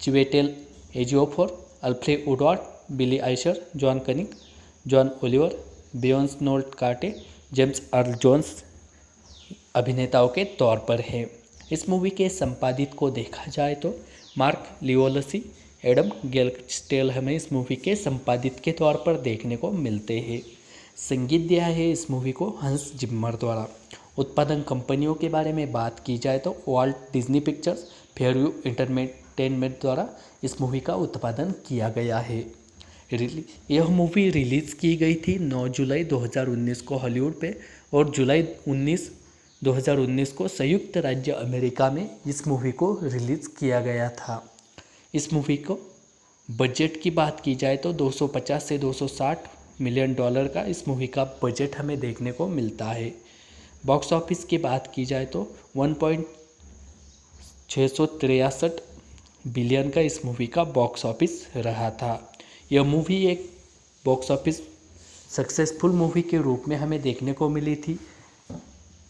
Chiwetel Ejiofor, Alfred Woodard, Billy Eichner, John cunning, John Oliver, Beyonce Knowles Carter, James earl Jones अभिनेताओं के तौर पर है। इस मूवी के संपादित को देखा जाए तो मार्क लियोलसी, एडम गेलस्टेल हमें इस मूवी के संपादित के तौर पर देखने को मिलते हैं। संगीत दिया है इस मूवी को हंस जिम्मर द्वारा। उत्पादन कंपनियों के बारे में बात की जाए तो Walt Disney pictures, Fairview entertainment द्वारा इस मूवी का उत्पादन किया गया है। यह मूवी रिलीज़ की गई थी 9 जुलाई 2019 को हॉलीवुड पे और जुलाई 2019 को संयुक्त राज्य अमेरिका में इस मूवी को रिलीज़ किया गया था। इस मूवी को बजट की बात की जाए तो 250 से 260 मिलियन डॉलर का इस मूवी का बजट हमें देखने को मिलता है। बॉक्स ऑफिस की बात की जाए तो 1.663 बिलियन का इस मूवी का बॉक्स ऑफिस रहा था। यह मूवी एक बॉक्स ऑफिस सक्सेसफुल मूवी के रूप में हमें देखने को मिली थी।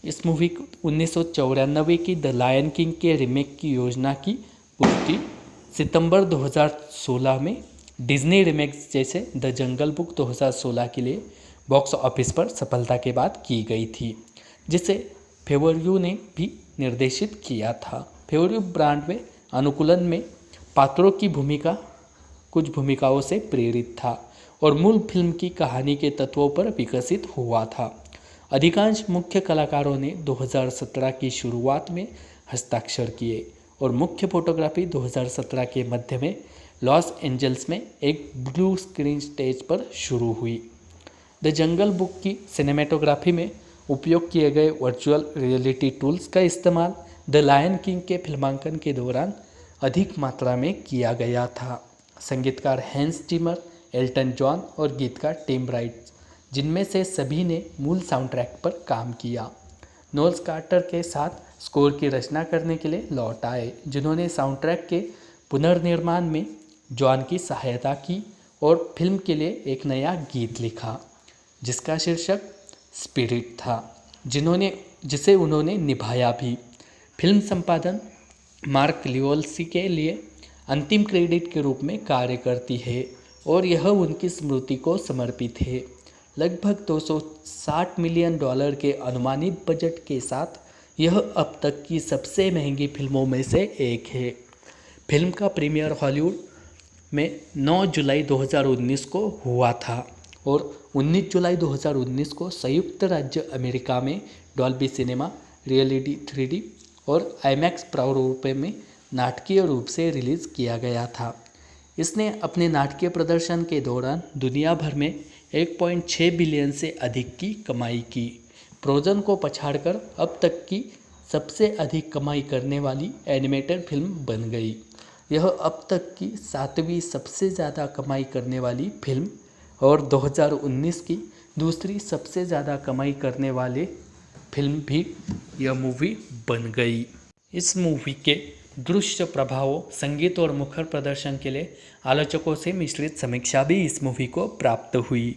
इस मूवी को 1994 की द लायन किंग के रीमेक की योजना की पुष्टि सितंबर 2016 में डिज्नी रीमेक्स जैसे द जंगल बुक 2016 के लिए बॉक्स ऑफिस पर सफलता के बाद की गई थी, जिसे फेवरयू ने भी निर्देशित किया था। फेवरयू ब्रॉडवे अनुकूलन में पात्रों की भूमिका कुछ भूमिकाओं से प्रेरित था और मूल फिल्म की कहानी के तत्वों पर विकसित हुआ था। अधिकांश मुख्य कलाकारों ने 2017 की शुरुआत में हस्ताक्षर किए और मुख्य फोटोग्राफी 2017 के मध्य में लॉस एंजल्स में एक ब्लू स्क्रीन स्टेज पर शुरू हुई। द जंगल बुक की सिनेमेटोग्राफी में उपयोग किए गए वर्चुअल रियलिटी टूल्स का इस्तेमाल द लायन किंग के फिल्मांकन के दौरान अधिक मात्रा में किया गया था। संगीतकार हैंस जिमर, एल्टन जॉन और गीतकार टिम राइट, जिनमें से सभी ने मूल साउंड ट्रैक पर काम किया, नोल्स कार्टर के साथ स्कोर की रचना करने के लिए लौट आए, जिन्होंने साउंड ट्रैक के पुनर्निर्माण में जॉन की सहायता की और फिल्म के लिए एक नया गीत लिखा जिसका शीर्षक स्पिरिट था, जिसे उन्होंने निभाया भी। फिल्म संपादन मार्क लियोल्सी के लिए अंतिम क्रेडिट के रूप में कार्य करती है और यह उनकी स्मृति को समर्पित है। लगभग 260 मिलियन डॉलर के अनुमानित बजट के साथ यह अब तक की सबसे महंगी फिल्मों में से एक है। फिल्म का प्रीमियर हॉलीवुड में 9 जुलाई 2019 को हुआ था और 19 जुलाई 2019 को संयुक्त राज्य अमेरिका में डॉल्बी सिनेमा, रियलिटी 3D और आईमैक्स प्रारूप में नाटकीय रूप से रिलीज़ किया गया था। इसने अपने नाटकीय प्रदर्शन के दौरान दुनिया भर में 1.6 बिलियन से अधिक की कमाई की। फ्रोजन को पछाड़कर अब तक की सबसे अधिक कमाई करने वाली एनिमेटेड फिल्म बन गई। यह अब तक की 7वीं सबसे ज़्यादा कमाई करने वाली फिल्म और 2019 की दूसरी सबसे ज़्यादा कमाई करने वाले फिल्म भी यह मूवी बन गई। इस मूवी के दृश्य प्रभावों, संगीत और मुखर प्रदर्शन के लिए आलोचकों से मिश्रित समीक्षा भी इस मूवी को प्राप्त हुई,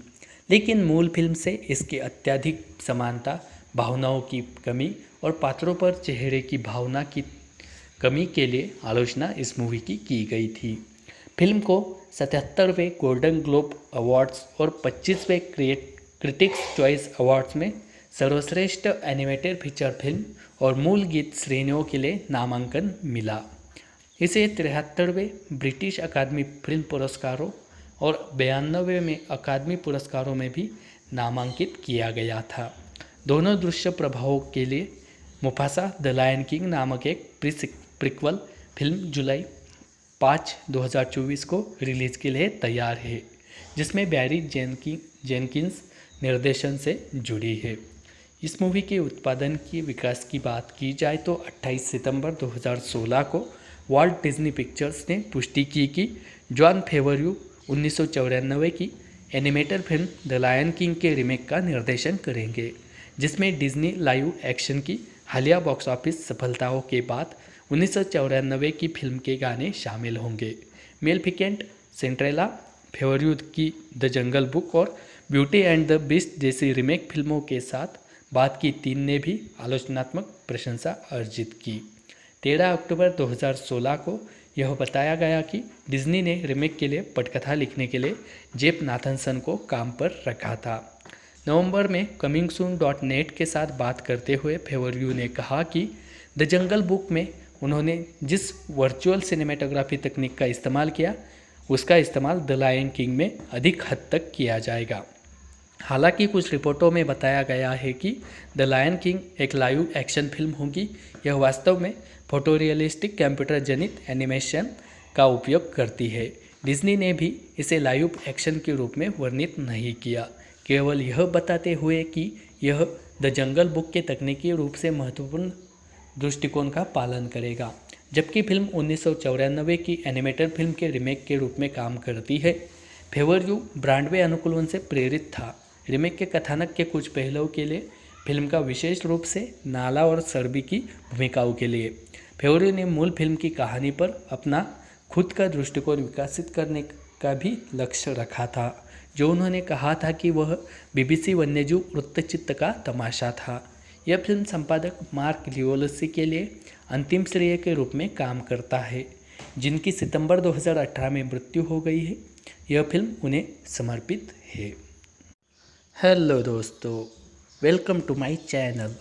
लेकिन मूल फिल्म से इसकी अत्यधिक समानता, भावनाओं की कमी और पात्रों पर चेहरे की भावना की कमी के लिए आलोचना इस मूवी की गई थी। फिल्म को 77वें गोल्डन ग्लोब अवार्ड्स और 25वें क्रिटिक्स चॉइस अवार्ड्स में सर्वश्रेष्ठ एनिमेटेड फीचर फिल्म और मूल गीत श्रेणियों के लिए नामांकन मिला। इसे 73वें ब्रिटिश अकादमी फिल्म पुरस्कारों और 92वें अकादमी पुरस्कारों में भी नामांकित किया गया था। दोनों दृश्य प्रभावों के लिए मुफासा द लायन किंग नामक एक प्रीक्वल फिल्म जुलाई 5, 2024 को रिलीज़ के लिए तैयार है, जिसमें बैरी जेनकिंस निर्देशन से जुड़ी है। इस मूवी के उत्पादन की विकास की बात की जाए तो 28 सितंबर 2016 को वॉल्ट डिज्नी पिक्चर्स ने पुष्टि की कि जॉन फेवरयू 1994 की animated film the Lion King के रीमेक का निर्देशन करेंगे, जिसमें डिज्नी लाइव एक्शन की हालिया बॉक्स ऑफिस सफलताओं के बाद 1994 की फिल्म के गाने शामिल होंगे। मेलेफिकेंट, सिंड्रेला, फेवरयू की द जंगल बुक और ब्यूटी एंड द बीस्ट जैसी रीमेक फिल्मों के साथ बाद की 3 ने भी आलोचनात्मक प्रशंसा अर्जित की। 13 अक्टूबर 2016 को यह बताया गया कि डिज्नी ने रीमेक के लिए पटकथा लिखने के लिए जेफ नाथनसन को काम पर रखा था। नवंबर में comingsoon.net के साथ बात करते हुए फेवरयू ने कहा कि द जंगल बुक में उन्होंने जिस वर्चुअल सिनेमेटोग्राफी तकनीक का इस्तेमाल किया, उसका इस्तेमाल द लायन किंग में अधिक हद तक किया जाएगा। हालांकि कुछ रिपोर्टों में बताया गया है कि द लायन किंग एक लाइव एक्शन फिल्म होगी। यह वास्तव में फोटोरियलिस्टिक कंप्यूटर जनित एनिमेशन का उपयोग करती है। डिज्नी ने भी इसे लाइव एक्शन के रूप में वर्णित नहीं किया, केवल यह बताते हुए कि यह द जंगल बुक के तकनीकी रूप से महत्वपूर्ण दृष्टिकोण का पालन करेगा। जबकि फिल्म 1994 की एनिमेटेड फिल्म के रीमेक के रूप में काम करती है। फेवरयू ब्रॉडवे अनुकूलन से प्रेरित था। रीमेक के कथानक के कुछ पहलुओं के लिए फिल्म का विशेष रूप से नाला और सर्बी की भूमिकाओं के लिए फेवरयू ने मूल फिल्म की कहानी पर अपना खुद का दृष्टिकोण विकसित करने का भी लक्ष्य रखा था, जो उन्होंने कहा था कि वह BBC वन्यजीव वृत्तचित्र का तमाशा था। यह फिल्म संपादक मार्क लियोल्सी के लिए अंतिम श्रेय के रूप में काम करता है, जिनकी सितंबर 2018 में मृत्यु हो गई है। यह फिल्म उन्हें समर्पित है। हेलो दोस्तों, वेलकम टू माय चैनल।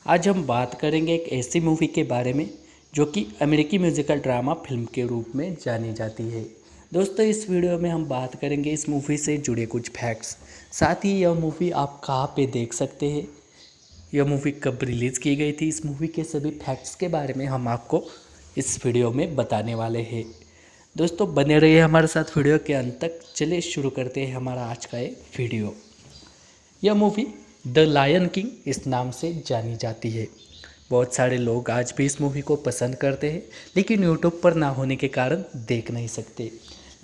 आज हम बात करेंगे एक ऐसी मूवी के बारे में जो कि अमेरिकी म्यूजिकल ड्रामा फिल्म के रूप में जानी जाती है। दोस्तों, इस वीडियो में हम बात करेंगे इस मूवी से जुड़े कुछ फैक्ट्स, साथ ही यह मूवी आप कहाँ पे देख सकते हैं, यह मूवी कब रिलीज़ की गई थी, इस मूवी के सभी फैक्ट्स के बारे में हम आपको इस वीडियो में बताने वाले हैं। दोस्तों बने रहिए हमारे साथ वीडियो के अंत तक। चलिए शुरू करते हैं हमारा आज का ये वीडियो। यह मूवी द लायन किंग इस नाम से जानी जाती है। बहुत सारे लोग आज भी इस मूवी को पसंद करते हैं, लेकिन यूट्यूब पर ना होने के कारण देख नहीं सकते।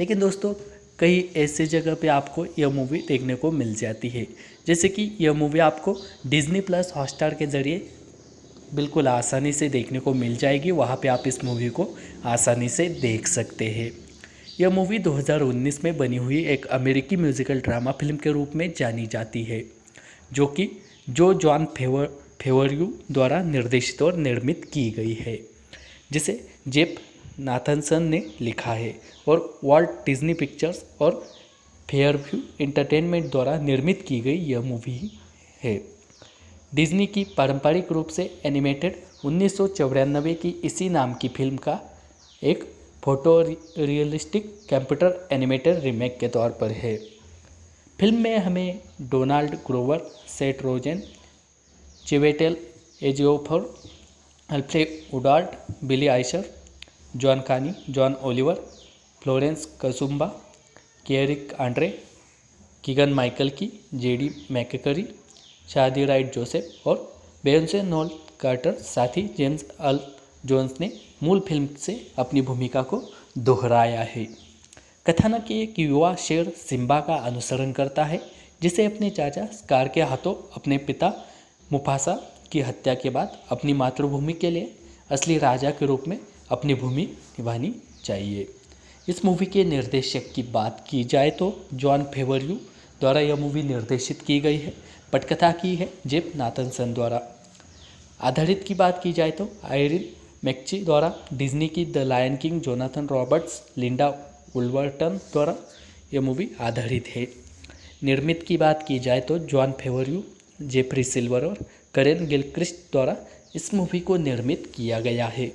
लेकिन दोस्तों कई ऐसे जगह पे आपको यह मूवी देखने को मिल जाती है, जैसे कि यह मूवी आपको डिज्नी प्लस हॉटस्टार के ज़रिए बिल्कुल आसानी से देखने को मिल जाएगी। वहाँ पे आप इस मूवी को आसानी से देख सकते हैं। यह मूवी 2019 में बनी हुई एक अमेरिकी म्यूजिकल ड्रामा फिल्म के रूप में जानी जाती है, जो कि जॉन फेवरयू द्वारा निर्देशित और निर्मित की गई है, जिसे जेफ नाथनसन ने लिखा है और वॉल्ट डिज्नी पिक्चर्स और फेयरव्यू एंटरटेनमेंट द्वारा निर्मित की गई यह मूवी है। डिज्नी की पारंपरिक रूप से एनिमेटेड 1994 की इसी नाम की फिल्म का एक photo realistic computer animated remake के तौर पर है। फिल्म में हमें Donald Glover, Seth Rogen, Chiwetel Ejiofor, Alfred Woodard, Billy Eichner, John Kani, John Oliver, Florence Kasumba, Eric Andre, Keegan Michael Key, JD McCrary, Shahadi Wright Joseph और बेयोंसे known quarter, साथ ही James earl Jones ने मूल film से अपनी भूमिका को दोहराया है। कथानक एक युवा शेर सिम्बा का अनुसरण करता है, जिसे अपने चाचा स्कार के हाथों अपने पिता मुफासा की हत्या के बाद अपनी मातृभूमि के लिए असली राजा के रूप में अपनी भूमि निभानी चाहिए। इस मूवी के निर्देशक की बात की जाए तो जॉन फेवरयू द्वारा यह मूवी निर्देशित की गई है। पटकथा की है जेफ नाथनसन द्वारा। आधारित की बात की जाए तो आयरिन मैकची द्वारा डिज्नी की the Lion King Jonathan Roberts, Linda Woolverton द्वारा यह मूवी आधारित है। निर्मित की बात की जाए तो जॉन फेवरयू, जेफरी सिल्वर और करेन गिलक्रिस्ट द्वारा इस मूवी को निर्मित किया गया है।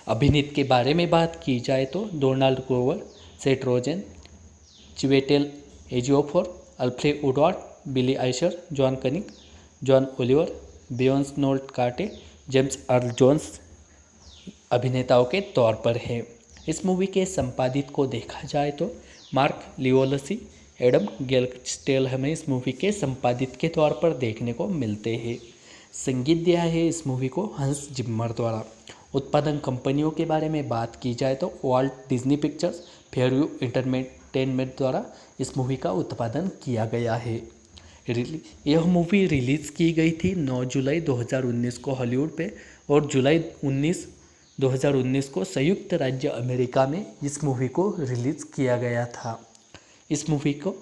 अभिनीत के बारे में बात की जाए तो Donald Glover, Seth Rogen, Chiwetel Ejiofor, Alfred Woodard, Billy Eichner, John cunning, John Oliver, Beyonce Knowles Carter, James earl Jones अभिनेताओं के तौर पर है। इस मूवी के संपादित को देखा जाए तो मार्क लियोलसी, एडम गेलस्टेल हमें इस मूवी के संपादित के तौर पर देखने को मिलते हैं। संगीत दिया है इस मूवी को हंस जिम्मर द्वारा। उत्पादन कंपनियों के बारे में बात की जाए तो Walt Disney pictures, Fairview entertainment द्वारा इस मूवी का उत्पादन किया गया है। यह मूवी रिलीज़ की गई थी 9 जुलाई 2019 को हॉलीवुड पे और जुलाई 2019 को संयुक्त राज्य अमेरिका में इस मूवी को रिलीज़ किया गया था। इस मूवी को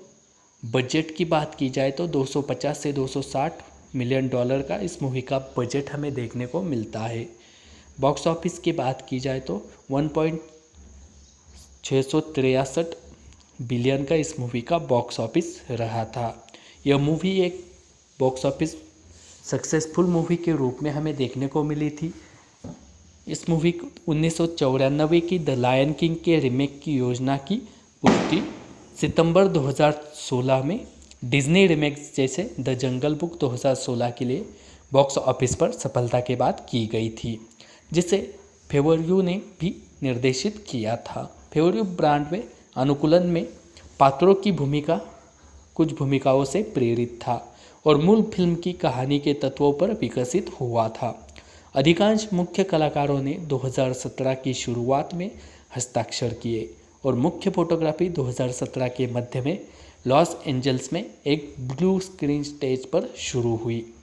बजट की बात की जाए तो 250 से 260 मिलियन डॉलर का इस मूवी का बजट हमें देखने को मिलता है। बॉक्स ऑफिस की बात की जाए तो 1.663 बिलियन का इस मूवी का बॉक्स ऑफिस रहा था। यह मूवी एक बॉक्स ऑफिस सक्सेसफुल मूवी के रूप में हमें देखने को मिली थी। इस मूवी को 1994 की द लायन किंग के रीमेक की योजना की पुष्टि सितंबर 2016 में डिज्नी रीमेक्स जैसे द जंगल बुक 2016 के लिए बॉक्स ऑफिस पर सफलता के बाद की गई थी, जिसे फेवरयू ने भी निर्देशित किया था। फेवरयू ब्रॉडवे अनुकूलन में पात्रों की भूमिका कुछ भूमिकाओं से प्रेरित था और मूल फिल्म की कहानी के तत्वों पर विकसित हुआ था। अधिकांश मुख्य कलाकारों ने 2017 की शुरुआत में हस्ताक्षर किए और मुख्य फोटोग्राफी 2017 के मध्य में लॉस एंजल्स में एक ब्लू स्क्रीन स्टेज पर शुरू हुई।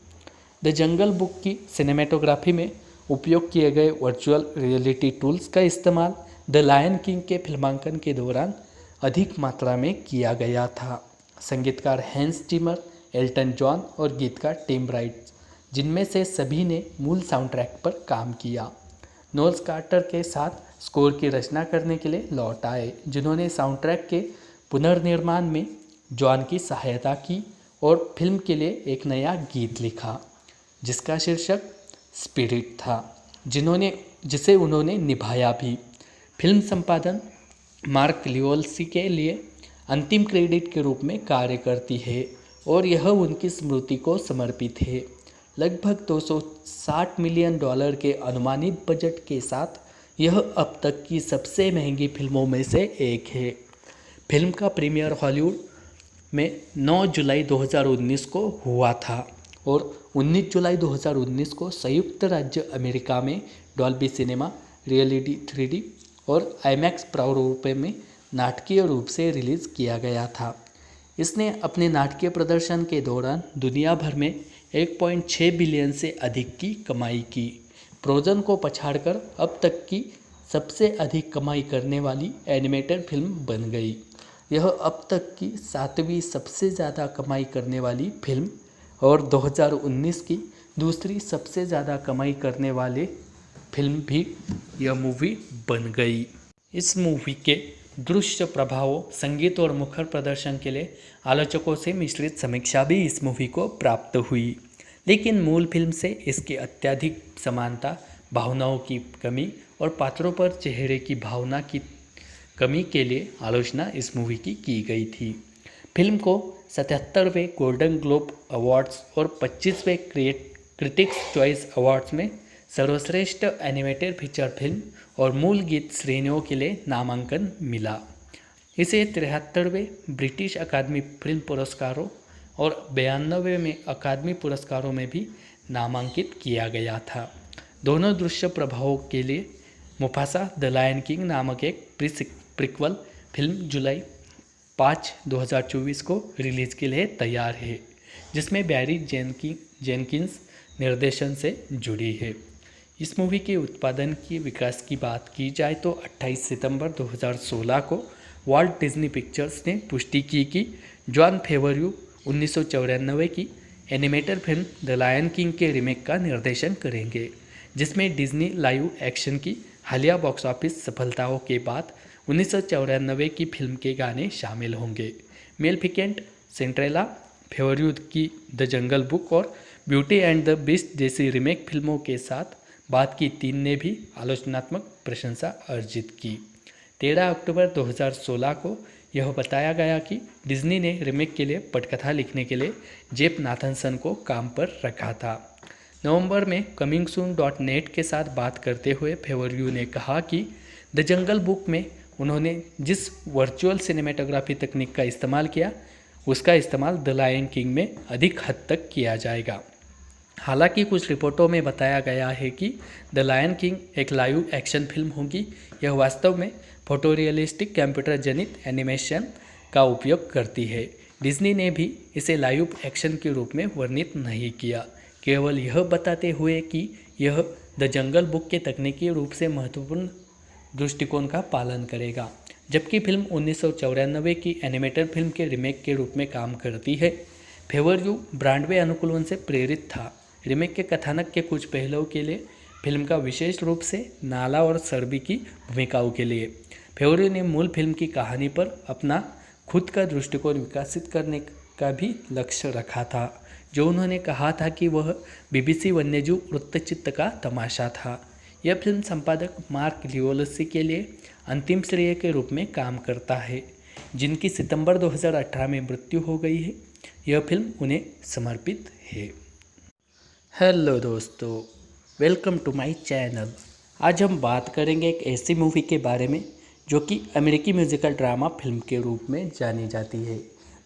द जंगल बुक की सिनेमेटोग्राफी में उपयोग किए गए वर्चुअल रियलिटी टूल्स का इस्तेमाल द लायन किंग के फिल्मांकन के दौरान अधिक मात्रा में किया गया था। संगीतकार हैंस जिमर, एल्टन जॉन और गीतकार टिम राइट, जिनमें से सभी ने मूल साउंड ट्रैक पर काम किया, नोल्स कार्टर के साथ स्कोर की रचना करने के लिए लौट आए, जिन्होंने साउंड ट्रैक के पुनर्निर्माण में जॉन की सहायता की और फिल्म के लिए एक नया गीत लिखा, जिसका शीर्षक स्पिरिट था, जिसे उन्होंने निभाया भी। फिल्म संपादन मार्क लियोलसी के लिए अंतिम क्रेडिट के रूप में कार्य करती है और यह उनकी स्मृति को समर्पित है। लगभग 260 मिलियन डॉलर के अनुमानित बजट के साथ यह अब तक की सबसे महंगी फिल्मों में से एक है। फिल्म का प्रीमियर हॉलीवुड में 9 जुलाई 2019 को हुआ था और 19 जुलाई 2019 को संयुक्त राज्य अमेरिका में डॉल्बी सिनेमा, रियलिटी 3D और IMAX प्रारूप में नाटकीय रूप से रिलीज़ किया गया था। इसने अपने नाटकीय प्रदर्शन के दौरान दुनिया भर में 1.6 बिलियन से अधिक की कमाई की। फ्रोजन को पछाड़कर अब तक की सबसे अधिक कमाई करने वाली एनिमेटेड फिल्म बन गई। यह अब तक की 7वीं सबसे ज़्यादा कमाई करने वाली फिल्म और 2019 की दूसरी सबसे ज़्यादा कमाई करने वाले फिल्म भी यह मूवी बन गई। इस मूवी के दृश्य प्रभावों, संगीत और मुखर प्रदर्शन के लिए आलोचकों से मिश्रित समीक्षा भी इस मूवी को प्राप्त हुई, लेकिन मूल फिल्म से इसकी अत्यधिक समानता, भावनाओं की कमी और पात्रों पर चेहरे की भावना की कमी के लिए आलोचना इस मूवी की गई थी। फिल्म को 77वें गोल्डन ग्लोब अवार्ड्स और 25वें क्रिटिक्स चॉइस अवार्ड्स में सर्वश्रेष्ठ एनिमेटेड फीचर फिल्म और मूल गीत श्रेणियों के लिए नामांकन मिला। इसे 73वें ब्रिटिश अकादमी फिल्म पुरस्कारों और 92वें में अकादमी पुरस्कारों में भी नामांकित किया गया था। दोनों दृश्य प्रभावों के लिए मुफासा द लायन किंग नामक एक प्रीक्वल फिल्म जुलाई 5, 2024 को रिलीज़ के लिए तैयार है, जिसमें बैरी जेनकिंस निर्देशन से जुड़ी है। इस मूवी के उत्पादन की विकास की बात की जाए तो 28 सितंबर 2016 को वॉल्ट डिज्नी पिक्चर्स ने पुष्टि की कि जॉन फेवरयू 1994 की animated film the Lion King के रीमेक का निर्देशन करेंगे, जिसमें डिज्नी लाइव एक्शन की हालिया बॉक्स ऑफिस सफलताओं के बाद 1994 की फिल्म के गाने शामिल होंगे। मेलेफिकेंट, सिंड्रेला, फेवरयू की द जंगल बुक और ब्यूटी एंड द बीस्ट जैसी रीमेक फिल्मों के साथ बाद की 3 ने भी आलोचनात्मक प्रशंसा अर्जित की। 13 अक्टूबर 2016 को यह बताया गया कि डिज्नी ने रीमेक के लिए पटकथा लिखने के लिए जेफ नाथनसन को काम पर रखा था। नवंबर में comingsoon.net के साथ बात करते हुए फेवरयू ने कहा कि द जंगल बुक में उन्होंने जिस वर्चुअल सिनेमेटोग्राफी तकनीक का इस्तेमाल किया, उसका इस्तेमाल द लायन किंग में अधिक हद तक किया जाएगा। हालांकि कुछ रिपोर्टों में बताया गया है कि द लायन किंग एक लाइव एक्शन फिल्म होगी। यह वास्तव में फोटोरियलिस्टिक कंप्यूटर जनित एनिमेशन का उपयोग करती है। डिज्नी ने भी इसे लाइव एक्शन के रूप में वर्णित नहीं किया, केवल यह बताते हुए कि यह द जंगल बुक के तकनीकी रूप से महत्वपूर्ण दृष्टिकोण का पालन करेगा। जबकि फिल्म 1994 की एनिमेटेड फिल्म के रीमेक के रूप में काम करती है। फेवरयू ब्रॉडवे अनुकूलन से प्रेरित था। रीमेक के कथानक के कुछ पहलुओं के लिए फिल्म का विशेष रूप से नाला और सर्बी की भूमिकाओं के लिए फेवरयू ने मूल फिल्म की कहानी पर अपना खुद का दृष्टिकोण विकसित करने का भी लक्ष्य रखा था, जो उन्होंने कहा था कि वह BBC वन्यजीव वृत्तचित्र का तमाशा था। यह फिल्म संपादक मार्क लियोलसी के लिए अंतिम श्रेय के रूप में काम करता है, जिनकी सितंबर 2018 में मृत्यु हो गई है। यह फिल्म उन्हें समर्पित है। हेलो दोस्तों, वेलकम टू माय चैनल। आज हम बात करेंगे एक ऐसी मूवी के बारे में जो कि अमेरिकी म्यूजिकल ड्रामा फिल्म के रूप में जानी जाती है।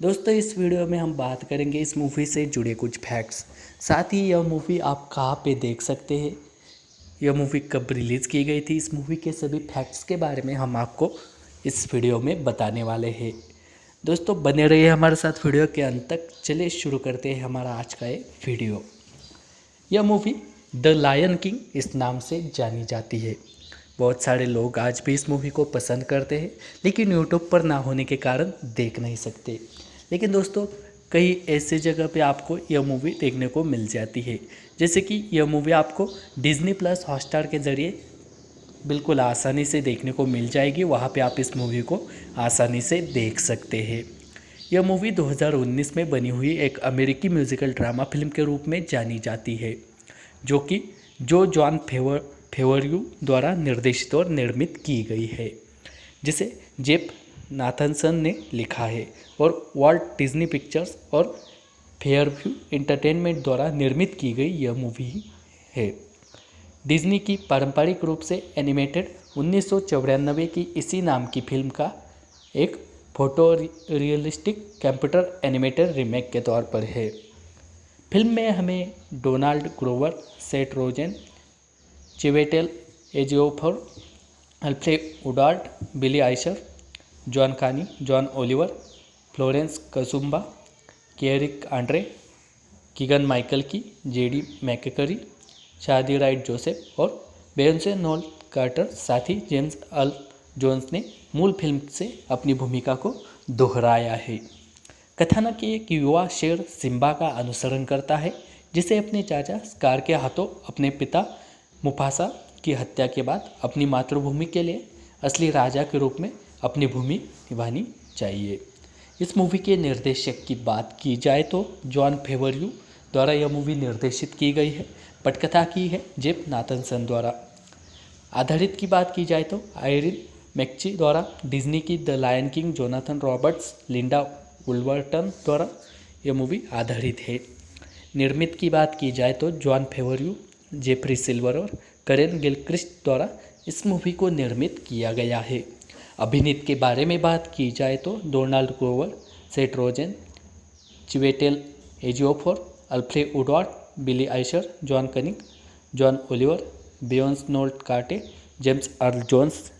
दोस्तों, इस वीडियो में हम बात करेंगे इस मूवी से जुड़े कुछ फैक्ट्स, साथ ही यह मूवी आप कहाँ पे देख सकते हैं, यह मूवी कब रिलीज़ की गई थी, इस मूवी के सभी फैक्ट्स के बारे में हम आपको इस वीडियो में बताने वाले हैं। दोस्तों, बने रहिए हमारे साथ वीडियो के अंत तक। चलिए शुरू करते हैं हमारा आज का ये वीडियो। यह मूवी द लायन किंग इस नाम से जानी जाती है। बहुत सारे लोग आज भी इस मूवी को पसंद करते हैं, लेकिन यूट्यूब पर ना होने के कारण देख नहीं सकते। लेकिन दोस्तों, कई ऐसे जगह पे आपको यह मूवी देखने को मिल जाती है, जैसे कि यह मूवी आपको डिज्नी प्लस हॉटस्टार के ज़रिए बिल्कुल आसानी से देखने को मिल जाएगी। वहाँ पे आप इस मूवी को आसानी से देख सकते हैं। यह मूवी 2019 में बनी हुई एक अमेरिकी म्यूजिकल ड्रामा फिल्म के रूप में जानी जाती है, जो कि जॉन फेवरयू द्वारा निर्देशित और निर्मित की गई है, जिसे जेफ नाथनसन ने लिखा है और वॉल्ट डिज्नी पिक्चर्स और फेयरव्यू एंटरटेनमेंट द्वारा निर्मित की गई यह मूवी है। डिज्नी की पारंपरिक रूप से एनिमेटेड 1994 की इसी नाम की फिल्म का एक photo realistic computer animated remake के तौर पर है। फिल्म में हमें Donald Glover, Seth Rogen, Chiwetel Ejiofor, Alfred Woodard, Billy Eichner, John Kani, John Oliver, Florence Kasumba, Eric Andre, Keegan Michael Key, JD McCrary, Shahadi Wright Joseph और बेयोंसे known quarter, साथ ही James earl Jones ने मूल film से अपनी भूमिका को दोहराया है। कथानक एक युवा शेर सिम्बा का अनुसरण करता है, जिसे अपने चाचा स्कार के हाथों अपने पिता मुफासा की हत्या के बाद अपनी मातृभूमि के लिए असली राजा के रूप में अपनी भूमि निभानी चाहिए। इस मूवी के निर्देशक की बात की जाए तो जॉन फेवरयू द्वारा यह मूवी निर्देशित की गई है। पटकथा की है जेफ नाथनसन द्वारा। आधारित की बात की जाए तो आयरिन मैक्ची द्वारा, डिज्नी की the Lion King Jonathan Roberts, Linda Woolverton द्वारा यह मूवी आधारित है। निर्मित की बात की जाए तो जॉन फेवरयू, जेफरी सिल्वर और करेन गिलक्रिस्ट द्वारा इस मूवी को निर्मित किया गया है। अभिनीत के बारे में बात की जाए तो Donald Glover, Seth Rogen, Chiwetel Ejiofor, Alfred Woodard, Billy Eichner, John cunning, John Oliver, Beyonce Knowles Carter, James earl Jones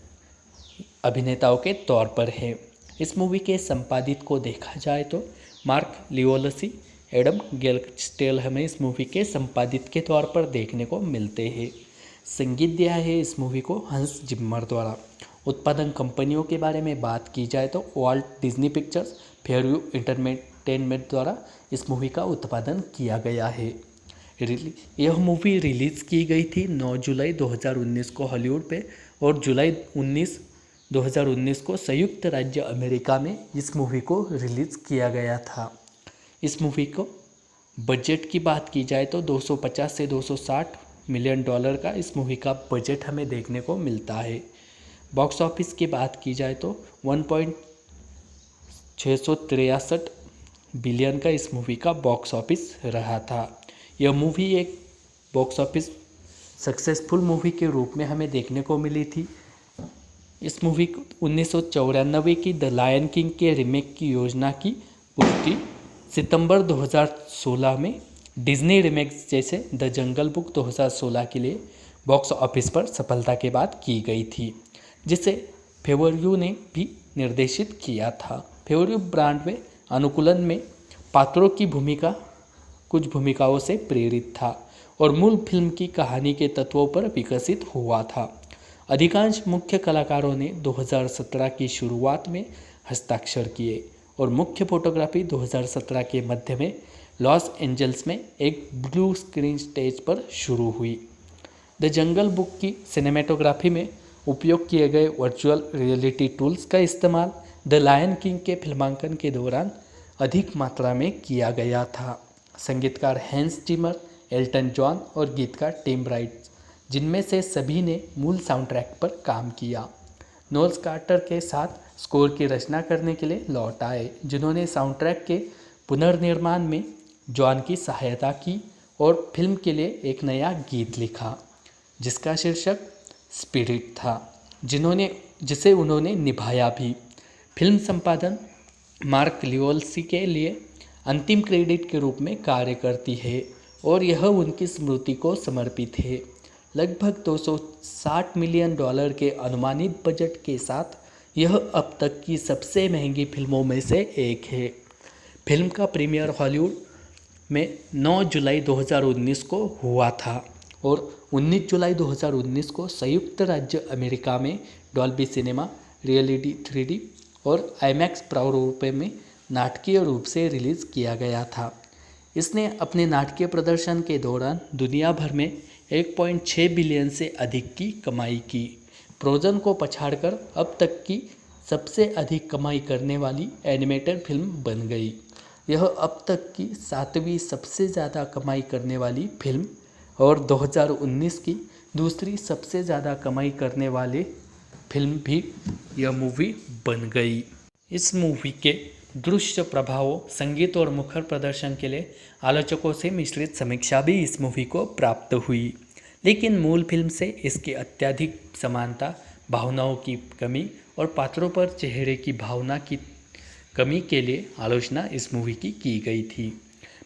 अभिनेताओं के तौर पर है। इस मूवी के संपादित को देखा जाए तो मार्क लियोलसी, एडम गेलस्टेल हमें इस मूवी के संपादित के तौर पर देखने को मिलते हैं। संगीत दिया है इस मूवी को हंस जिम्मर द्वारा। उत्पादन कंपनियों के बारे में बात की जाए तो Walt Disney pictures, Fairview entertainment द्वारा इस मूवी का उत्पादन किया गया है। यह मूवी रिलीज़ की गई थी 9 जुलाई 2019 को हॉलीवुड पे और जुलाई 2019 को संयुक्त राज्य अमेरिका में इस मूवी को रिलीज़ किया गया था। इस मूवी को बजट की बात की जाए तो 250 से 260 मिलियन डॉलर का इस मूवी का बजट हमें देखने को मिलता है। बॉक्स ऑफिस की बात की जाए तो 1.663 बिलियन का इस मूवी का बॉक्स ऑफिस रहा था। यह मूवी एक बॉक्स ऑफिस सक्सेसफुल मूवी के रूप में हमें देखने को मिली थी। इस मूवी को 1994 की द लायन किंग के रीमेक की योजना की पुष्टि सितंबर 2016 में डिज्नी रीमेक्स जैसे द जंगल बुक 2016 के लिए बॉक्स ऑफिस पर सफलता के बाद की गई थी, जिसे फेवरयू ने भी निर्देशित किया था। फेवरयू ब्रॉडवे अनुकूलन में पात्रों की भूमिका कुछ भूमिकाओं से प्रेरित था और मूल फिल्म की कहानी के तत्वों पर विकसित हुआ था। अधिकांश मुख्य कलाकारों ने 2017 की शुरुआत में हस्ताक्षर किए और मुख्य फोटोग्राफी 2017 के मध्य में लॉस एंजल्स में एक ब्लू स्क्रीन स्टेज पर शुरू हुई। द जंगल बुक की सिनेमेटोग्राफी में उपयोग किए गए वर्चुअल रियलिटी टूल्स का इस्तेमाल द लायन किंग के फिल्मांकन के दौरान अधिक मात्रा में किया गया था। संगीतकार हैंस जिमर, एल्टन जॉन और गीतकार टिम राइट, जिनमें से सभी ने मूल साउंड ट्रैक पर काम किया, नोल्स कार्टर के साथ स्कोर की रचना करने के लिए लौट आए, जिन्होंने साउंड ट्रैक के पुनर्निर्माण में जॉन की सहायता की और फिल्म के लिए एक नया गीत लिखा जिसका शीर्षक स्पिरिट था, जिसे उन्होंने निभाया भी। फिल्म संपादन मार्क लियोलसी के लिए अंतिम क्रेडिट के रूप में कार्य करती है और यह उनकी स्मृति को समर्पित है। लगभग 260 मिलियन डॉलर के अनुमानित बजट के साथ यह अब तक की सबसे महंगी फिल्मों में से एक है। फिल्म का प्रीमियर हॉलीवुड में 9 जुलाई 2019 को हुआ था और 19 जुलाई 2019 को संयुक्त राज्य अमेरिका में डॉल्बी सिनेमा, रियलिटी 3D और आईमैक्स प्रारूप में नाटकीय रूप से रिलीज़ किया गया था। इसने अपने नाटकीय प्रदर्शन के दौरान दुनिया भर में 1.6 बिलियन से अधिक की कमाई की। फ्रोजन को पछाड़कर अब तक की सबसे अधिक कमाई करने वाली एनिमेटेड फिल्म बन गई। यह अब तक की 7वीं सबसे ज़्यादा कमाई करने वाली फिल्म और 2019 की दूसरी सबसे ज़्यादा कमाई करने वाली फिल्म भी यह मूवी बन गई। इस मूवी के दृश्य प्रभावों, संगीत और मुखर प्रदर्शन के लिए आलोचकों से मिश्रित समीक्षा भी इस मूवी को प्राप्त हुई, लेकिन मूल फिल्म से इसकी अत्यधिक समानता, भावनाओं की कमी और पात्रों पर चेहरे की भावना की कमी के लिए आलोचना इस मूवी की गई थी।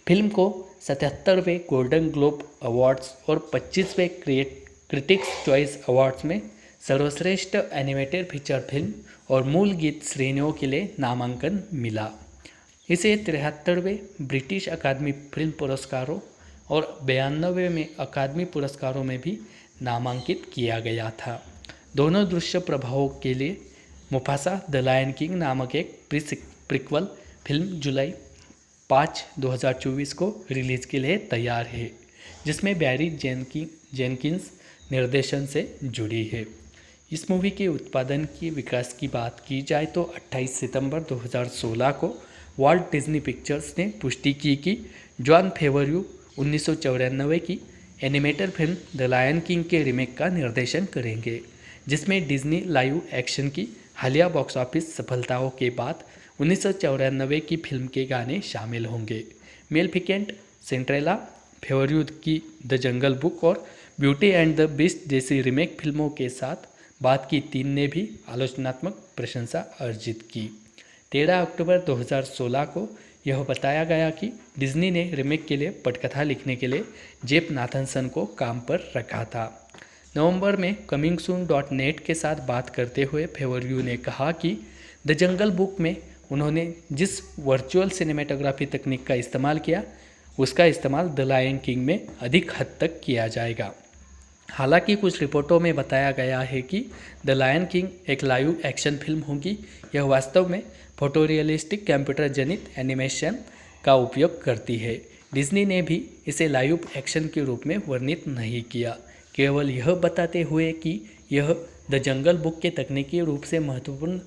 फिल्म को 77वें गोल्डन ग्लोब अवार्ड्स और 25वें क्रिटिक्स चॉइस अवार्ड्स में सर्वश्रेष्ठ एनिमेटेड फीचर फिल्म और मूल गीत श्रेणियों के लिए नामांकन मिला। इसे 73वें ब्रिटिश अकादमी फिल्म पुरस्कारों और 92वें में अकादमी पुरस्कारों में भी नामांकित किया गया था। दोनों दृश्य प्रभावों के लिए मुफासा द लायन किंग नामक एक प्रीक्वल फिल्म जुलाई 5, 2024 को रिलीज के लिए तैयार है, जिसमें बैरी जेनकिंस निर्देशन से जुड़ी है। इस मूवी के उत्पादन की विकास की बात की जाए तो 28 सितंबर 2016 को वॉल्ट डिज्नी पिक्चर्स ने पुष्टि की कि जॉन फेवरयू 1994 की animated film the Lion King के रीमेक का निर्देशन करेंगे, जिसमें डिज्नी लाइव एक्शन की हालिया बॉक्स ऑफिस सफलताओं के बाद 1994 की फिल्म के गाने शामिल होंगे। मेलेफिकेंट, सिंड्रेला, फेवरयू की द जंगल बुक और ब्यूटी एंड द बीस्ट जैसी रीमेक फिल्मों के साथ बाद की 3 ने भी आलोचनात्मक प्रशंसा अर्जित की। 13 अक्टूबर 2016 को यह बताया गया कि डिज्नी ने रीमेक के लिए पटकथा लिखने के लिए जेफ नाथनसन को काम पर रखा था। नवंबर में comingsoon.net के साथ बात करते हुए फेवरयू ने कहा कि द जंगल बुक में उन्होंने जिस वर्चुअल सिनेमेटोग्राफी तकनीक का इस्तेमाल किया, उसका इस्तेमाल द लायन किंग में अधिक हद तक किया जाएगा। हालांकि कुछ रिपोर्टों में बताया गया है कि द लायन किंग एक लाइव एक्शन फिल्म होगी। यह वास्तव में फोटोरियलिस्टिक कंप्यूटर जनित एनिमेशन का उपयोग करती है। डिज्नी ने भी इसे लाइव एक्शन के रूप में वर्णित नहीं किया, केवल यह बताते हुए कि यह द जंगल बुक के तकनीकी रूप से महत्वपूर्ण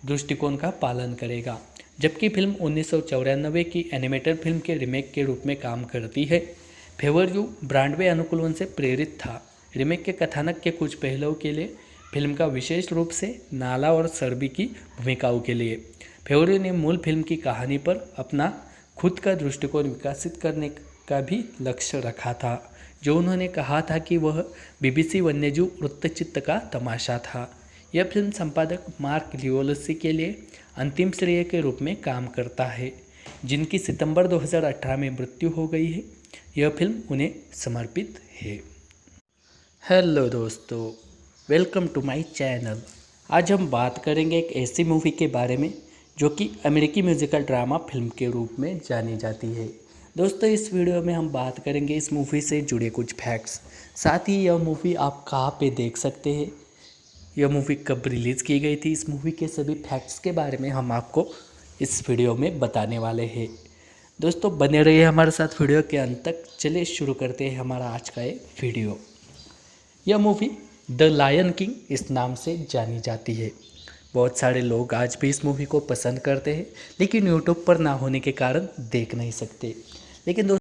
दृष्टिकोण का पालन करेगा। जबकि फिल्म 1994 की एनिमेटेड फिल्म के रीमेक के रूप में काम करती है। फेवरयू ब्रॉडवे अनुकूलन से प्रेरित था। रीमेक के कथानक के कुछ पहलुओं के लिए फिल्म का विशेष रूप से नाला और सर्बी की भूमिकाओं के लिए फेवरयू ने मूल फिल्म की कहानी पर अपना खुद का दृष्टिकोण विकसित करने का भी लक्ष्य रखा था, जो उन्होंने कहा था कि वह BBC वन्यजीव वृत्तचित्र का तमाशा था। यह फिल्म संपादक मार्क लियोलसी के लिए अंतिम श्रेय के रूप में काम करता है, जिनकी सितंबर 2018 में मृत्यु हो गई है। यह फिल्म उन्हें समर्पित है। हेलो दोस्तों, वेलकम टू माय चैनल। आज हम बात करेंगे एक ऐसी मूवी के बारे में जो कि अमेरिकी म्यूजिकल ड्रामा फिल्म के रूप में जानी जाती है। दोस्तों, इस वीडियो में हम बात करेंगे इस मूवी से जुड़े कुछ फैक्ट्स, साथ ही यह मूवी आप कहाँ पे देख सकते हैं, यह मूवी कब रिलीज़ की गई थी, इस मूवी के सभी फैक्ट्स के बारे में हम आपको इस वीडियो में बताने वाले हैं। दोस्तों, बने रहिए हमारे साथ वीडियो के अंत तक। चलिए शुरू करते हैं हमारा आज का ये वीडियो। यह मूवी द लायन किंग इस नाम से जानी जाती है। बहुत सारे लोग आज भी इस मूवी को पसंद करते हैं, लेकिन यूट्यूब पर ना होने के कारण देख नहीं सकते। लेकिन